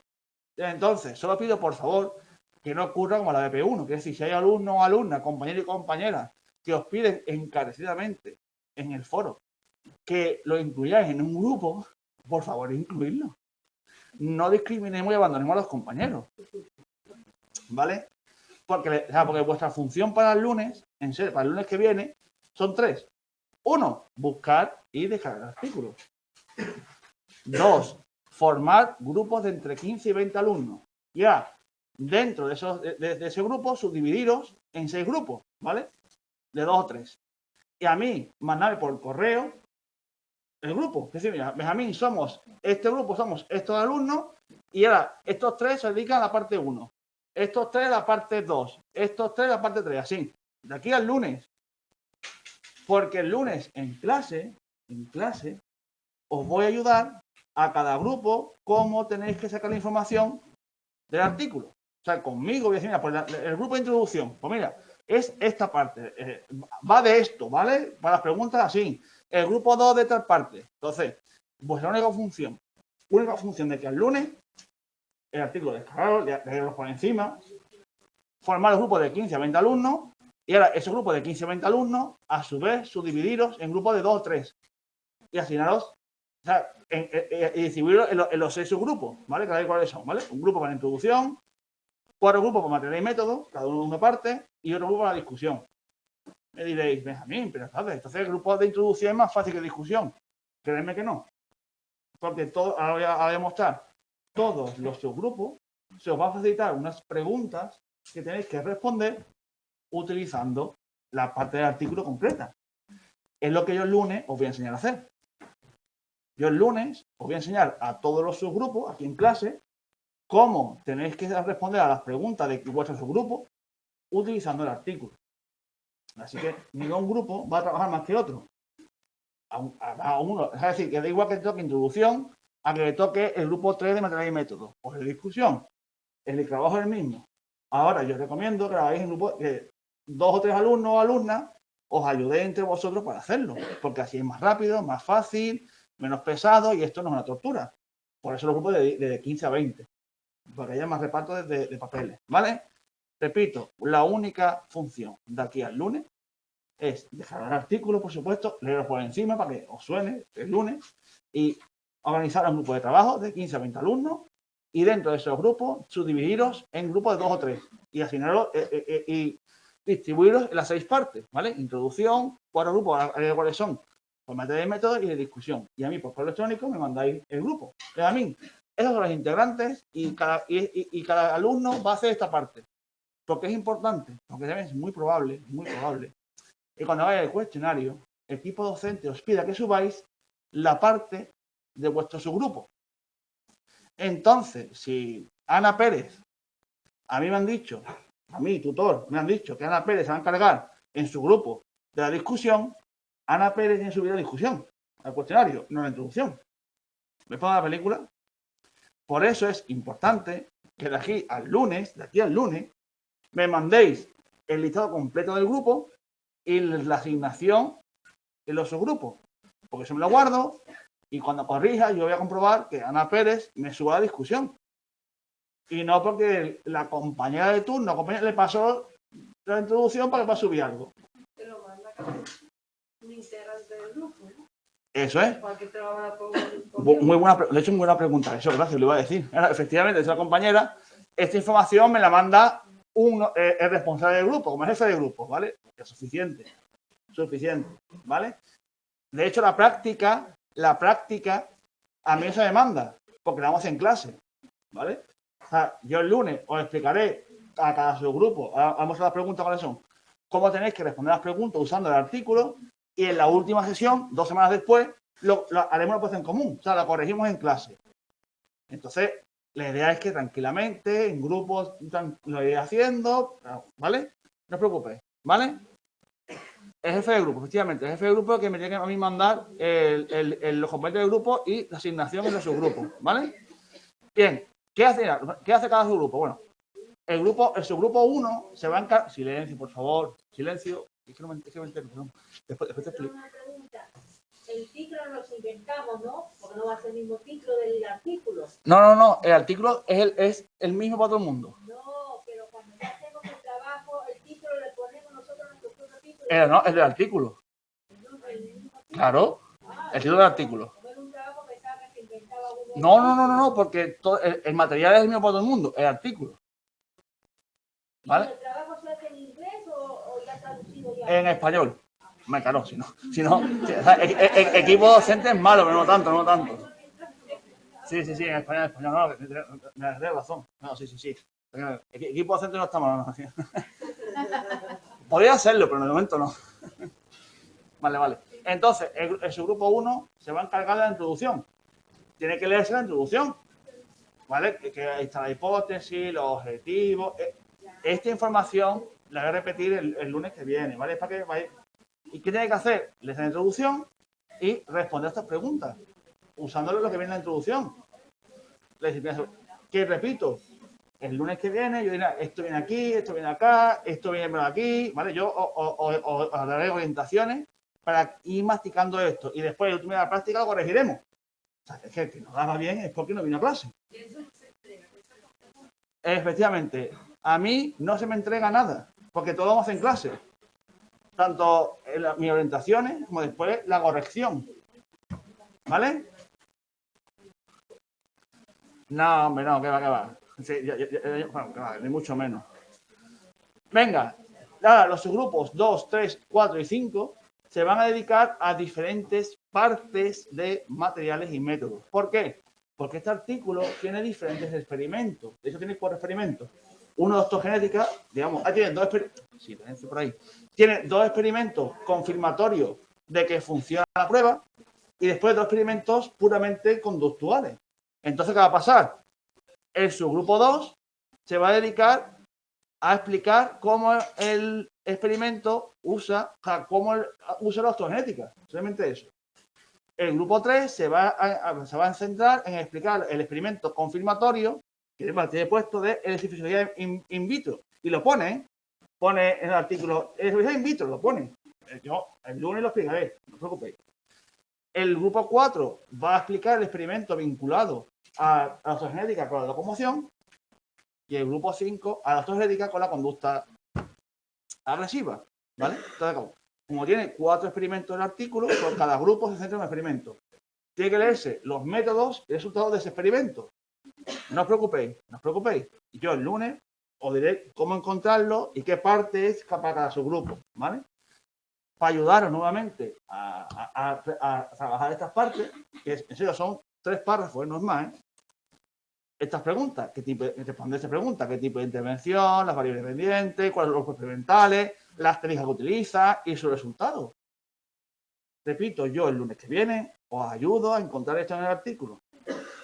Entonces, solo pido por favor que no ocurra como la BP1, que es decir, si hay alumnos o alumnas, compañeros y compañeras que os piden encarecidamente en el foro que lo incluyáis en un grupo, por favor, incluidlo. No discriminemos y abandonemos a los compañeros. ¿Vale? Porque vuestra función para el lunes, en serio, para el lunes que viene, son 3. 1, buscar y descargar artículos. 2, formar grupos de entre 15 y 20 alumnos. Ya, dentro de ese grupo, subdividiros en 6 grupos, ¿vale? De 2 o 3. Y a mí, mandarme por correo el grupo. Es decir, mira, Benjamín, este grupo somos estos alumnos y ahora estos 3 se dedican a la parte 1. Estos 3 a la parte 2. Estos 3 a la parte 3. Así, de aquí al lunes. Porque el lunes en clase, os voy a ayudar a cada grupo cómo tenéis que sacar la información del artículo. O sea, conmigo voy a decir, mira, pues el grupo de introducción, pues mira, es esta parte, va de esto, ¿vale? Para las preguntas así. El grupo 2 de tal parte. Entonces, vuestra única función de que el lunes el artículo descargarlo, leerlo por encima, formar el grupo de 15 a 20 alumnos y ahora esos grupos de 15 a 20 alumnos, a su vez, subdividiros en grupos de 2 o 3 y asignaros, o sea, y distribuirlos en los 6 subgrupos, ¿vale? Cada vez cuáles son, ¿vale? Un grupo para la introducción, 4 grupos para material y método, cada uno de una parte, y otro grupo para la discusión. Me diréis, Benjamín, pero entonces el grupo de introducción es más fácil que discusión. Créeme que no. Porque ahora voy a mostrar todos los subgrupos, se os va a facilitar unas preguntas que tenéis que responder utilizando la parte del artículo concreta. Es lo que yo el lunes os voy a enseñar a hacer. Yo el lunes os voy a enseñar a todos los subgrupos, aquí en clase, cómo tenéis que responder a las preguntas de vuestro subgrupo utilizando el artículo. Así que ningún grupo va a trabajar más que otro. A uno, es decir, que da igual que te toque introducción a que le toque el grupo 3 de material y método o de discusión. El trabajo es el mismo. Ahora yo os recomiendo que hagáis en grupo que 2 o 3 alumnos o alumnas os ayudéis entre vosotros para hacerlo, porque así es más rápido, más fácil, menos pesado y esto no es una tortura. Por eso los grupos de 15 a 20, porque haya más reparto de papeles, ¿vale? Repito, la única función de aquí al lunes es dejar el artículo, por supuesto, leerlo por encima para que os suene el lunes y organizar un grupo de trabajo de 15 a 20 alumnos y dentro de esos grupos subdividiros en grupos de 2 o 3 y asignarlos y distribuiros en las 6 partes, ¿vale? Introducción, 4 grupos, cuáles son, por materia de método y de discusión. Y a mí por correo electrónico me mandáis el grupo. A mí, esos son los integrantes y cada alumno va a hacer esta parte. ¿Por qué es importante? Porque es muy probable que cuando vaya el cuestionario, el equipo docente os pida que subáis la parte de vuestro subgrupo. Entonces, si Ana Pérez, a mí me han dicho, a mí, tutor, me han dicho que Ana Pérez se va a encargar en su grupo de la discusión, Ana Pérez tiene que subir la discusión al cuestionario, no la introducción. ¿Me pongo la película? Por eso es importante que de aquí al lunes, me mandéis el listado completo del grupo y la asignación en los subgrupos. Porque eso me lo guardo y cuando corrija yo voy a comprobar que Ana Pérez me suba la discusión. Y no porque la compañera de turno le pasó la introducción para que pueda subir algo. Te lo manda un integrante del grupo, ¿no? Eso es. Para que te lo van a poner. Muy buena, de hecho, muy buena pregunta. Eso, gracias, lo iba a decir. Efectivamente, esa compañera, esta información me la manda el responsable del grupo, como el jefe de grupo, ¿vale? Es suficiente, ¿vale? De hecho, la práctica, a mí se me manda, porque la vamos en clase, ¿vale? O sea, yo el lunes os explicaré a cada subgrupo, vamos a las preguntas cuáles son, cómo tenéis que responder las preguntas usando el artículo y en la última sesión, 2 semanas después, haremos una puesta en común, o sea, la corregimos en clase. Entonces, la idea es que tranquilamente, en grupos, lo iré haciendo, ¿vale? No os preocupéis, ¿vale? El jefe de grupo, efectivamente, el jefe de grupo que me tiene que a mí mandar los componentes del grupo y la asignación en los subgrupos, ¿vale? Bien, ¿qué hace cada subgrupo? Bueno, el subgrupo 1 se va a encargar... Silencio, por favor, silencio. Es que no me entero, perdón. Después te explico. Una pregunta. El título nos inventamos, ¿no? Porque no va a ser el mismo título del artículo. No, el artículo es el mismo para todo el mundo. No, pero cuando ya hacemos el trabajo, el título le ponemos nosotros nuestro propio título. No, es del artículo. Claro, el título del artículo. No, porque el material es el mismo para todo el mundo, el artículo. ¿Vale? ¿El trabajo se hace en inglés o ya traducido ya? En español. Claro, si no, equipo docente es malo, pero no tanto. Sí, en español, no, me das razón. No, sí. Equipo docente no está malo, no. Podría hacerlo, pero en el momento no. Vale. Entonces, el subgrupo 1 se va a encargar de la introducción. Tiene que leerse la introducción, ¿vale? Que ahí está la hipótesis, los objetivos. Esta información la voy a repetir el lunes que viene, ¿vale? Para que vaya. ¿Y qué tiene que hacer? Leer la introducción y responder estas preguntas. usando lo que viene en la introducción. La disciplina, que repito, el lunes que viene yo diré, esto viene aquí, esto viene acá, esto viene por aquí, ¿vale? Yo os daré orientaciones para ir masticando esto y después de la última práctica lo corregiremos. O sea, es que el que no haga bien es porque no vino a clase. Efectivamente, a mí no se me entrega nada, porque todo vamos en clase. Tanto mis orientaciones como después la corrección. ¿Vale? No, hombre, no, que va. Sí, bueno, que va, ni mucho menos. Venga, ahora los subgrupos 2, 3, 4 y 5 se van a dedicar a diferentes partes de materiales y métodos. ¿Por qué? Porque este artículo tiene diferentes experimentos. De hecho, tiene 4 experimentos. Uno de osteogenética, digamos, tiene 2 experimentos. Sí, por ahí. Tiene 2 experimentos confirmatorios de que funciona la prueba y después 2 experimentos puramente conductuales. Entonces, ¿qué va a pasar? El subgrupo 2 se va a dedicar a explicar cómo el experimento usa la osteogenética. Solamente eso. El grupo 3 se va a centrar en explicar el experimento confirmatorio que tiene puesto de electrofisiología in vitro. Y lo pone en el artículo, electrofisiología in vitro, lo pone. Yo el lunes lo explicaré, no os preocupéis. El grupo 4 va a explicar el experimento vinculado a la osteogenética con la locomoción y el grupo 5 a la osteogenética con la conducta agresiva, ¿vale? Entonces, como tiene 4 experimentos en el artículo, por cada grupo se centra en un experimento. Tiene que leerse los métodos y resultados de ese experimento. No os preocupéis. Yo el lunes os diré cómo encontrarlo y qué parte es para cada subgrupo, ¿vale? Para ayudaros nuevamente a trabajar estas partes, que en serio son 3 párrafos, no es más, ¿eh? Estas preguntas, responder esta pregunta, qué tipo de intervención, las variables pendientes, cuáles son los grupos experimentales, las técnicas que utiliza y sus resultados. Repito, yo el lunes que viene os ayudo a encontrar esto en el artículo.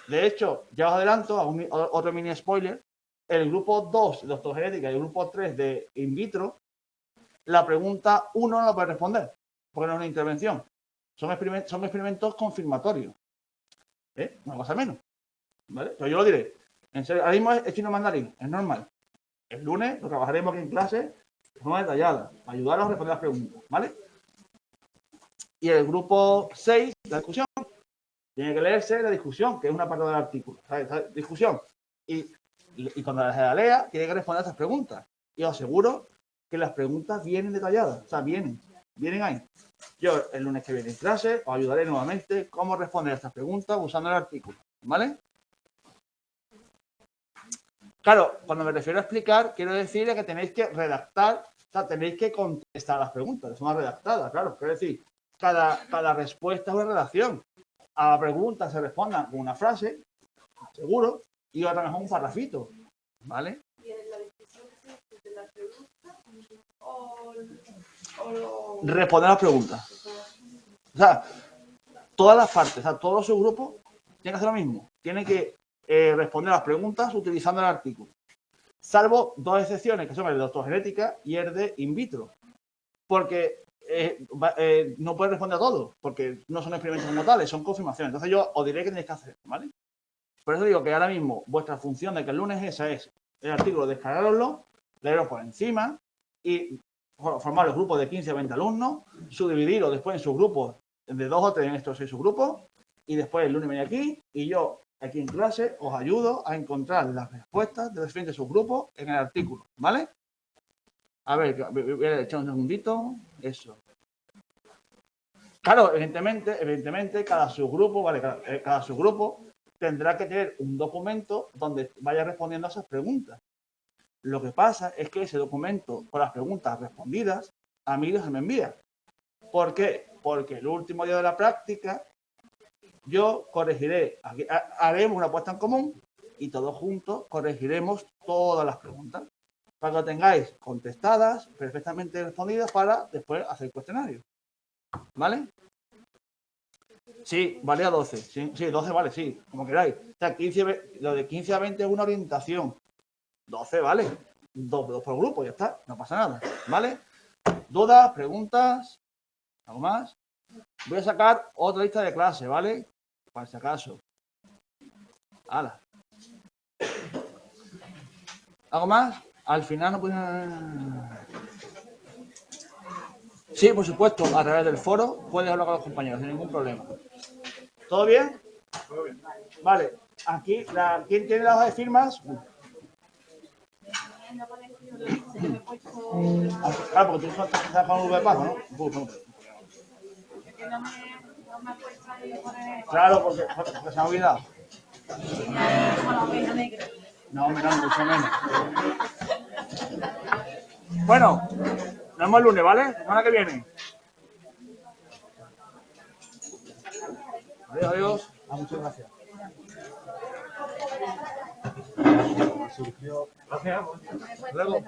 De hecho, ya os adelanto, otro mini spoiler, el grupo 2 de osteogenética y el grupo 3 de in vitro, la pregunta 1 no la puede responder, porque no es una intervención. Son experimentos confirmatorios. Una cosa menos. ¿Vale? Pero yo lo diré. En serio, ahora mismo es chino mandarín, es normal. El lunes lo trabajaremos aquí en clase de forma detallada, para ayudaros a responder las preguntas, ¿vale? Y el grupo 6, la discusión, tiene que leerse la discusión, que es una parte del artículo. ¿Sabes? Esa discusión. Y cuando se la lea, tiene que responder a estas preguntas. Y os aseguro que las preguntas vienen detalladas, o sea, vienen ahí. Yo el lunes que viene en clase os ayudaré nuevamente cómo responder a estas preguntas usando el artículo, ¿vale? Claro, cuando me refiero a explicar, quiero decir que tenéis que redactar, o sea, tenéis que contestar las preguntas de forma redactada, claro. Quiero decir, cada respuesta es una redacción. A la pregunta se responda con una frase, seguro, y otra mejor un parrafito, ¿vale? ¿Tienes la decisión de la pregunta o Responder las preguntas. O sea, todas las partes, o sea, todos los subgrupos tienen que hacer lo mismo. Tienen que responder las preguntas utilizando el artículo. Salvo 2 excepciones, que son el de osteogenética y el de in vitro. Porque no pueden responder a todo, porque no son experimentos como tales, son confirmaciones. Entonces yo os diré qué tenéis que hacer, ¿vale? Por eso digo que ahora mismo vuestra función de que el lunes esa es el artículo, descargaroslo, leeros por encima y formar los grupos de 15 a 20 alumnos, subdividirlos después en subgrupos de 2 o 3 en estos 6 subgrupos y después el lunes venir aquí y yo aquí en clase os ayudo a encontrar las respuestas de los diferentes subgrupos en el artículo, ¿vale? A ver, voy a echar un segundito. Eso. Claro, evidentemente cada subgrupo, ¿vale? Cada subgrupo tendrá que tener un documento donde vaya respondiendo a esas preguntas. Lo que pasa es que ese documento con las preguntas respondidas a mí se me envía. ¿Por qué? Porque el último día de la práctica yo corregiré, haremos una puesta en común y todos juntos corregiremos todas las preguntas para que lo tengáis contestadas, perfectamente respondidas para después hacer cuestionario. ¿Vale? Sí, vale a 12. Sí, 12 vale, sí, como queráis. O sea, lo de 15 a 20 es una orientación. 12 vale. 2 por grupo, ya está. No pasa nada. ¿Vale? ¿Dudas? ¿Preguntas? ¿Algo más? Voy a sacar otra lista de clase, ¿vale? Para si acaso. ¡Hala! ¿Algo más? Al final no puedes... Sí, por supuesto, a través del foro puedes hablar con los compañeros sin ningún problema. ¿Todo bien? Todo bien. Vale, aquí, ¿quién tiene la hoja de firmas? Claro, porque tú estás con V Pago, ¿no? Claro, porque se ha olvidado. No, hombre, no, mucho menos. Bueno, nos vemos el lunes, ¿vale? La semana que viene. Adiós, adiós. Muchas gracias. Gracias. Luego.